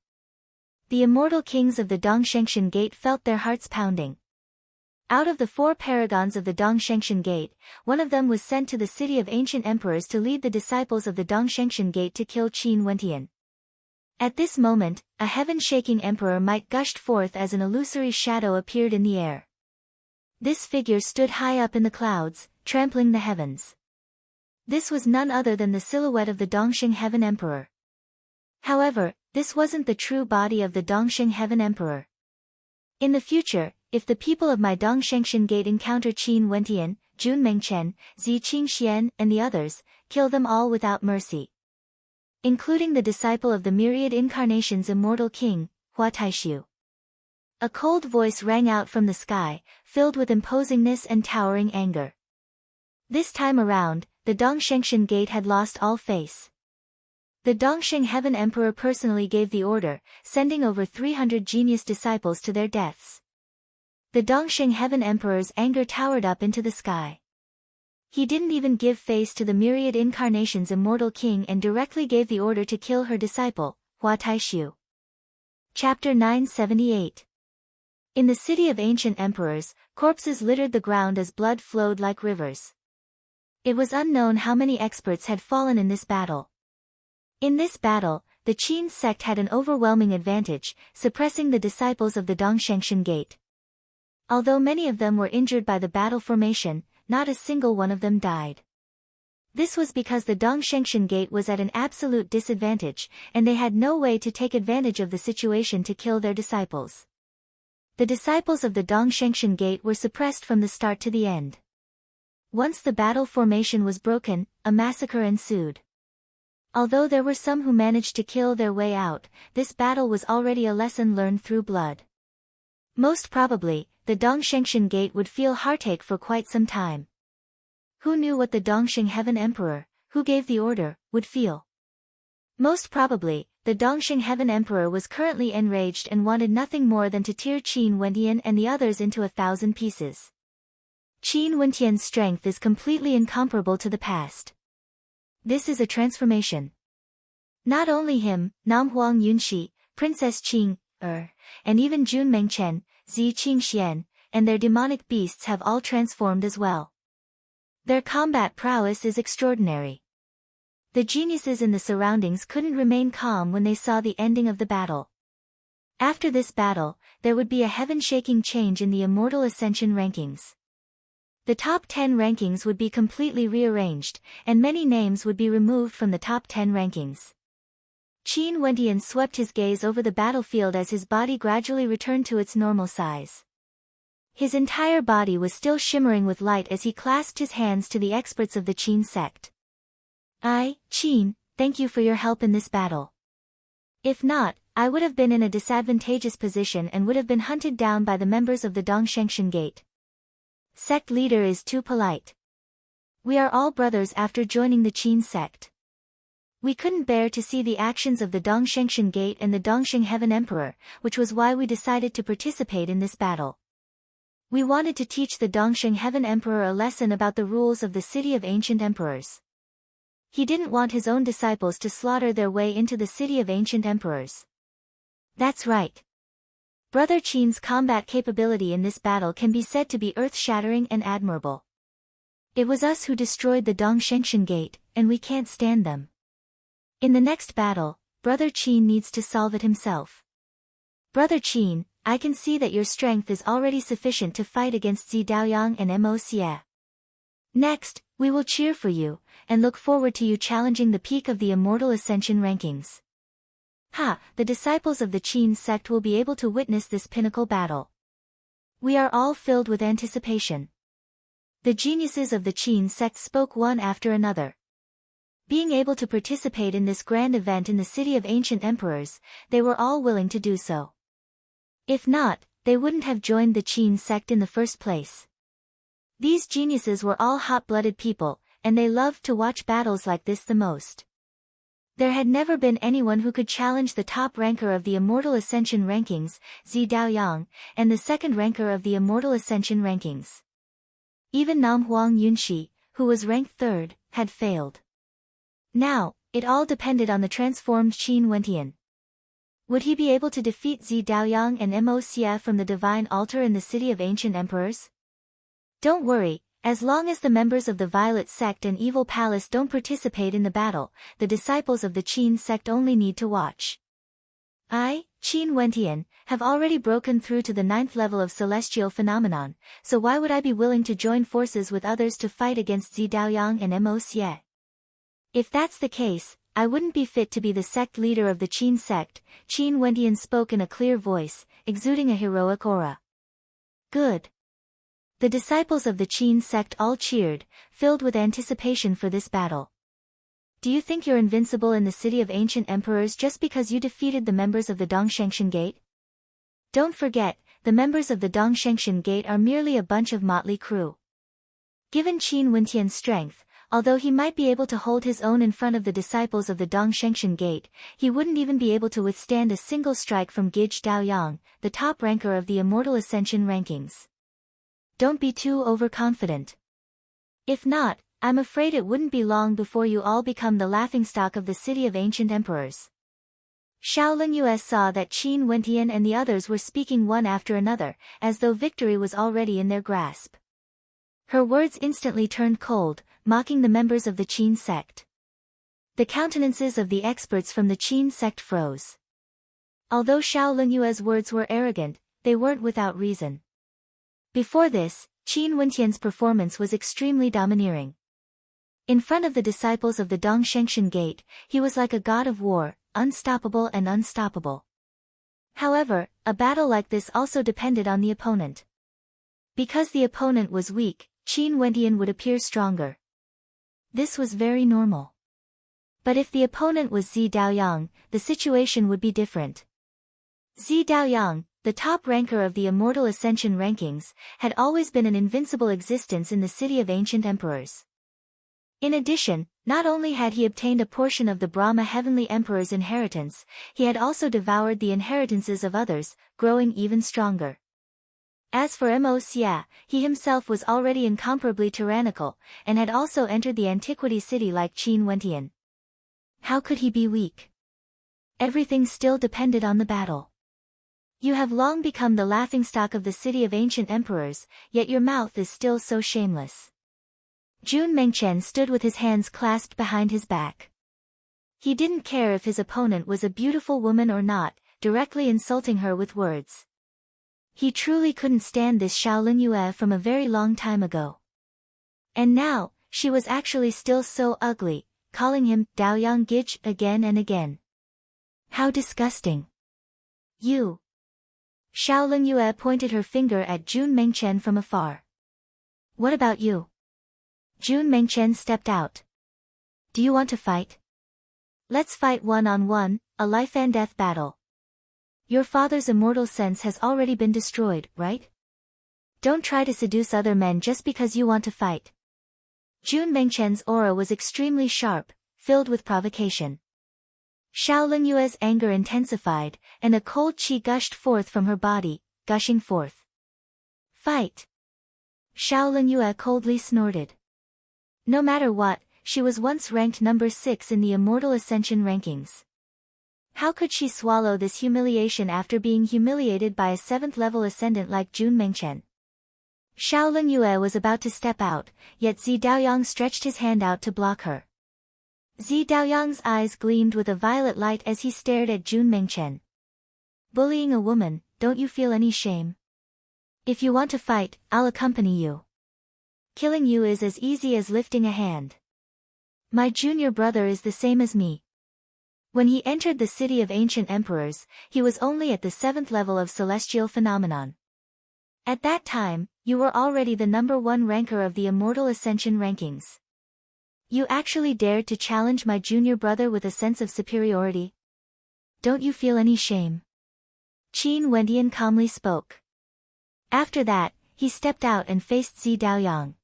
The immortal kings of the Dongshengshan Gate felt their hearts pounding. Out of the 4 paragons of the Dongshengshan Gate, one of them was sent to the city of ancient emperors to lead the disciples of the Dongshengshan Gate to kill Qin Wentian. At this moment, a heaven-shaking emperor might gushed forth as an illusory shadow appeared in the air. This figure stood high up in the clouds, trampling the heavens. This was none other than the silhouette of the Dongsheng Heaven Emperor. However, this wasn't the true body of the Dongsheng Heaven Emperor. In the future, if the people of my Dongshengshan Gate encounter Qin Wentian, Jun Mengchen, Zi Qingxian, and the others, kill them all without mercy. Including the disciple of the myriad incarnations immortal king, Hua Taishu. A cold voice rang out from the sky, filled with imposingness and towering anger. This time around, the Dongshengshan Gate had lost all face. The Dongsheng Heaven Emperor personally gave the order, sending over 300 genius disciples to their deaths. The Dongsheng Heaven Emperor's anger towered up into the sky. He didn't even give face to the myriad incarnations immortal king and directly gave the order to kill her disciple, Hua Taishu. Chapter 978. In the city of ancient emperors, corpses littered the ground as blood flowed like rivers. It was unknown how many experts had fallen in this battle. In this battle, the Qin sect had an overwhelming advantage, suppressing the disciples of the Dongshengshan Gate. Although many of them were injured by the battle formation, not a single one of them died. This was because the Dongshengshan Gate was at an absolute disadvantage, and they had no way to take advantage of the situation to kill their disciples. The disciples of the Dongshengshan Gate were suppressed from the start to the end. Once the battle formation was broken, a massacre ensued. Although there were some who managed to kill their way out, this battle was already a lesson learned through blood. Most probably, the Dongshengshan Gate would feel heartache for quite some time. Who knew what the Dongsheng Heaven Emperor, who gave the order, would feel? Most probably, the Dongsheng Heaven Emperor was currently enraged and wanted nothing more than to tear Qin Wentian and the others into 1,000 pieces. Qin Wentian's strength is completely incomparable to the past. This is a transformation. Not only him, Nam Huang Yunxi, Princess Qing, and even Jun Mengchen, Zi Qingxian, and their demonic beasts have all transformed as well. Their combat prowess is extraordinary. The geniuses in the surroundings couldn't remain calm when they saw the ending of the battle. After this battle, there would be a heaven-shaking change in the Immortal Ascension rankings. The top 10 rankings would be completely rearranged, and many names would be removed from the top 10 rankings. Qin Wentian swept his gaze over the battlefield as his body gradually returned to its normal size. His entire body was still shimmering with light as he clasped his hands to the experts of the Qin sect. Qin, thank you for your help in this battle. If not, I would have been in a disadvantageous position and would have been hunted down by the members of the Dongshengshan Gate. Sect leader is too polite. We are all brothers after joining the Qin sect. We couldn't bear to see the actions of the Dongshengshan Gate and the Dongsheng Heaven Emperor, which was why we decided to participate in this battle. We wanted to teach the Dongsheng Heaven Emperor a lesson about the rules of the City of Ancient Emperors. He didn't want his own disciples to slaughter their way into the City of Ancient Emperors. That's right. Brother Qin's combat capability in this battle can be said to be earth-shattering and admirable. It was us who destroyed the Dongshengshan Gate, and we can't stand them. In the next battle, Brother Qin needs to solve it himself. Brother Qin, I can see that your strength is already sufficient to fight against Zi Daoyang and Mo Xie. Next, we will cheer for you, and look forward to you challenging the peak of the Immortal Ascension rankings. The disciples of the Qin sect will be able to witness this pinnacle battle. We are all filled with anticipation. The geniuses of the Qin sect spoke one after another. Being able to participate in this grand event in the City of Ancient Emperors, they were all willing to do so. If not, they wouldn't have joined the Qin sect in the first place. These geniuses were all hot-blooded people, and they loved to watch battles like this the most. There had never been anyone who could challenge the top ranker of the Immortal Ascension rankings, Zi Daoyang, and the second ranker of the Immortal Ascension rankings. Even Nam Huang Yunxi, who was ranked third, had failed. Now, it all depended on the transformed Qin Wentian. Would he be able to defeat Zi Daoyang and Mo Xie from the Divine Altar in the City of Ancient Emperors? Don't worry, as long as the members of the Violet Sect and Evil Palace don't participate in the battle, the disciples of the Qin sect only need to watch. I, Qin Wentian, have already broken through to the 9th level of celestial phenomenon, so why would I be willing to join forces with others to fight against Zi Daoyang and Mo Xie? If that's the case, I wouldn't be fit to be the sect leader of the Qin sect. Qin Wentian spoke in a clear voice, exuding a heroic aura. Good. The disciples of the Qin sect all cheered, filled with anticipation for this battle. Do you think you're invincible in the City of Ancient Emperors just because you defeated the members of the Dongshengshan Gate? Don't forget, the members of the Dongshengshan Gate are merely a bunch of motley crew. Given Qin Wentian's strength, although he might be able to hold his own in front of the disciples of the Dongshengshan Gate, he wouldn't even be able to withstand a single strike from Gij Daoyang, the top ranker of the Immortal Ascension rankings. Don't be too overconfident. If not, I'm afraid it wouldn't be long before you all become the laughingstock of the City of Ancient Emperors. Shaolin Yue saw that Qin Wentian and the others were speaking one after another, as though victory was already in their grasp. Her words instantly turned cold, mocking the members of the Qin sect. The countenances of the experts from the Qin sect froze. Although Shaolin Yue's words were arrogant, they weren't without reason. Before this, Qin Wentian's performance was extremely domineering. In front of the disciples of the Dongshengshan Gate, he was like a god of war, unstoppable and unstoppable. However, a battle like this also depended on the opponent. Because the opponent was weak, Qin Wentian would appear stronger. This was very normal. But if the opponent was Zi Daoyang, the situation would be different. Zi Daoyang, the top ranker of the Immortal Ascension rankings, had always been an invincible existence in the City of Ancient Emperors. In addition, not only had he obtained a portion of the Brahma Heavenly Emperor's inheritance, he had also devoured the inheritances of others, growing even stronger. As for Mo Xie, he himself was already incomparably tyrannical, and had also entered the Antiquity City like Qin Wentian. How could he be weak? Everything still depended on the battle. You have long become the laughingstock of the City of Ancient Emperors, yet your mouth is still so shameless. Jun Mengchen stood with his hands clasped behind his back. He didn't care if his opponent was a beautiful woman or not, directly insulting her with words. He truly couldn't stand this Shaolin Yue from a very long time ago. And now, she was actually still so ugly, calling him Daoyang Gij again and again. How disgusting. You. Shaolin Yue pointed her finger at Jun Mengchen from afar. What about you? Jun Mengchen stepped out. Do you want to fight? Let's fight one-on-one, a life-and-death battle. Your father's immortal sense has already been destroyed, right? Don't try to seduce other men just because you want to fight. Jun Mengchen's aura was extremely sharp, filled with provocation. Shaolin Yue's anger intensified, and a cold qi gushed forth from her body, gushing forth. Fight! Shaolin Yue coldly snorted. No matter what, she was once ranked number 6 in the Immortal Ascension rankings. How could she swallow this humiliation after being humiliated by a 7th-level ascendant like Jun Mengchen? Shaolin Yue was about to step out, yet Zi Daoyang stretched his hand out to block her. Zi Daoyang's eyes gleamed with a violet light as he stared at Jun Mengchen. Bullying a woman, don't you feel any shame? If you want to fight, I'll accompany you. Killing you is as easy as lifting a hand. My junior brother is the same as me. When he entered the City of Ancient Emperors, he was only at the 7th level of celestial phenomenon. At that time, you were already the number 1 ranker of the Immortal Ascension rankings. You actually dared to challenge my junior brother with a sense of superiority? Don't you feel any shame? Qin Wentian calmly spoke. After that, he stepped out and faced Zi Daoyang.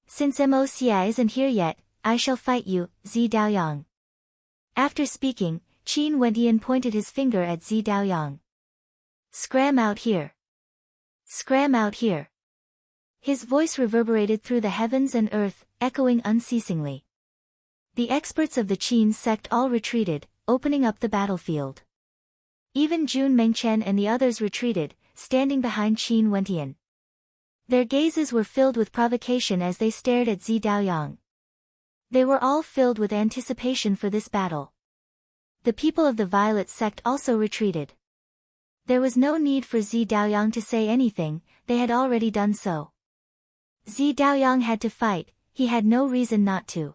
Since Mo Xie isn't here yet, I shall fight you, Zi Daoyang. After speaking, Qin Wendian pointed his finger at Zi Daoyang. Scram out here. Scram out here. His voice reverberated through the heavens and earth, echoing unceasingly. The experts of the Qin sect all retreated, opening up the battlefield. Even Jun Mengchen and the others retreated, standing behind Qin Wendian. Their gazes were filled with provocation as they stared at Zi Daoyang. They were all filled with anticipation for this battle. The people of the Violet sect also retreated. There was no need for Zi Daoyang to say anything, they had already done so. Zi Daoyang had to fight, he had no reason not to.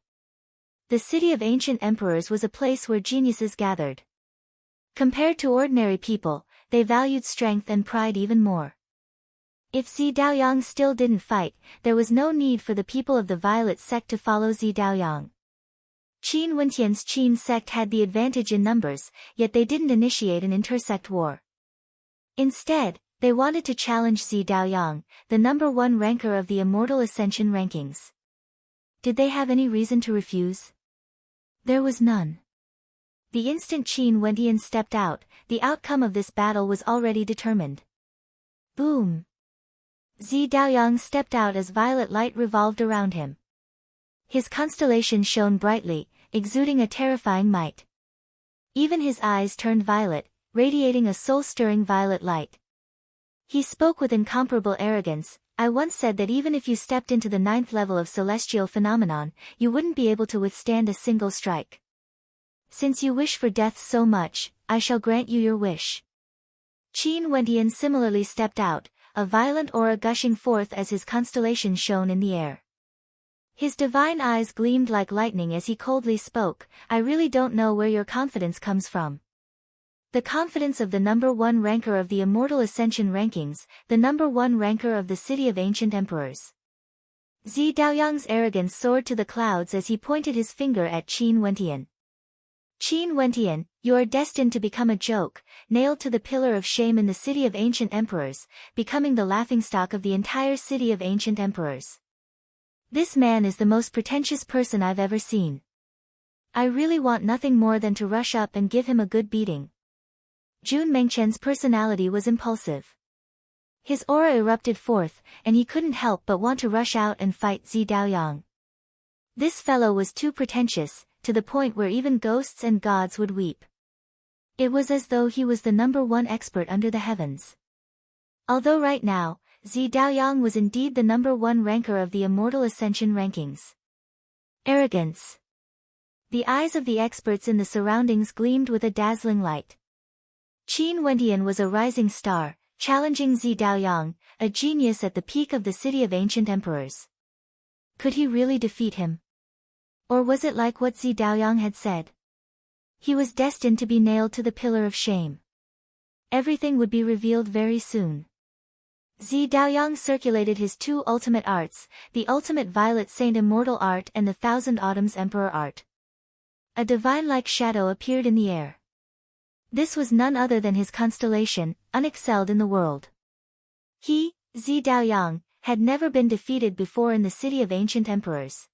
The city of ancient emperors was a place where geniuses gathered. Compared to ordinary people, they valued strength and pride even more. If Zi Daoyang still didn't fight, there was no need for the people of the Violet sect to follow Zi Daoyang. Qin Wendian's Qin sect had the advantage in numbers, yet they didn't initiate an intersect war. Instead, they wanted to challenge Zi Daoyang, the #1 ranker of the Immortal Ascension rankings. Did they have any reason to refuse? There was none. The instant Qin Wendian stepped out, the outcome of this battle was already determined. Boom! Zi Daoyang stepped out as violet light revolved around him. His constellation shone brightly, exuding a terrifying might. Even his eyes turned violet, radiating a soul-stirring violet light. He spoke with incomparable arrogance. I once said that even if you stepped into the 9th level of celestial phenomenon, you wouldn't be able to withstand a single strike. Since you wish for death so much, I shall grant you your wish. Qin Wendian similarly stepped out, a violent aura gushing forth as his constellation shone in the air. His divine eyes gleamed like lightning as he coldly spoke, I really don't know where your confidence comes from. The confidence of the #1 ranker of the Immortal Ascension rankings, the #1 ranker of the City of Ancient Emperors. Zi Daoyang's arrogance soared to the clouds as he pointed his finger at Qin Wendian. Qin Wendian, you are destined to become a joke, nailed to the pillar of shame in the City of Ancient Emperors, becoming the laughingstock of the entire City of Ancient Emperors. This man is the most pretentious person I've ever seen. I really want nothing more than to rush up and give him a good beating. Jun Mengchen's personality was impulsive. His aura erupted forth, and he couldn't help but want to rush out and fight Zi Daoyang. This fellow was too pretentious, to the point where even ghosts and gods would weep. It was as though he was the #1 expert under the heavens. Although right now, Zi Daoyang was indeed the #1 ranker of the Immortal Ascension rankings. Arrogance. The eyes of the experts in the surroundings gleamed with a dazzling light. Qin Wendian was a rising star, challenging Zi Daoyang, a genius at the peak of the City of Ancient Emperors. Could he really defeat him? Or was it like what Zi Daoyang had said? He was destined to be nailed to the pillar of shame. Everything would be revealed very soon. Zi Daoyang circulated his 2 ultimate arts, the Ultimate Violet Saint Immortal Art and the Thousand Autumns Emperor Art. A divine-like shadow appeared in the air. This was none other than his constellation, unexcelled in the world. He, Zi Daoyang, had never been defeated before in the City of Ancient Emperors.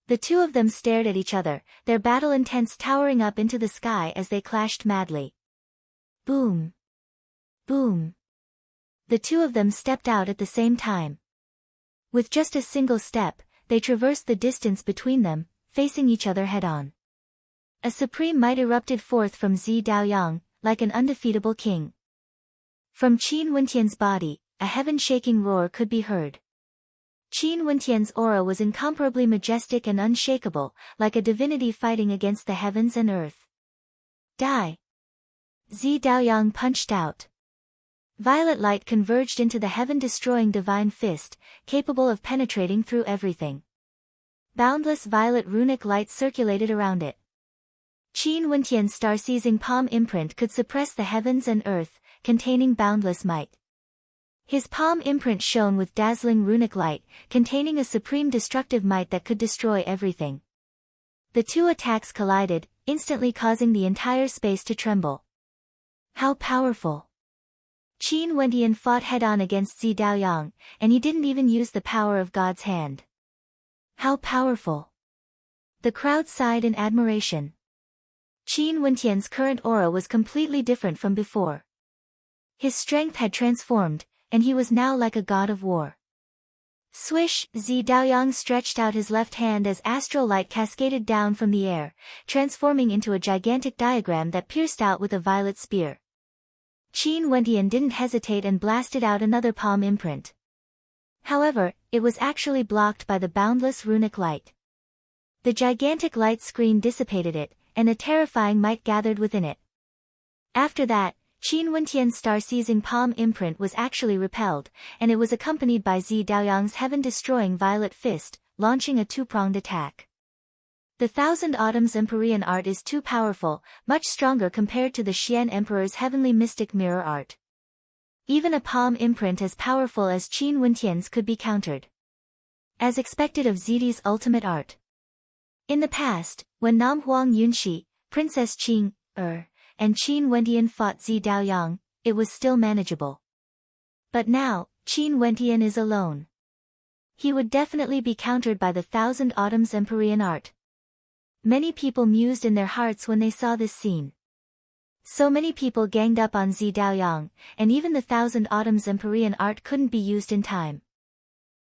The two of them stared at each other, their battle intents towering up into the sky as they clashed madly. Boom! Boom! The two of them stepped out at the same time. With just a single step, they traversed the distance between them, facing each other head-on. A supreme might erupted forth from Zi Daoyang, like an undefeatable king. From Qin Wendian's body, a heaven-shaking roar could be heard. Qin Wendian's aura was incomparably majestic and unshakable, like a divinity fighting against the heavens and earth. Die! Zi Daoyang punched out. Violet light converged into the heaven-destroying divine fist, capable of penetrating through everything. Boundless violet runic light circulated around it. Qin Wendian's star-seizing palm imprint could suppress the heavens and earth, containing boundless might. His palm imprint shone with dazzling runic light, containing a supreme destructive might that could destroy everything. The two attacks collided, instantly causing the entire space to tremble. How powerful! Qin Wendian fought head-on against Zi Daoyang, and he didn't even use the power of God's hand. How powerful! The crowd sighed in admiration. Qin Wentian's current aura was completely different from before. His strength had transformed, and he was now like a god of war. Swish! Zi Daoyang stretched out his left hand as astral light cascaded down from the air, transforming into a gigantic diagram that pierced out with a violet spear. Qin Wentian didn't hesitate and blasted out another palm imprint. However, it was actually blocked by the boundless runic light. The gigantic light screen dissipated it, and a terrifying might gathered within it. After that, Qin Wentian's star-seizing palm imprint was actually repelled, and it was accompanied by Zi Daoyang's heaven-destroying violet fist, launching a two-pronged attack. The Thousand Autumns Empyrean art is too powerful, much stronger compared to the Xian Emperor's heavenly mystic mirror art. Even a palm imprint as powerful as Qin Wentian's could be countered. As expected of Zidi's ultimate art. In the past, when Nam Huang Yunxi, Princess Qing, and Qin Wentian fought Zi Daoyang, it was still manageable. But now, Qin Wentian is alone. He would definitely be countered by the Thousand Autumns Empyrean art. Many people mused in their hearts when they saw this scene. So many people ganged up on Zi Daoyang, and even the Thousand Autumns Empyrean art couldn't be used in time.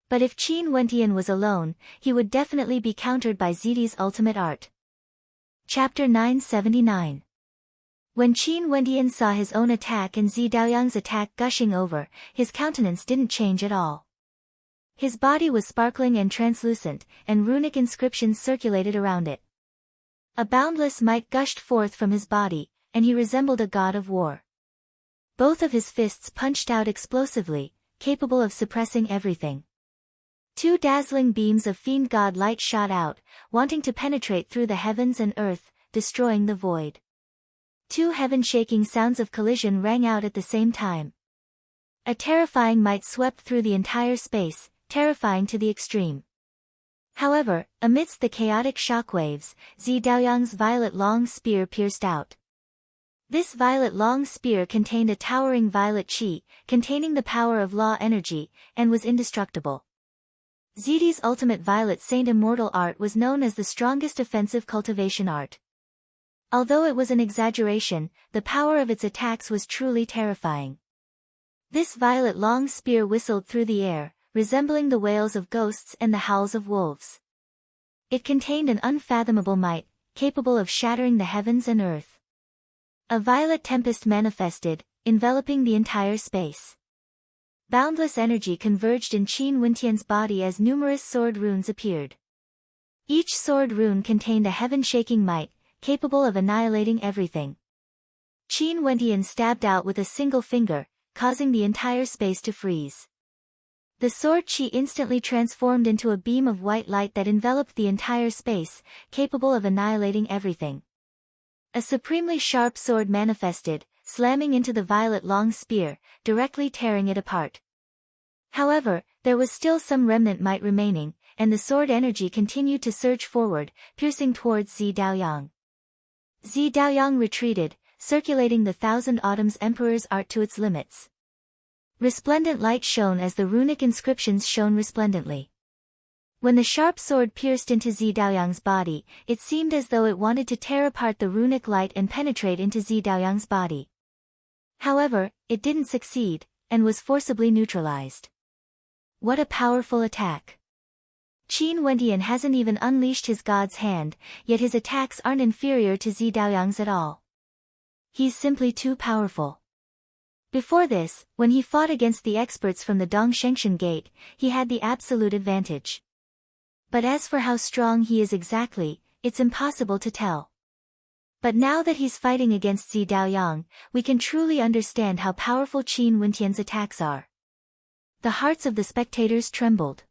But if Qin Wentian was alone, he would definitely be countered by Zidi's ultimate art. Chapter 979. When Qin Wentian saw his own attack and Zi Daoyang's attack gushing over, his countenance didn't change at all. His body was sparkling and translucent, and runic inscriptions circulated around it. A boundless might gushed forth from his body, and he resembled a god of war. Both of his fists punched out explosively, capable of suppressing everything. Two dazzling beams of fiend god light shot out, wanting to penetrate through the heavens and earth, destroying the void. Two heaven-shaking sounds of collision rang out at the same time. A terrifying might swept through the entire space, terrifying to the extreme. However, amidst the chaotic shockwaves, Zi Daoyang's violet long spear pierced out. This violet long spear contained a towering violet qi, containing the power of law energy, and was indestructible. Zidi's ultimate violet saint immortal art was known as the strongest offensive cultivation art. Although it was an exaggeration, the power of its attacks was truly terrifying. This violet long spear whistled through the air, resembling the wails of ghosts and the howls of wolves. It contained an unfathomable might, capable of shattering the heavens and earth. A violet tempest manifested, enveloping the entire space. Boundless energy converged in Qin Wentian's body as numerous sword runes appeared. Each sword rune contained a heaven-shaking might, capable of annihilating everything. Qin Wentian stabbed out with a single finger, causing the entire space to freeze. The sword qi instantly transformed into a beam of white light that enveloped the entire space, capable of annihilating everything. A supremely sharp sword manifested, slamming into the violet long spear, directly tearing it apart. However, there was still some remnant might remaining, and the sword energy continued to surge forward, piercing towards Zi Daoyang. Zi Daoyang retreated, circulating the Thousand Autumns Emperor's art to its limits. Resplendent light shone as the runic inscriptions shone resplendently. When the sharp sword pierced into Zi Daoyang's body, it seemed as though it wanted to tear apart the runic light and penetrate into Zi Daoyang's body. However, it didn't succeed, and was forcibly neutralized. What a powerful attack! Qin Wentian hasn't even unleashed his god's hand, yet his attacks aren't inferior to Zi Daoyang's at all. He's simply too powerful. Before this, when he fought against the experts from the Dongshengshan Gate, he had the absolute advantage. But as for how strong he is exactly, it's impossible to tell. But now that he's fighting against Zi Daoyang, we can truly understand how powerful Qin Wentian's attacks are. The hearts of the spectators trembled.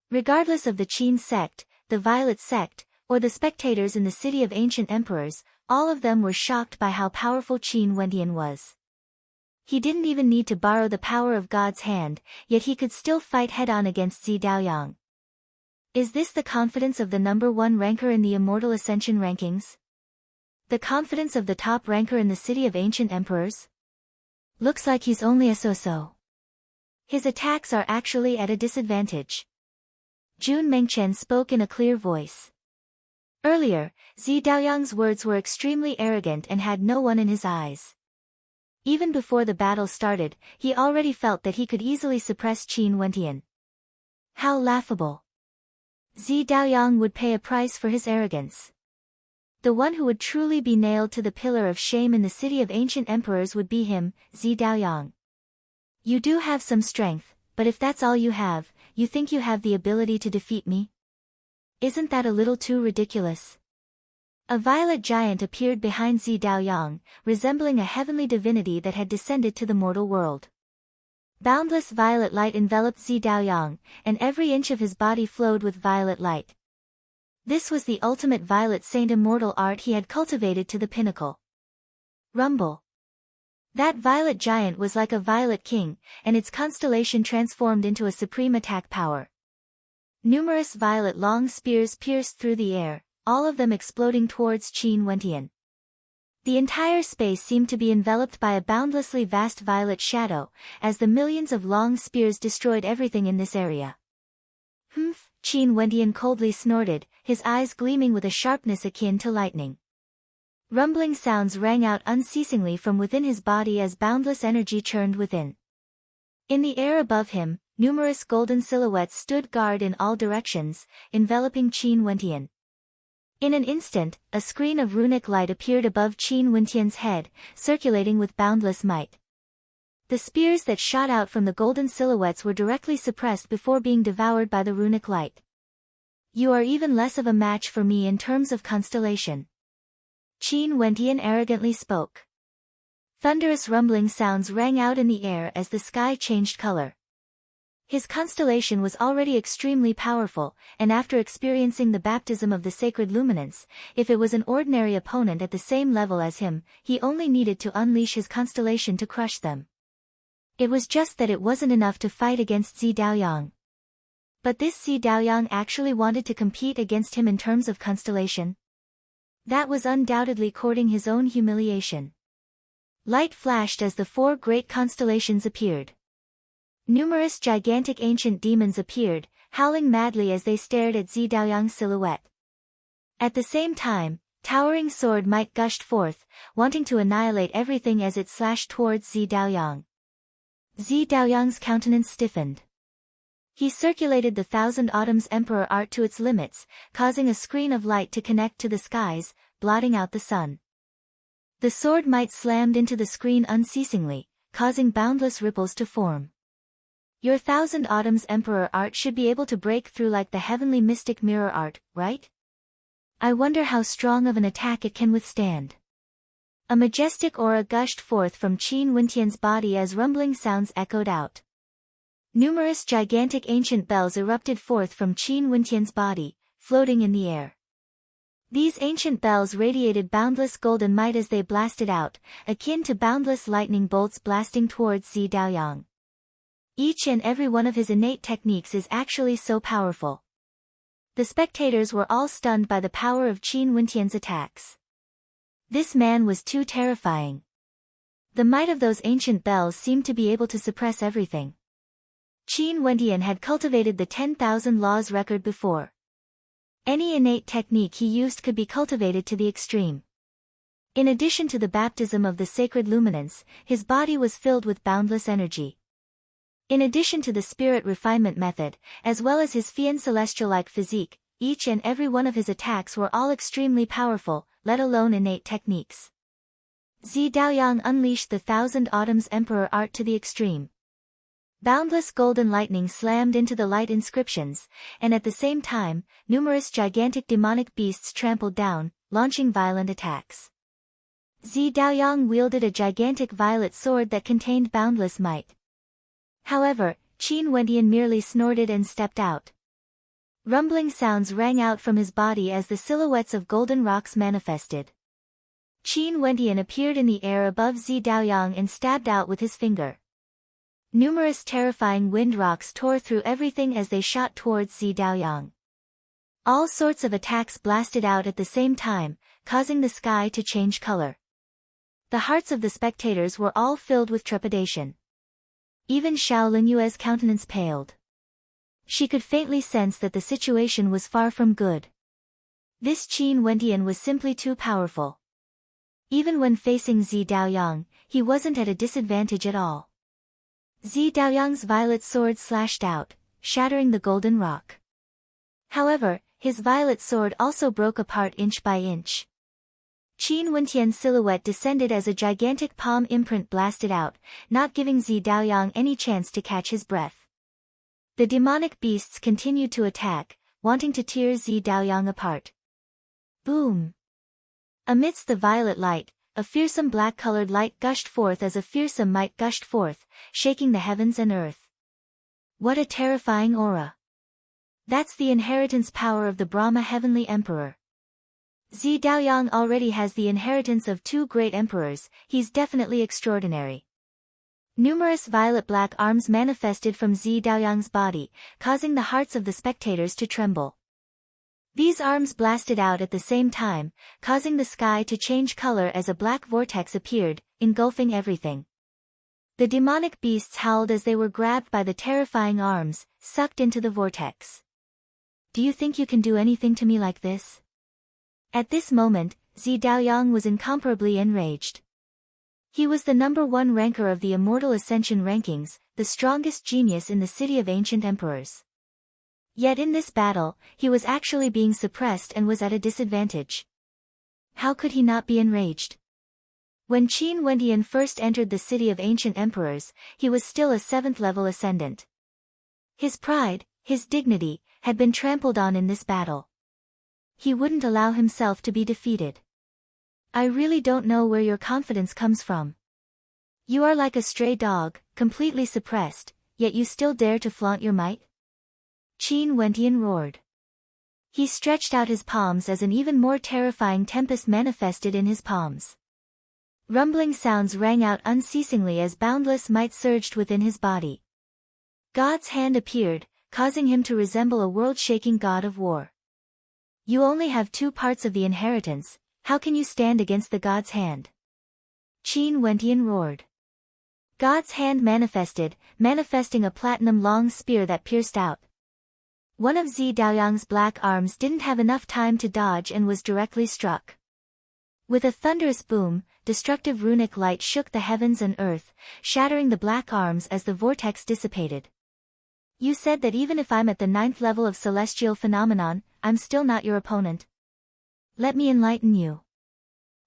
Regardless of the Qin sect, the Violet sect, or the spectators in the City of Ancient Emperors, all of them were shocked by how powerful Qin Wentian was. He didn't even need to borrow the power of God's hand, yet he could still fight head-on against Zi Daoyang. Is this the confidence of the number one ranker in the Immortal Ascension rankings? The confidence of the top ranker in the City of Ancient Emperors? Looks like he's only a so-so. His attacks are actually at a disadvantage. Jun Mengchen spoke in a clear voice. Earlier, Zi Daoyang's words were extremely arrogant and had no one in his eyes. Even before the battle started, he already felt that he could easily suppress Qin Wentian. How laughable! Zi Daoyang would pay a price for his arrogance. The one who would truly be nailed to the pillar of shame in the city of ancient emperors would be him, Zi Daoyang. You do have some strength, but if that's all you have, you think you have the ability to defeat me? Isn't that a little too ridiculous? A violet giant appeared behind Zi Daoyang, resembling a heavenly divinity that had descended to the mortal world. Boundless violet light enveloped Zi Daoyang, and every inch of his body flowed with violet light. This was the ultimate violet saint immortal art he had cultivated to the pinnacle. Rumble. That violet giant was like a violet king, and its constellation transformed into a supreme attack power. Numerous violet long spears pierced through the air, all of them exploding towards Qin Wentian. The entire space seemed to be enveloped by a boundlessly vast violet shadow, as the millions of long spears destroyed everything in this area. Humph, Qin Wentian coldly snorted, his eyes gleaming with a sharpness akin to lightning. Rumbling sounds rang out unceasingly from within his body as boundless energy churned within. In the air above him, numerous golden silhouettes stood guard in all directions, enveloping Qin Wentian. In an instant, a screen of runic light appeared above Qin Wentian's head, circulating with boundless might. The spears that shot out from the golden silhouettes were directly suppressed before being devoured by the runic light. You are even less of a match for me in terms of constellation. Qin Wentian arrogantly spoke. Thunderous rumbling sounds rang out in the air as the sky changed color. His constellation was already extremely powerful, and after experiencing the baptism of the sacred luminance, if it was an ordinary opponent at the same level as him, he only needed to unleash his constellation to crush them. It was just that it wasn't enough to fight against Zi Daoyang. But this Zi Daoyang actually wanted to compete against him in terms of constellation? That was undoubtedly courting his own humiliation. Light flashed as the four great constellations appeared. Numerous gigantic ancient demons appeared, howling madly as they stared at Zi Daoyang's silhouette. At the same time, towering sword might gushed forth, wanting to annihilate everything as it slashed towards Zi Daoyang. Zi Daoyang's countenance stiffened. He circulated the Thousand Autumns Emperor art to its limits, causing a screen of light to connect to the skies, blotting out the sun. The sword might slammed into the screen unceasingly, causing boundless ripples to form. Your Thousand Autumns Emperor art should be able to break through like the heavenly mystic mirror art, right? I wonder how strong of an attack it can withstand. A majestic aura gushed forth from Qin Wentian's body as rumbling sounds echoed out. Numerous gigantic ancient bells erupted forth from Qin Wentian's body, floating in the air. These ancient bells radiated boundless golden might as they blasted out, akin to boundless lightning bolts blasting towards Zi Daoyang. Each and every one of his innate techniques is actually so powerful. The spectators were all stunned by the power of Qin Wentian's attacks. This man was too terrifying. The might of those ancient bells seemed to be able to suppress everything. Qin Wentian had cultivated the 10,000 laws record before. Any innate technique he used could be cultivated to the extreme. In addition to the baptism of the sacred luminance, his body was filled with boundless energy. In addition to the spirit refinement method, as well as his fian celestial-like physique, each and every one of his attacks were all extremely powerful, let alone innate techniques. Zi Daoyang unleashed the Thousand Autumns Emperor art to the extreme. Boundless golden lightning slammed into the light inscriptions, and at the same time, numerous gigantic demonic beasts trampled down, launching violent attacks. Zi Daoyang wielded a gigantic violet sword that contained boundless might. However, Qin Wentian merely snorted and stepped out. Rumbling sounds rang out from his body as the silhouettes of golden rocks manifested. Qin Wentian appeared in the air above Zi Daoyang and stabbed out with his finger. Numerous terrifying wind rocks tore through everything as they shot towards Zi Daoyang. All sorts of attacks blasted out at the same time, causing the sky to change color. The hearts of the spectators were all filled with trepidation. Even Xiao Linyue's countenance paled. She could faintly sense that the situation was far from good. This Qin Wendian was simply too powerful. Even when facing Zi Daoyang, he wasn't at a disadvantage at all. Zi Daoyang's violet sword slashed out, shattering the golden rock. However, his violet sword also broke apart inch by inch. Qin Wendian's silhouette descended as a gigantic palm imprint blasted out, not giving Zi Daoyang any chance to catch his breath. The demonic beasts continued to attack, wanting to tear Zi Daoyang apart. Boom! Amidst the violet light, a fearsome black-colored light gushed forth as a fearsome might gushed forth, shaking the heavens and earth. What a terrifying aura! That's the inheritance power of the Brahma Heavenly Emperor. Zi Daoyang already has the inheritance of two great emperors, he's definitely extraordinary. Numerous violet-black arms manifested from Zi Daoyang's body, causing the hearts of the spectators to tremble. These arms blasted out at the same time, causing the sky to change color as a black vortex appeared, engulfing everything. The demonic beasts howled as they were grabbed by the terrifying arms, sucked into the vortex. Do you think you can do anything to me like this? At this moment, Zi Daoyang was incomparably enraged. He was the #1 ranker of the Immortal Ascension rankings, the strongest genius in the City of Ancient Emperors. Yet in this battle, he was actually being suppressed and was at a disadvantage. How could he not be enraged? When Qin Wendian first entered the City of Ancient Emperors, he was still a 7th-level ascendant. His pride, his dignity, had been trampled on in this battle. He wouldn't allow himself to be defeated. I really don't know where your confidence comes from. You are like a stray dog, completely suppressed, yet you still dare to flaunt your might? Qin Wendian roared. He stretched out his palms as an even more terrifying tempest manifested in his palms. Rumbling sounds rang out unceasingly as boundless might surged within his body. God's hand appeared, causing him to resemble a world-shaking god of war. You only have 2 parts of the inheritance, how can you stand against the God's hand? Qin Wendian roared. God's hand manifesting a platinum-long spear that pierced out. One of Zi Daoyang's black arms didn't have enough time to dodge and was directly struck. With a thunderous boom, destructive runic light shook the heavens and earth, shattering the black arms as the vortex dissipated. You said that even if I'm at the 9th level of celestial phenomenon, I'm still not your opponent. Let me enlighten you.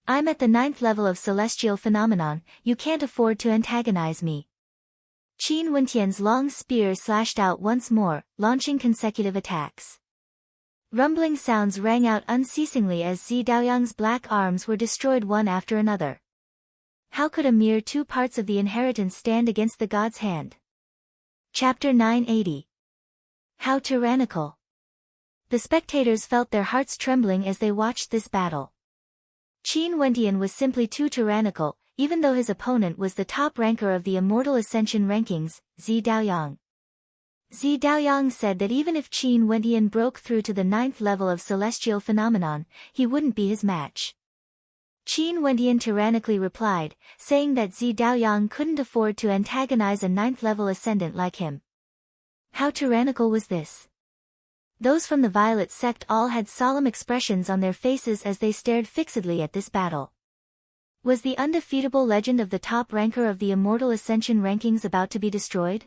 I'm at the 9th level of celestial phenomenon, you can't afford to antagonize me. Qin Wendian's long spear slashed out once more, launching consecutive attacks. Rumbling sounds rang out unceasingly as Zi Daoyang's black arms were destroyed one after another. How could a mere 2 parts of the inheritance stand against the God's hand? Chapter 980. How tyrannical. The spectators felt their hearts trembling as they watched this battle. Qin Wendian was simply too tyrannical, even though his opponent was the top ranker of the Immortal Ascension rankings, Zi Daoyang. Zi Daoyang said that even if Qin Wendian broke through to the 9th level of celestial phenomenon, he wouldn't be his match. Qin Wendian tyrannically replied, saying that Zi Daoyang couldn't afford to antagonize a 9th-level ascendant like him. How tyrannical was this? Those from the Violet sect all had solemn expressions on their faces as they stared fixedly at this battle. Was the undefeatable legend of the top ranker of the Immortal Ascension rankings about to be destroyed?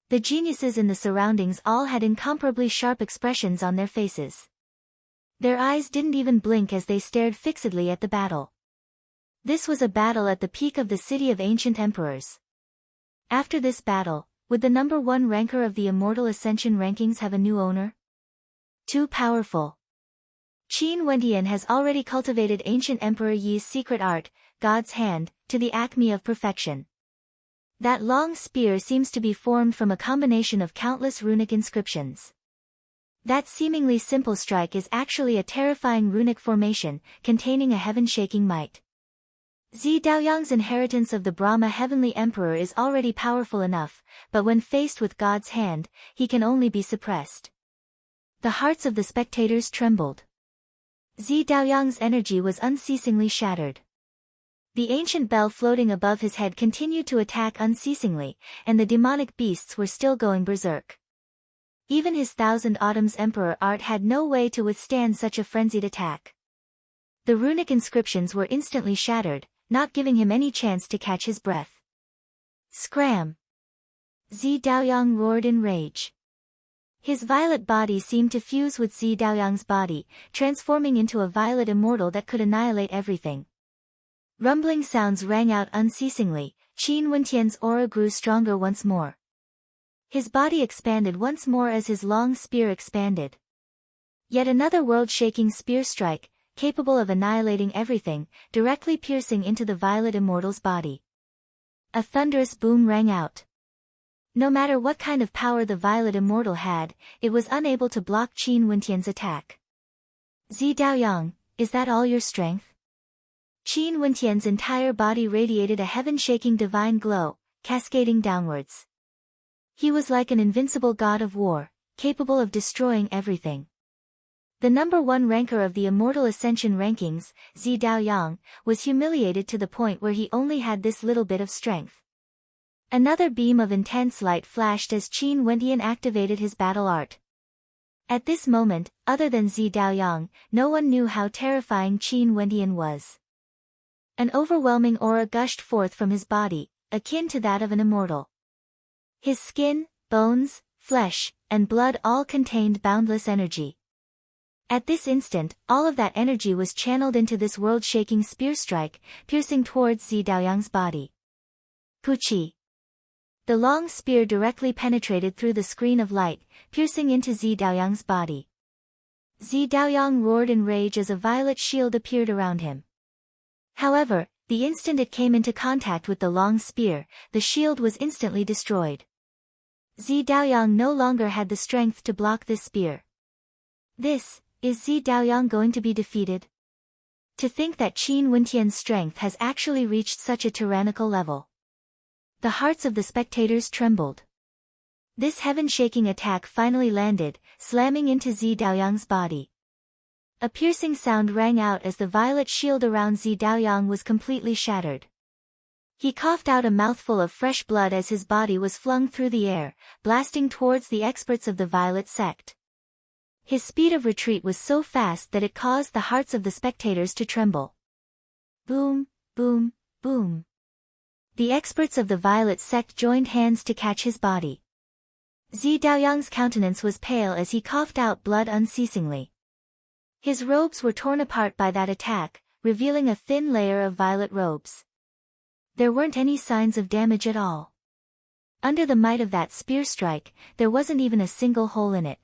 The geniuses in the surroundings all had incomparably sharp expressions on their faces. Their eyes didn't even blink as they stared fixedly at the battle. This was a battle at the peak of the City of Ancient Emperors. After this battle, would the #1 ranker of the Immortal Ascension rankings have a new owner? Too powerful. Qin Wendian has already cultivated Ancient Emperor Yi's secret art, God's hand, to the acme of perfection. That long spear seems to be formed from a combination of countless runic inscriptions. That seemingly simple strike is actually a terrifying runic formation, containing a heaven-shaking might. Zi Daoyang's inheritance of the Brahma Heavenly Emperor is already powerful enough, but when faced with God's hand, he can only be suppressed. The hearts of the spectators trembled. Zi Daoyang's energy was unceasingly shattered. The ancient bell floating above his head continued to attack unceasingly, and the demonic beasts were still going berserk. Even his Thousand Autumns Emperor art had no way to withstand such a frenzied attack. The runic inscriptions were instantly shattered, not giving him any chance to catch his breath. Scram! Zi Daoyang roared in rage. His violet body seemed to fuse with Zi Daoyang's body, transforming into a violet immortal that could annihilate everything. Rumbling sounds rang out unceasingly. Qin Wentian's aura grew stronger once more. His body expanded once more as his long spear expanded. Yet another world-shaking spear strike, capable of annihilating everything, directly piercing into the violet immortal's body. A thunderous boom rang out. No matter what kind of power the violet immortal had, it was unable to block Qin Wentian's attack. Zi Daoyang, is that all your strength? Qin Wentian's entire body radiated a heaven-shaking divine glow, cascading downwards. He was like an invincible god of war, capable of destroying everything. The number one ranker of the Immortal Ascension rankings, Zi Daoyang, was humiliated to the point where he only had this little bit of strength. Another beam of intense light flashed as Qin Wendian activated his battle art. At this moment, other than Zi Daoyang, no one knew how terrifying Qin Wendian was. An overwhelming aura gushed forth from his body, akin to that of an immortal. His skin, bones, flesh, and blood all contained boundless energy. At this instant, all of that energy was channeled into this world-shaking spear strike, piercing towards Zi Daoyang's body. Puchi! The long spear directly penetrated through the screen of light, piercing into Zi Daoyang's body. Zi Daoyang roared in rage as a violet shield appeared around him. However, the instant it came into contact with the long spear, the shield was instantly destroyed. Zi Daoyang no longer had the strength to block this spear. Is Zi Daoyang going to be defeated? To think that Qin Wendian's strength has actually reached such a tyrannical level. The hearts of the spectators trembled. This heaven-shaking attack finally landed, slamming into Zi Daoyang's body. A piercing sound rang out as the violet shield around Zi Daoyang was completely shattered. He coughed out a mouthful of fresh blood as his body was flung through the air, blasting towards the experts of the Violet Sect. His speed of retreat was so fast that it caused the hearts of the spectators to tremble. Boom, boom, boom. The experts of the Violet Sect joined hands to catch his body. Zi Daoyang's countenance was pale as he coughed out blood unceasingly. His robes were torn apart by that attack, revealing a thin layer of violet robes. There weren't any signs of damage at all. Under the might of that spear strike, there wasn't even a single hole in it.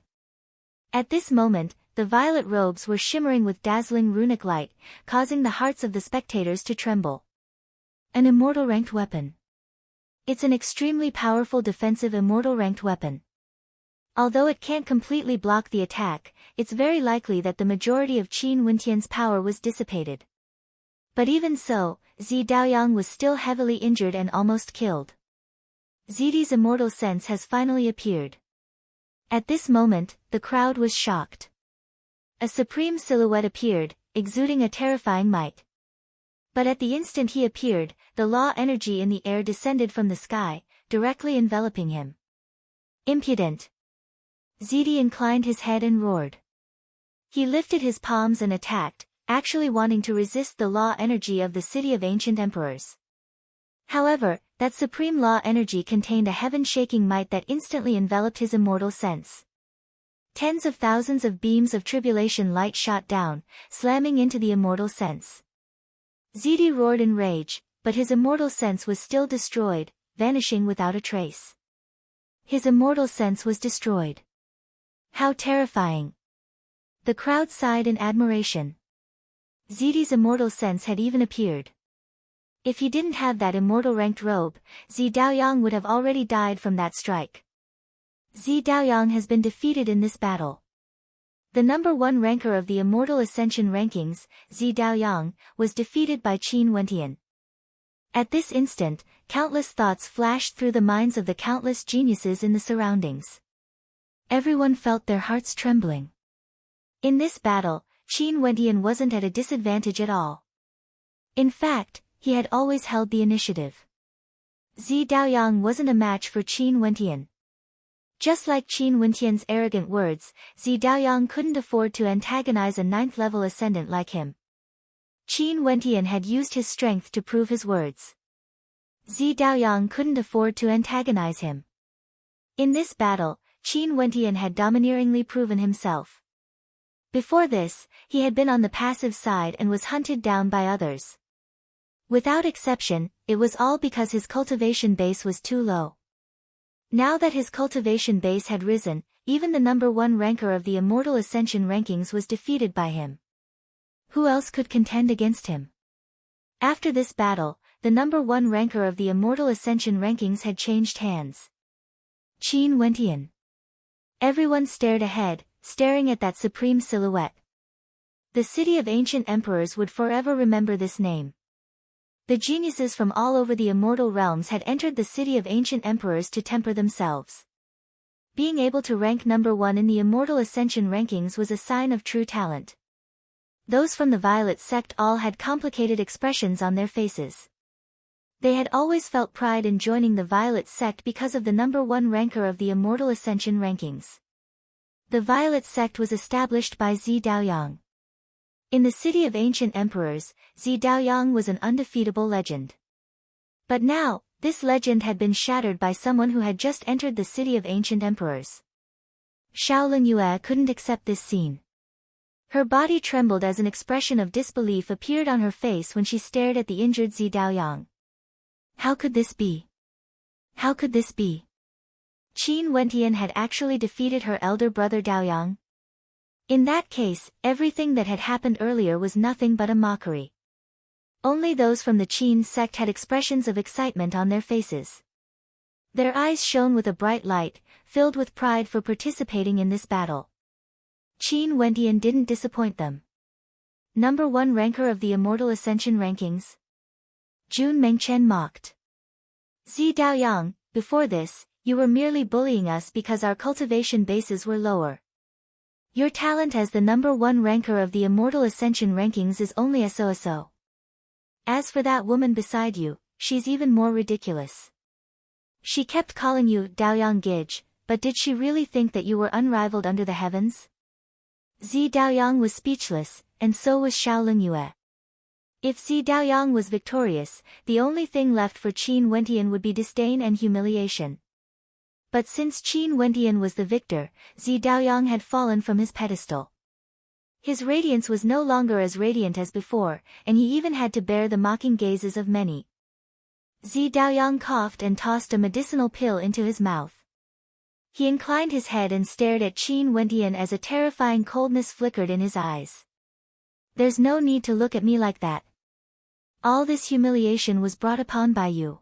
At this moment, the violet robes were shimmering with dazzling runic light, causing the hearts of the spectators to tremble. An immortal ranked weapon. It's an extremely powerful defensive immortal ranked weapon. Although it can't completely block the attack, it's very likely that the majority of Qin Wendian's power was dissipated. But even so, Zi Daoyang was still heavily injured and almost killed. Zidi's immortal sense has finally appeared. At this moment, the crowd was shocked. A supreme silhouette appeared, exuding a terrifying might. But at the instant he appeared, the law energy in the air descended from the sky, directly enveloping him. Impudent! Zidi inclined his head and roared. He lifted his palms and attacked, actually wanting to resist the law energy of the City of Ancient Emperors. However, that supreme law energy contained a heaven-shaking might that instantly enveloped his immortal sense. Tens of thousands of beams of tribulation light shot down, slamming into the immortal sense. Zidi roared in rage, but his immortal sense was still destroyed, vanishing without a trace. His immortal sense was destroyed. How terrifying! The crowd sighed in admiration. Zidi's immortal sense had even appeared. If he didn't have that immortal ranked robe, Zi Daoyang would have already died from that strike. Zi Daoyang has been defeated in this battle. The number one ranker of the Immortal Ascension rankings, Zi Daoyang, was defeated by Qin Wendian. At this instant, countless thoughts flashed through the minds of the countless geniuses in the surroundings. Everyone felt their hearts trembling. In this battle, Qin Wendian wasn't at a disadvantage at all. In fact, he had always held the initiative. Zi Daoyang wasn't a match for Qin Wendian. Just like Qin Wentian's arrogant words, Zi Daoyang couldn't afford to antagonize a 9th-level ascendant like him. Qin Wentian had used his strength to prove his words. Zi Daoyang couldn't afford to antagonize him. In this battle, Qin Wentian had domineeringly proven himself. Before this, he had been on the passive side and was hunted down by others. Without exception, it was all because his cultivation base was too low. Now that his cultivation base had risen, even the number 1 ranker of the Immortal Ascension rankings was defeated by him. Who else could contend against him? After this battle, the number 1 ranker of the Immortal Ascension rankings had changed hands. Qin Wentian. Everyone stared ahead, staring at that supreme silhouette. The city of ancient emperors would forever remember this name. The geniuses from all over the immortal realms had entered the city of ancient emperors to temper themselves. Being able to rank number 1 in the Immortal Ascension rankings was a sign of true talent. Those from the Violet sect all had complicated expressions on their faces. They had always felt pride in joining the Violet sect because of the number 1 ranker of the Immortal Ascension rankings. The Violet sect was established by Zi Daoyang. In the city of ancient emperors, Zi Daoyang was an undefeatable legend. But now, this legend had been shattered by someone who had just entered the city of ancient emperors. Xiaolin Yue couldn't accept this scene. Her body trembled as an expression of disbelief appeared on her face when she stared at the injured Zi Daoyang. How could this be? How could this be? Qin Wentian had actually defeated her elder brother Daoyang? In that case, everything that had happened earlier was nothing but a mockery. Only those from the Qin sect had expressions of excitement on their faces. Their eyes shone with a bright light, filled with pride for participating in this battle. Qin Wentian didn't disappoint them. Number 1 ranker of the Immortal Ascension rankings? Jun Mengchen mocked. Zi Daoyang, before this, you were merely bullying us because our cultivation bases were lower. Your talent as the number 1 ranker of the Immortal Ascension rankings is only so. As for that woman beside you, she's even more ridiculous. She kept calling you Daoyang Gij, but did she really think that you were unrivaled under the heavens? Zi Daoyang was speechless, and so was Xiaolin Yue. If Zi Daoyang was victorious, the only thing left for Qin Wentian would be disdain and humiliation. But since Qin Wentian was the victor, Zi Daoyang had fallen from his pedestal. His radiance was no longer as radiant as before, and he even had to bear the mocking gazes of many. Zi Daoyang coughed and tossed a medicinal pill into his mouth. He inclined his head and stared at Qin Wentian as a terrifying coldness flickered in his eyes. There's no need to look at me like that. All this humiliation was brought upon by you.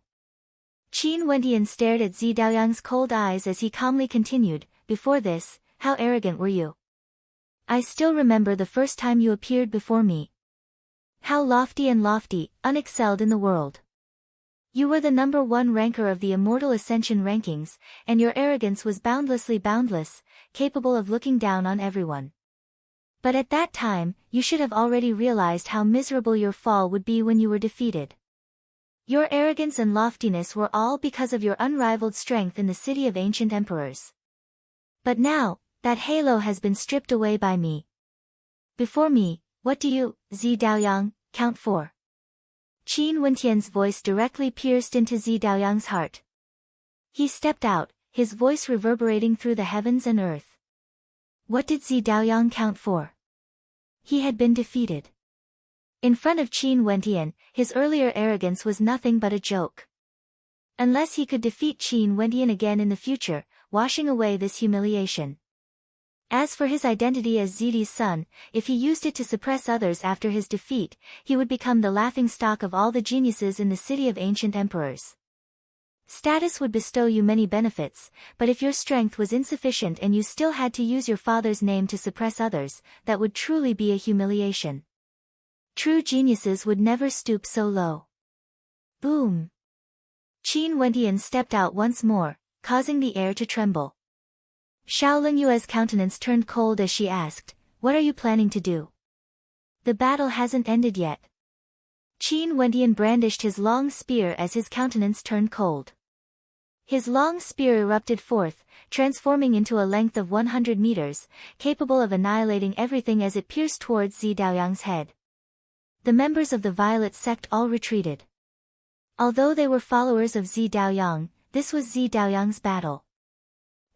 Qin Wentian stared at Zi Daoyang's cold eyes as he calmly continued, before this, how arrogant were you? I still remember the first time you appeared before me. How lofty and lofty, unexcelled in the world. You were the number 1 ranker of the Immortal Ascension rankings, and your arrogance was boundlessly boundless, capable of looking down on everyone. But at that time, you should have already realized how miserable your fall would be when you were defeated. Your arrogance and loftiness were all because of your unrivaled strength in the city of ancient emperors. But now, that halo has been stripped away by me. Before me, what do you, Zi Daoyang, count for? Qin Wentian's voice directly pierced into Zi Daoyang's heart. He stepped out, his voice reverberating through the heavens and earth. What did Zi Daoyang count for? He had been defeated. In front of Qin Wentian, his earlier arrogance was nothing but a joke. Unless he could defeat Qin Wentian again in the future, washing away this humiliation. As for his identity as Zidi's son, if he used it to suppress others after his defeat, he would become the laughingstock of all the geniuses in the city of ancient emperors. Status would bestow you many benefits, but if your strength was insufficient and you still had to use your father's name to suppress others, that would truly be a humiliation. True geniuses would never stoop so low. Boom! Qin Wentian stepped out once more, causing the air to tremble. Xiaolin Yue's countenance turned cold as she asked, what are you planning to do? The battle hasn't ended yet. Qin Wentian brandished his long spear as his countenance turned cold. His long spear erupted forth, transforming into a length of 100 meters, capable of annihilating everything as it pierced towards Zi Daoyang's head. The members of the Violet sect all retreated. Although they were followers of Zi Daoyang, this was Zi Daoyang's battle.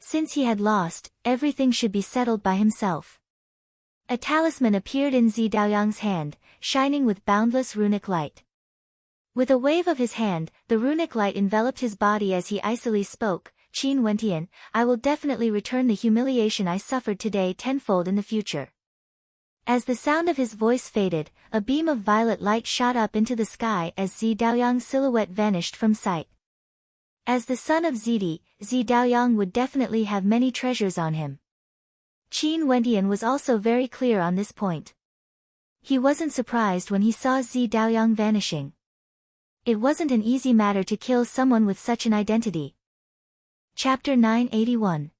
Since he had lost, everything should be settled by himself. A talisman appeared in Zi Daoyang's hand, shining with boundless runic light. With a wave of his hand, the runic light enveloped his body as he icily spoke, "Qin Wentian, I will definitely return the humiliation I suffered today tenfold in the future." As the sound of his voice faded, a beam of violet light shot up into the sky as Zi Daoyang's silhouette vanished from sight. As the son of Zidi, Zi Daoyang would definitely have many treasures on him. Qin Wentian was also very clear on this point. He wasn't surprised when he saw Zi Daoyang vanishing. It wasn't an easy matter to kill someone with such an identity. Chapter 981.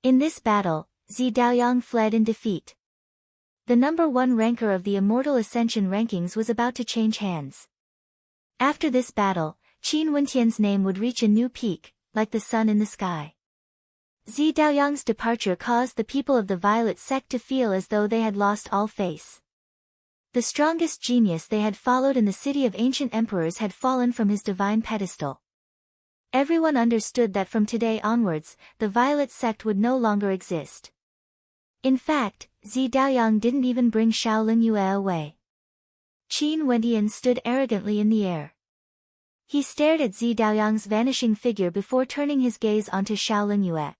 In this battle, Zi Daoyang fled in defeat. The number 1 ranker of the Immortal Ascension rankings was about to change hands. After this battle, Qin Wentian's name would reach a new peak, like the sun in the sky. Zi Daoyang's departure caused the people of the Violet sect to feel as though they had lost all faith. The strongest genius they had followed in the city of ancient emperors had fallen from his divine pedestal. Everyone understood that from today onwards, the Violet sect would no longer exist. In fact, Zi Daoyang didn't even bring Shaolin Yue away. Qin Wentian stood arrogantly in the air. He stared at Zi Daoyang's vanishing figure before turning his gaze onto Shaolin Yue.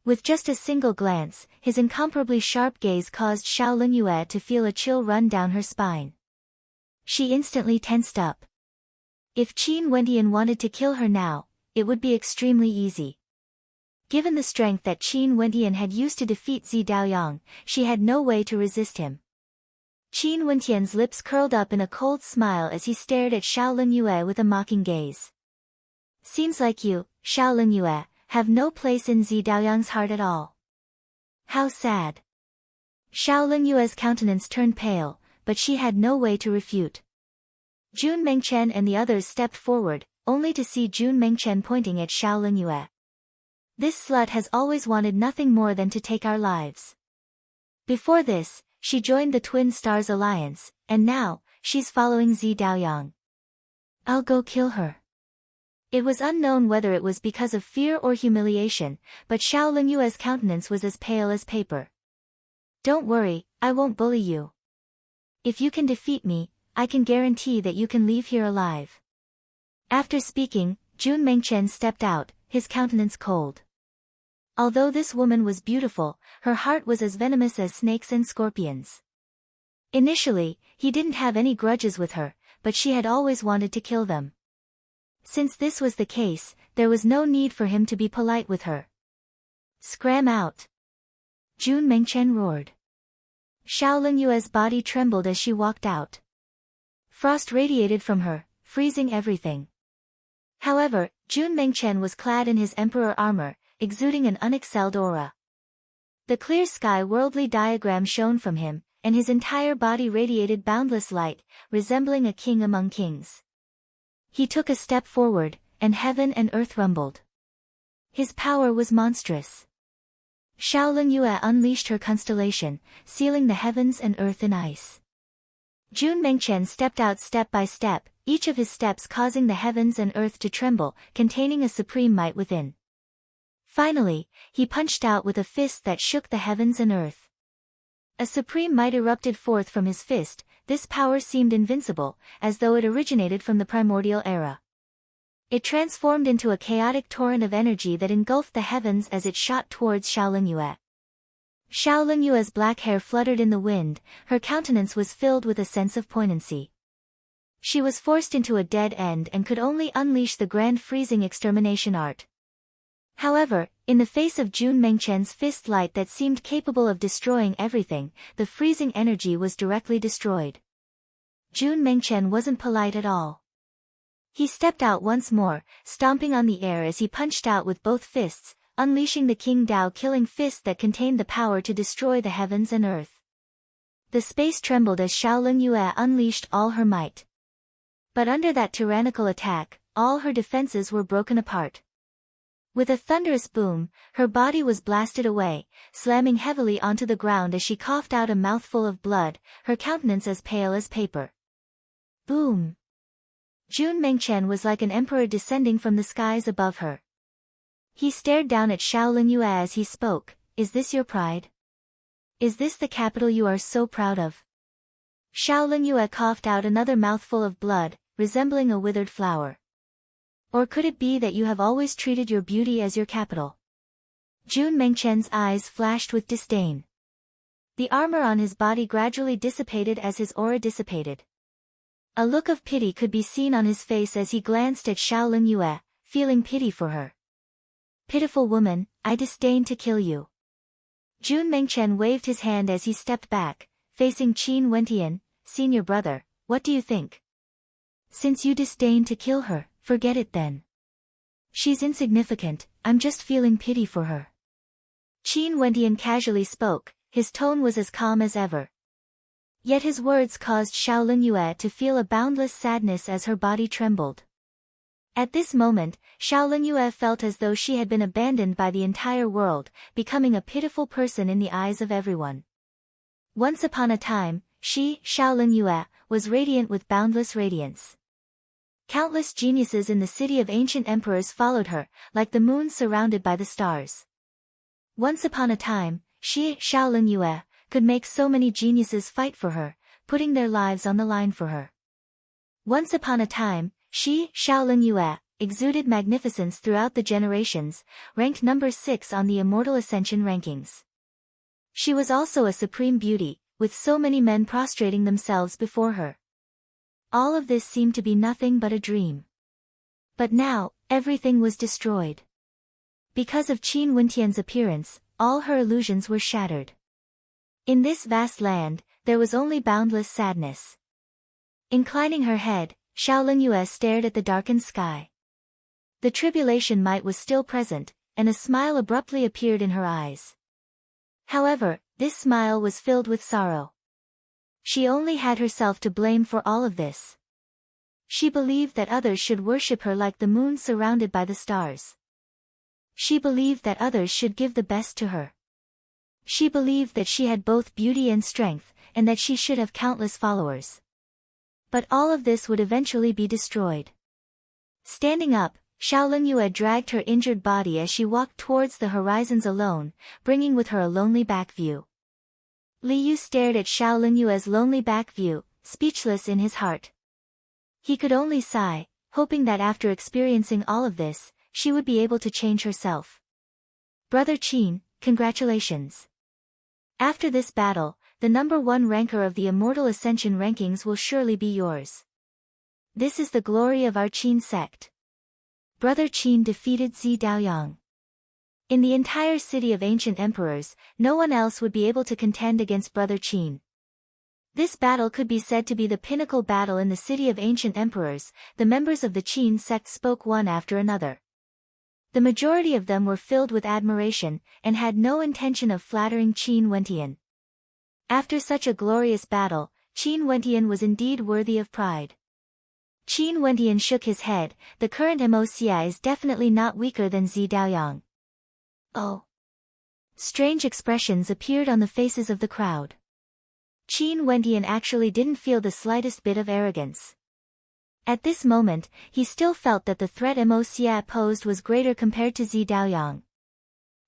With just a single glance, his incomparably sharp gaze caused Shaolin Yue to feel a chill run down her spine. She instantly tensed up. If Qin Wentian wanted to kill her now, it would be extremely easy. Given the strength that Qin Wentian had used to defeat Zi Daoyang, she had no way to resist him. Qin Wentian's lips curled up in a cold smile as he stared at Shaolin Yue with a mocking gaze. Seems like you, Shaolin Yue, have no place in Zi Daoyang's heart at all. How sad. Shaolin Yue's countenance turned pale, but she had no way to refute. Jun Mengchen and the others stepped forward, only to see Jun Mengchen pointing at Shaolin Yue. This slut has always wanted nothing more than to take our lives. Before this, she joined the Twin Stars Alliance, and now, she's following Zi Daoyang. I'll go kill her. It was unknown whether it was because of fear or humiliation, but Shaolin Yue's countenance was as pale as paper. Don't worry, I won't bully you. If you can defeat me, I can guarantee that you can leave here alive. After speaking, Jun Mengchen stepped out, his countenance cold. Although this woman was beautiful, her heart was as venomous as snakes and scorpions. Initially, he didn't have any grudges with her, but she had always wanted to kill them. Since this was the case, there was no need for him to be polite with her. Scram out! Jun Mengchen roared. Shaolin Yue's body trembled as she walked out. Frost radiated from her, freezing everything. However, Jun Mengchen was clad in his emperor armor, exuding an unexcelled aura. The clear sky worldly diagram shone from him, and his entire body radiated boundless light, resembling a king among kings. He took a step forward, and heaven and earth rumbled. His power was monstrous. Shaolin Yue unleashed her constellation, sealing the heavens and earth in ice. Jun Mengchen stepped out step by step, each of his steps causing the heavens and earth to tremble, containing a supreme might within. Finally, he punched out with a fist that shook the heavens and earth. A supreme might erupted forth from his fist. This power seemed invincible, as though it originated from the primordial era. It transformed into a chaotic torrent of energy that engulfed the heavens as it shot towards Shaolin Yue. Shaolin Yue's black hair fluttered in the wind, her countenance was filled with a sense of poignancy. She was forced into a dead end and could only unleash the grand freezing extermination art. However, in the face of Jun Mengchen's fist light that seemed capable of destroying everything, the freezing energy was directly destroyed. Jun Mengchen wasn't polite at all. He stepped out once more, stomping on the air as he punched out with both fists, unleashing the King Dao killing fist that contained the power to destroy the heavens and earth. The space trembled as Shaolin Yue unleashed all her might. But under that tyrannical attack, all her defenses were broken apart. With a thunderous boom, her body was blasted away, slamming heavily onto the ground as she coughed out a mouthful of blood, her countenance as pale as paper. Boom! Jun Mengchen was like an emperor descending from the skies above her. He stared down at Xiao Yue as he spoke. Is this your pride? Is this the capital you are so proud of? Xiao Yue coughed out another mouthful of blood, resembling a withered flower. Or could it be that you have always treated your beauty as your capital? Jun Mengchen's eyes flashed with disdain. The armor on his body gradually dissipated as his aura dissipated. A look of pity could be seen on his face as he glanced at Xiao Yue, feeling pity for her. Pitiful woman, I disdain to kill you. Jun Mengchen waved his hand as he stepped back, facing Qin Wentian, senior brother, what do you think? Since you disdain to kill her, forget it then. She's insignificant, I'm just feeling pity for her. Qin Wentian casually spoke, his tone was as calm as ever. Yet his words caused Xiao Yue to feel a boundless sadness as her body trembled. At this moment, Xiao Yue felt as though she had been abandoned by the entire world, becoming a pitiful person in the eyes of everyone. Once upon a time, Xiao Yue, was radiant with boundless radiance. Countless geniuses in the city of ancient emperors followed her, like the moon surrounded by the stars. Once upon a time, Xiao Yue, could make so many geniuses fight for her, putting their lives on the line for her. Once upon a time, Xiao Yue, exuded magnificence throughout the generations, ranked number 6 on the Immortal Ascension rankings. She was also a supreme beauty, with so many men prostrating themselves before her. All of this seemed to be nothing but a dream. But now, everything was destroyed. Because of Qin Wentian's appearance, all her illusions were shattered. In this vast land, there was only boundless sadness. Inclining her head, Xiao Yue stared at the darkened sky. The tribulation might was still present, and a smile abruptly appeared in her eyes. However, this smile was filled with sorrow. She only had herself to blame for all of this. She believed that others should worship her like the moon surrounded by the stars. She believed that others should give the best to her. She believed that she had both beauty and strength, and that she should have countless followers. But all of this would eventually be destroyed. Standing up, Xiao Yue dragged her injured body as she walked towards the horizons alone, bringing with her a lonely back view. Li Yu stared at Xiao Yue's lonely back view, speechless in his heart. He could only sigh, hoping that after experiencing all of this, she would be able to change herself. Brother Qin, congratulations. After this battle, the number 1 ranker of the Immortal Ascension rankings will surely be yours. This is the glory of our Qin sect. Brother Qin defeated Zi Daoyang. In the entire city of ancient emperors, no one else would be able to contend against Brother Qin. This battle could be said to be the pinnacle battle in the city of ancient emperors. The members of the Qin sect spoke one after another. The majority of them were filled with admiration, and had no intention of flattering Qin Wentian. After such a glorious battle, Qin Wentian was indeed worthy of pride. Qin Wentian shook his head, the current MOCI is definitely not weaker than Zi Daoyang. Oh! Strange expressions appeared on the faces of the crowd. Qin Wentian actually didn't feel the slightest bit of arrogance. At this moment, he still felt that the threat MOCI posed was greater compared to Zi Daoyang.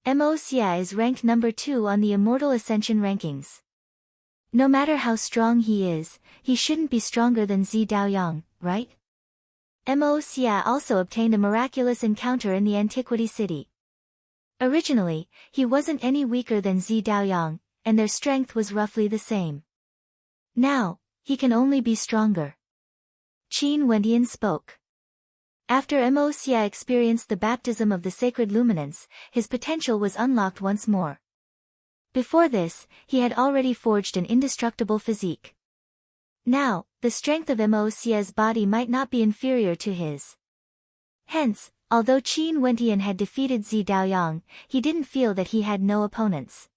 MOCI is ranked number 2 on the Immortal Ascension rankings. No matter how strong he is, he shouldn't be stronger than Zi Daoyang, right? MOCI also obtained a miraculous encounter in the Antiquity City. Originally, he wasn't any weaker than Zi Daoyang, and their strength was roughly the same. Now, he can only be stronger. Qin Wentian spoke. After MOCI experienced the baptism of the sacred luminance, his potential was unlocked once more. Before this, he had already forged an indestructible physique. Now, the strength of MOCI's body might not be inferior to his. Hence, although Qin Wentian had defeated Zi Daoyang, he didn't feel that he had no opponents.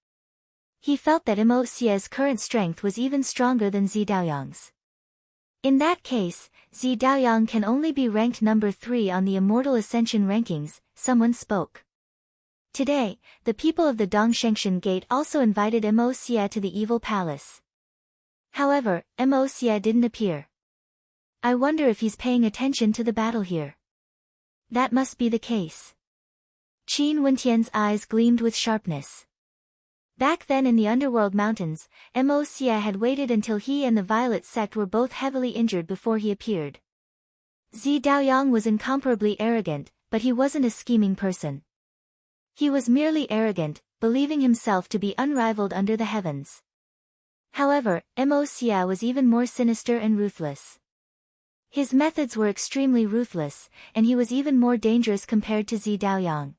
He felt that MOCI's current strength was even stronger than Zi Daoyang's. In that case, Zi Daoyang can only be ranked number 3 on the Immortal Ascension rankings, someone spoke. Today, the people of the Dongshengshan Gate also invited Mo Xie to the evil palace. However, Mo Xie didn't appear. I wonder if he's paying attention to the battle here. That must be the case. Qin Wentian's eyes gleamed with sharpness. Back then in the underworld mountains, Mo Xie had waited until he and the Violet sect were both heavily injured before he appeared. Zi Daoyang was incomparably arrogant, but he wasn't a scheming person. He was merely arrogant, believing himself to be unrivaled under the heavens. However, Mo Xie was even more sinister and ruthless. His methods were extremely ruthless, and he was even more dangerous compared to Zi Daoyang.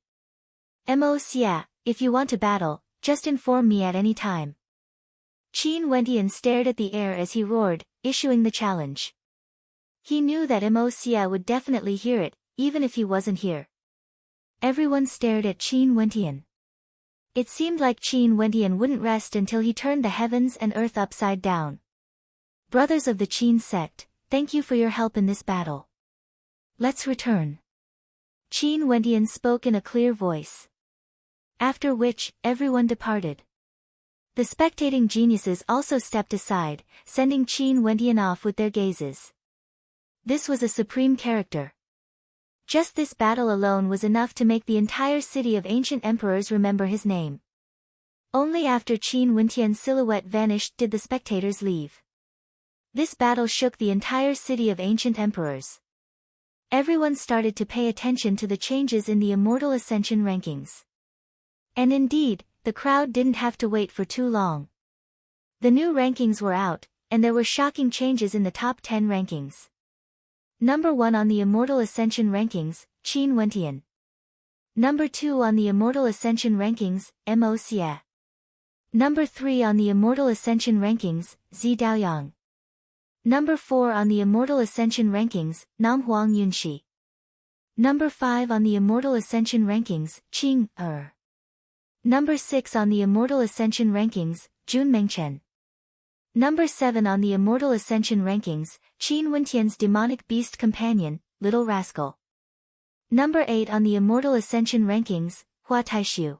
Mo Xie, if you want to battle, just inform me at any time. Qin Wentian stared at the air as he roared, issuing the challenge. He knew that Mo Xie would definitely hear it, even if he wasn't here. Everyone stared at Qin Wentian. It seemed like Qin Wentian wouldn't rest until he turned the heavens and earth upside down. Brothers of the Qin sect, thank you for your help in this battle. Let's return. Qin Wentian spoke in a clear voice. After which, everyone departed. The spectating geniuses also stepped aside, sending Qin Wentian off with their gazes. This was a supreme character. Just this battle alone was enough to make the entire city of ancient emperors remember his name. Only after Qin Wentian's silhouette vanished did the spectators leave. This battle shook the entire city of ancient emperors. Everyone started to pay attention to the changes in the Immortal Ascension rankings. And indeed, the crowd didn't have to wait for too long. The new rankings were out, and there were shocking changes in the top 10 rankings. Number 1 on the Immortal Ascension rankings, Qin Wentian. Number 2 on the Immortal Ascension rankings, Mo Xie. Number 3 on the Immortal Ascension rankings, Zi Daoyang. Number 4 on the Immortal Ascension rankings, Nam Huang Yunxi. Number 5 on the Immortal Ascension rankings, Qing Er. Number 6 on the Immortal Ascension rankings, Jun Mengchen. Number 7 on the Immortal Ascension rankings, Qin Wentian's demonic beast companion, Little Rascal. Number 8 on the Immortal Ascension rankings, Hua Taishu.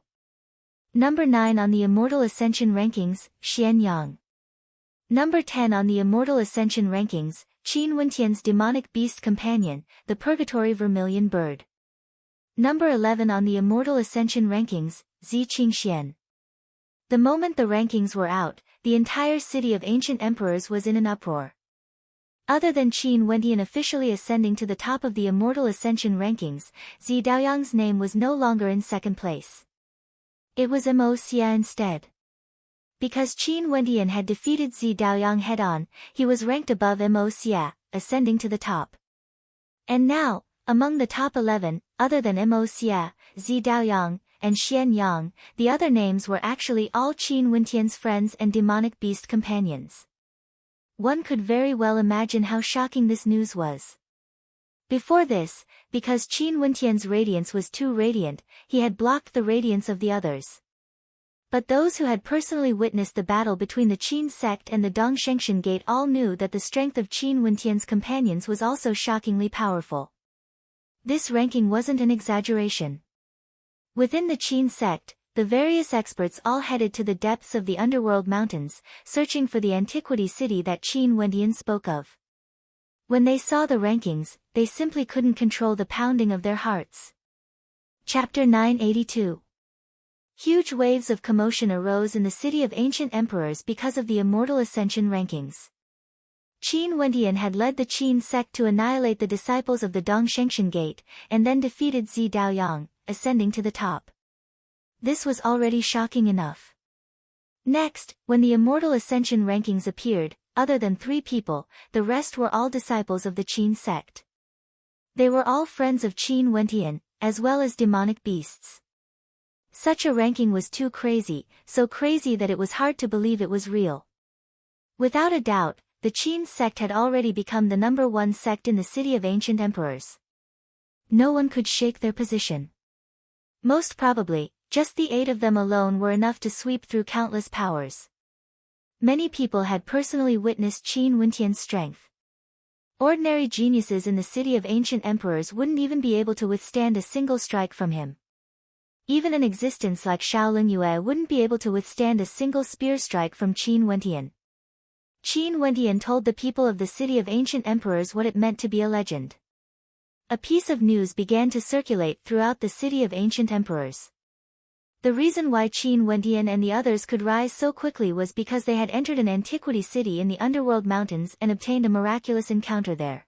Number 9 on the Immortal Ascension rankings, Xian Yang. Number 10 on the Immortal Ascension rankings, Qin Wentian's demonic beast companion, the Purgatory Vermilion Bird. Number 11 on the Immortal Ascension rankings, Zi Qingxian. The moment the rankings were out, the entire city of ancient emperors was in an uproar. Other than Qin Wentian officially ascending to the top of the Immortal Ascension rankings, Zi Daoyang's name was no longer in second place. It was Mo Xie instead. Because Qin Wentian had defeated Zi Daoyang head-on, he was ranked above Mo Xie, ascending to the top. And now, among the top 11, other than Mo Xie, Zi Daoyang, and Xian Yang, the other names were actually all Qin Wentian's friends and demonic beast companions. One could very well imagine how shocking this news was. Before this, because Qin Wentian's radiance was too radiant, he had blocked the radiance of the others. But those who had personally witnessed the battle between the Qin sect and the Dongshengshan Gate all knew that the strength of Qin Wentian's companions was also shockingly powerful. This ranking wasn't an exaggeration. Within the Qin sect, the various experts all headed to the depths of the underworld mountains, searching for the antiquity city that Qin Wentian spoke of. When they saw the rankings, they simply couldn't control the pounding of their hearts. Chapter 982. Huge waves of commotion arose in the city of ancient emperors because of the Immortal Ascension rankings. Qin Wentian had led the Qin sect to annihilate the disciples of the Dongshengshan Gate, and then defeated Zi Daoyang, ascending to the top. This was already shocking enough. Next, when the Immortal Ascension rankings appeared, other than 3 people, the rest were all disciples of the Qin sect. They were all friends of Qin Wentian, as well as demonic beasts. Such a ranking was too crazy, so crazy that it was hard to believe it was real. Without a doubt, the Qin sect had already become the number 1 sect in the city of ancient emperors. No one could shake their position. Most probably, just the 8 of them alone were enough to sweep through countless powers. Many people had personally witnessed Qin Wentian's strength. Ordinary geniuses in the city of ancient emperors wouldn't even be able to withstand a single strike from him. Even an existence like Shaolin Yue wouldn't be able to withstand a single spear strike from Qin Wentian. Qin Wentian told the people of the city of ancient emperors what it meant to be a legend. A piece of news began to circulate throughout the city of ancient emperors. The reason why Qin Wentian and the others could rise so quickly was because they had entered an antiquity city in the underworld mountains and obtained a miraculous encounter there.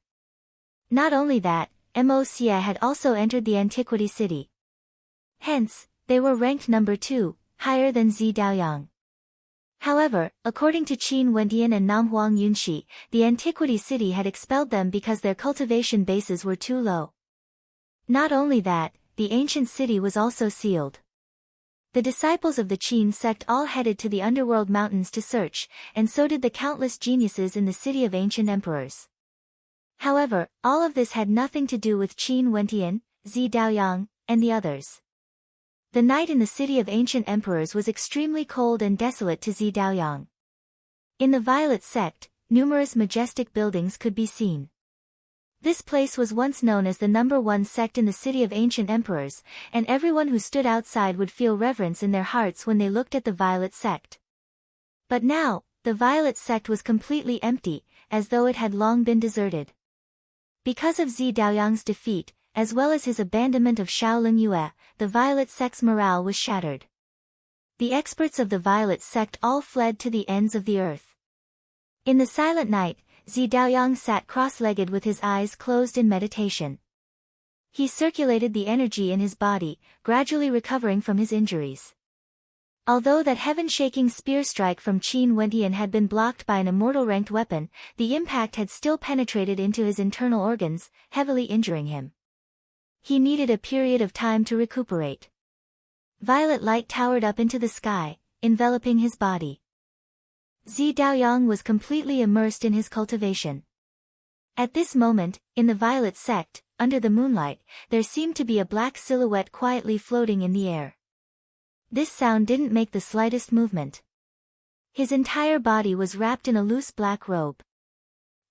Not only that, Mo Xie had also entered the antiquity city. Hence, they were ranked number 2, higher than Zi Daoyang. However, according to Qin Wentian and Namhuang Yunxi, the antiquity city had expelled them because their cultivation bases were too low. Not only that, the ancient city was also sealed. The disciples of the Qin sect all headed to the underworld mountains to search, and so did the countless geniuses in the city of ancient emperors. However, all of this had nothing to do with Qin Wentian, Zi Daoyang, and the others. The night in the city of ancient emperors was extremely cold and desolate to Zi Daoyang. In the Violet sect, numerous majestic buildings could be seen. This place was once known as the number 1 sect in the city of ancient emperors, and everyone who stood outside would feel reverence in their hearts when they looked at the Violet sect. But now, the Violet sect was completely empty, as though it had long been deserted. Because of Zi Daoyang's defeat, as well as his abandonment of Shaolin Yue, the Violet sect's morale was shattered. The experts of the Violet sect all fled to the ends of the earth. In the silent night, Zi Daoyang sat cross-legged with his eyes closed in meditation. He circulated the energy in his body, gradually recovering from his injuries. Although that heaven-shaking spear strike from Qin Wentian had been blocked by an immortal-ranked weapon, the impact had still penetrated into his internal organs, heavily injuring him. He needed a period of time to recuperate. Violet light towered up into the sky, enveloping his body. Zi Daoyang was completely immersed in his cultivation. At this moment, in the Violet sect, under the moonlight, there seemed to be a black silhouette quietly floating in the air. This sound didn't make the slightest movement. His entire body was wrapped in a loose black robe.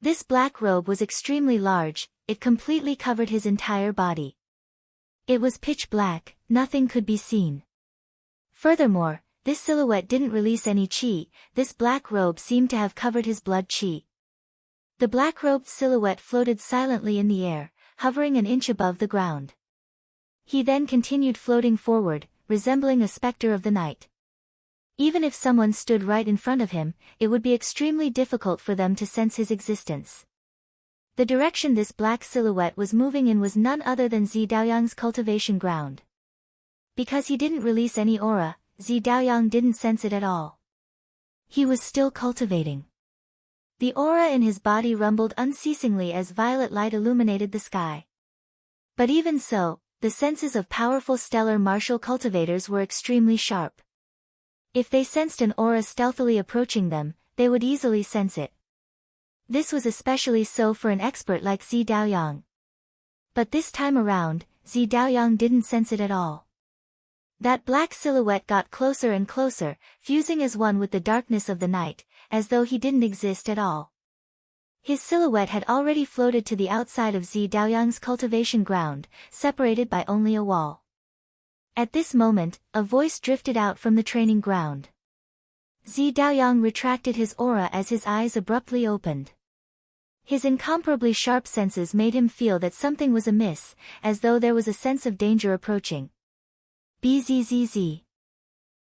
This black robe was extremely large, it completely covered his entire body. It was pitch black, nothing could be seen. Furthermore, this silhouette didn't release any qi, this black robe seemed to have covered his blood qi. The black-robed silhouette floated silently in the air, hovering an inch above the ground. He then continued floating forward, resembling a specter of the night. Even if someone stood right in front of him, it would be extremely difficult for them to sense his existence. The direction this black silhouette was moving in was none other than Zi Daoyang's cultivation ground. Because he didn't release any aura, Zi Daoyang didn't sense it at all. He was still cultivating. The aura in his body rumbled unceasingly as violet light illuminated the sky. But even so, the senses of powerful stellar martial cultivators were extremely sharp. If they sensed an aura stealthily approaching them, they would easily sense it. This was especially so for an expert like Zi Daoyang. But this time around, Zi Daoyang didn't sense it at all. That black silhouette got closer and closer, fusing as one with the darkness of the night, as though he didn't exist at all. His silhouette had already floated to the outside of Zi Daoyang's cultivation ground, separated by only a wall. At this moment, a voice drifted out from the training ground. Zi Daoyang retracted his aura as his eyes abruptly opened. His incomparably sharp senses made him feel that something was amiss, as though there was a sense of danger approaching. Bzzz.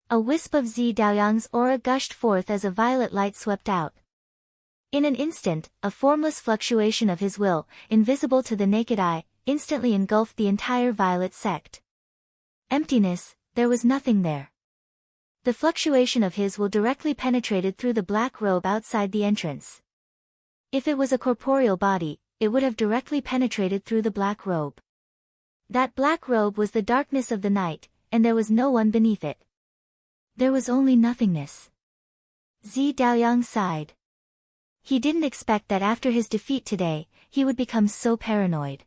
A wisp of Zi Daoyang's aura gushed forth as a violet light swept out. In an instant, a formless fluctuation of his will, invisible to the naked eye, instantly engulfed the entire violet sect. Emptiness, there was nothing there. The fluctuation of his will directly penetrated through the black robe outside the entrance. If it was a corporeal body, it would have directly penetrated through the black robe. That black robe was the darkness of the night, and there was no one beneath it. There was only nothingness. Zi Daoyang sighed. He didn't expect that after his defeat today, he would become so paranoid.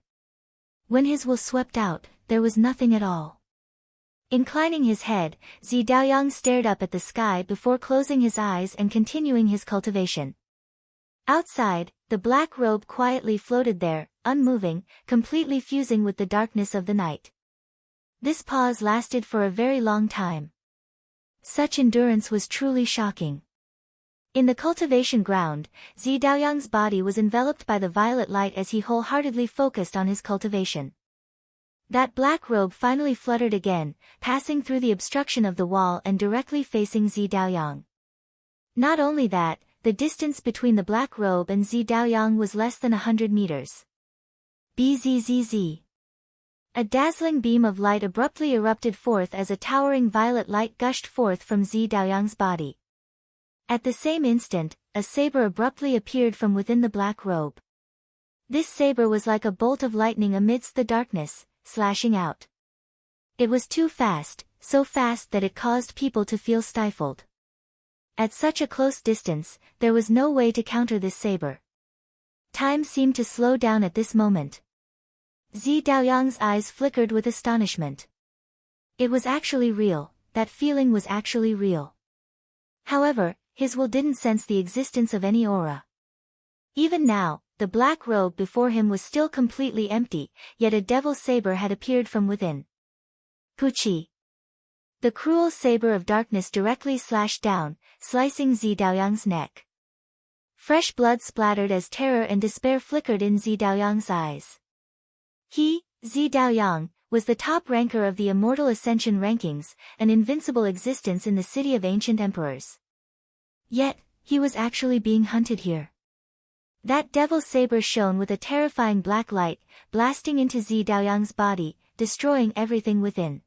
When his will swept out, there was nothing at all. Inclining his head, Zi Daoyang stared up at the sky before closing his eyes and continuing his cultivation. Outside, the black robe quietly floated there, unmoving, completely fusing with the darkness of the night. This pause lasted for a very long time. Such endurance was truly shocking. In the cultivation ground, Zi Daoyang's body was enveloped by the violet light as he wholeheartedly focused on his cultivation. That black robe finally fluttered again, passing through the obstruction of the wall and directly facing Zi Daoyang. Not only that, the distance between the black robe and Zi Daoyang was less than 100 meters. Bzzz. A dazzling beam of light abruptly erupted forth as a towering violet light gushed forth from Zi Daoyang's body. At the same instant, a saber abruptly appeared from within the black robe. This saber was like a bolt of lightning amidst the darkness, slashing out. It was too fast, so fast that it caused people to feel stifled. At such a close distance, there was no way to counter this saber. Time seemed to slow down at this moment. Zi Daoyang's eyes flickered with astonishment. It was actually real, that feeling was actually real. However, his will didn't sense the existence of any aura. Even now, the black robe before him was still completely empty, yet a devil's saber had appeared from within. Puchi. The cruel saber of darkness directly slashed down, slicing Zi Daoyang's neck. Fresh blood splattered as terror and despair flickered in Zi Daoyang's eyes. He, Zi Daoyang, was the top ranker of the Immortal Ascension rankings, an invincible existence in the City of Ancient Emperors. Yet, he was actually being hunted here. That devil's saber shone with a terrifying black light, blasting into Zi Daoyang's body, destroying everything within.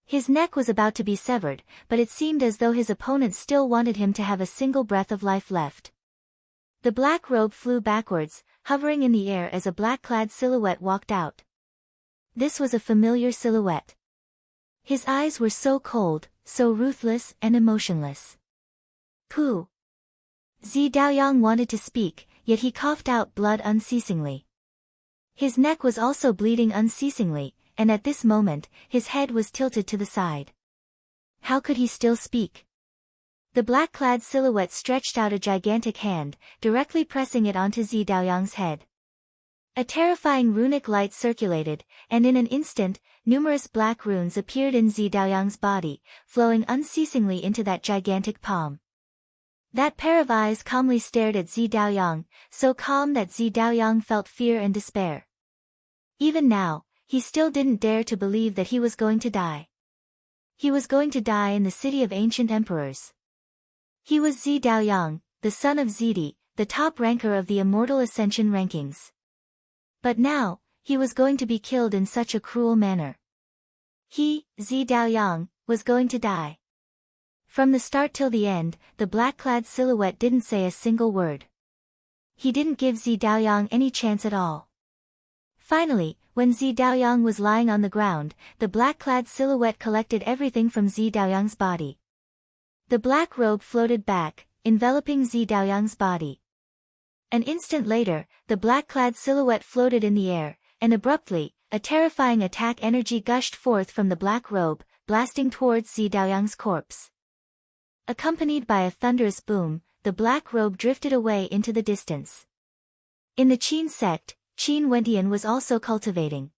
His neck was about to be severed, but it seemed as though his opponent still wanted him to have a single breath of life left. The black robe flew backwards, hovering in the air as a black-clad silhouette walked out. This was a familiar silhouette. His eyes were so cold, so ruthless and emotionless. Pooh. Zi Daoyang wanted to speak, yet he coughed out blood unceasingly. His neck was also bleeding unceasingly, and at this moment, his head was tilted to the side. How could he still speak? The black-clad silhouette stretched out a gigantic hand, directly pressing it onto Zi Daoyang's head. A terrifying runic light circulated, and in an instant, numerous black runes appeared in Zi Daoyang's body, flowing unceasingly into that gigantic palm. That pair of eyes calmly stared at Zi Daoyang, so calm that Zi Daoyang felt fear and despair. Even now, he still didn't dare to believe that he was going to die. He was going to die in the City of Ancient Emperors. He was Zi Daoyang, the son of Zidi, the top ranker of the Immortal Ascension rankings. But now, he was going to be killed in such a cruel manner. He, Zi Daoyang, was going to die. From the start till the end, the black-clad silhouette didn't say a single word. He didn't give Zi Daoyang any chance at all. Finally, when Zi Daoyang was lying on the ground, the black-clad silhouette collected everything from Zi Daoyang's body. The black robe floated back, enveloping Zi Daoyang's body. An instant later, the black-clad silhouette floated in the air, and abruptly, a terrifying attack energy gushed forth from the black robe, blasting towards Zi Daoyang's corpse. Accompanied by a thunderous boom, the black robe drifted away into the distance. In the Qin sect, Qin Wentian was also cultivating.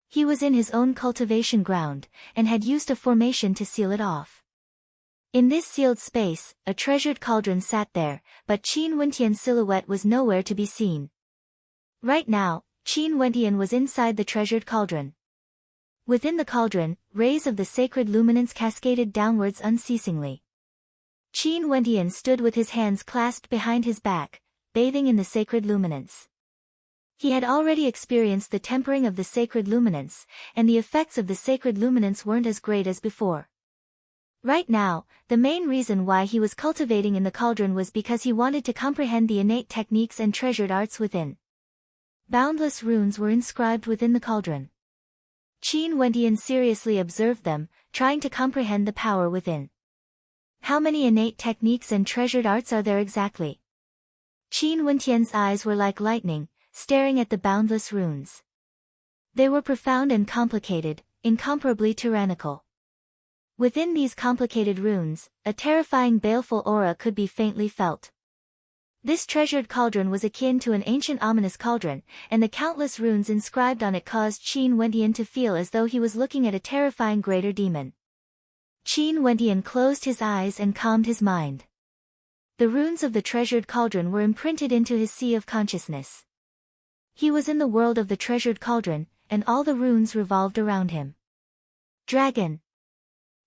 He was in his own cultivation ground, and had used a formation to seal it off. In this sealed space, a treasured cauldron sat there, but Qin Wentian's silhouette was nowhere to be seen. Right now, Qin Wentian was inside the treasured cauldron. Within the cauldron, rays of the sacred luminance cascaded downwards unceasingly. Qin Wentian stood with his hands clasped behind his back, bathing in the sacred luminance. He had already experienced the tempering of the sacred luminance, and the effects of the sacred luminance weren't as great as before. Right now, the main reason why he was cultivating in the cauldron was because he wanted to comprehend the innate techniques and treasured arts within. Boundless runes were inscribed within the cauldron. Qin Wentian seriously observed them, trying to comprehend the power within. How many innate techniques and treasured arts are there exactly? Qin Wentian's eyes were like lightning, staring at the boundless runes. They were profound and complicated, incomparably tyrannical. Within these complicated runes, a terrifying baleful aura could be faintly felt. This treasured cauldron was akin to an ancient ominous cauldron, and the countless runes inscribed on it caused Qin Wendian to feel as though he was looking at a terrifying greater demon. Qin Wendian closed his eyes and calmed his mind. The runes of the treasured cauldron were imprinted into his sea of consciousness. He was in the world of the treasured cauldron, and all the runes revolved around him. Dragon.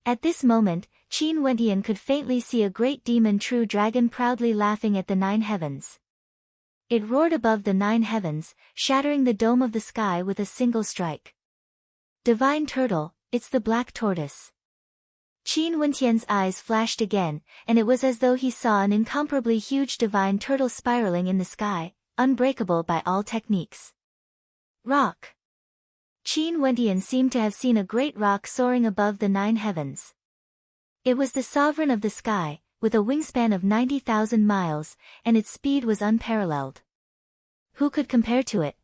At this moment, Qin Wendian could faintly see a great demon true dragon proudly laughing at the 9 heavens. It roared above the 9 heavens, shattering the dome of the sky with a single strike. Divine turtle, it's the black tortoise. Qin Wendian's eyes flashed again, and it was as though he saw an incomparably huge divine turtle spiraling in the sky, unbreakable by all techniques. Rock. Qin Wendian seemed to have seen a great rock soaring above the 9 heavens. It was the sovereign of the sky, with a wingspan of 90,000 miles, and its speed was unparalleled. Who could compare to it?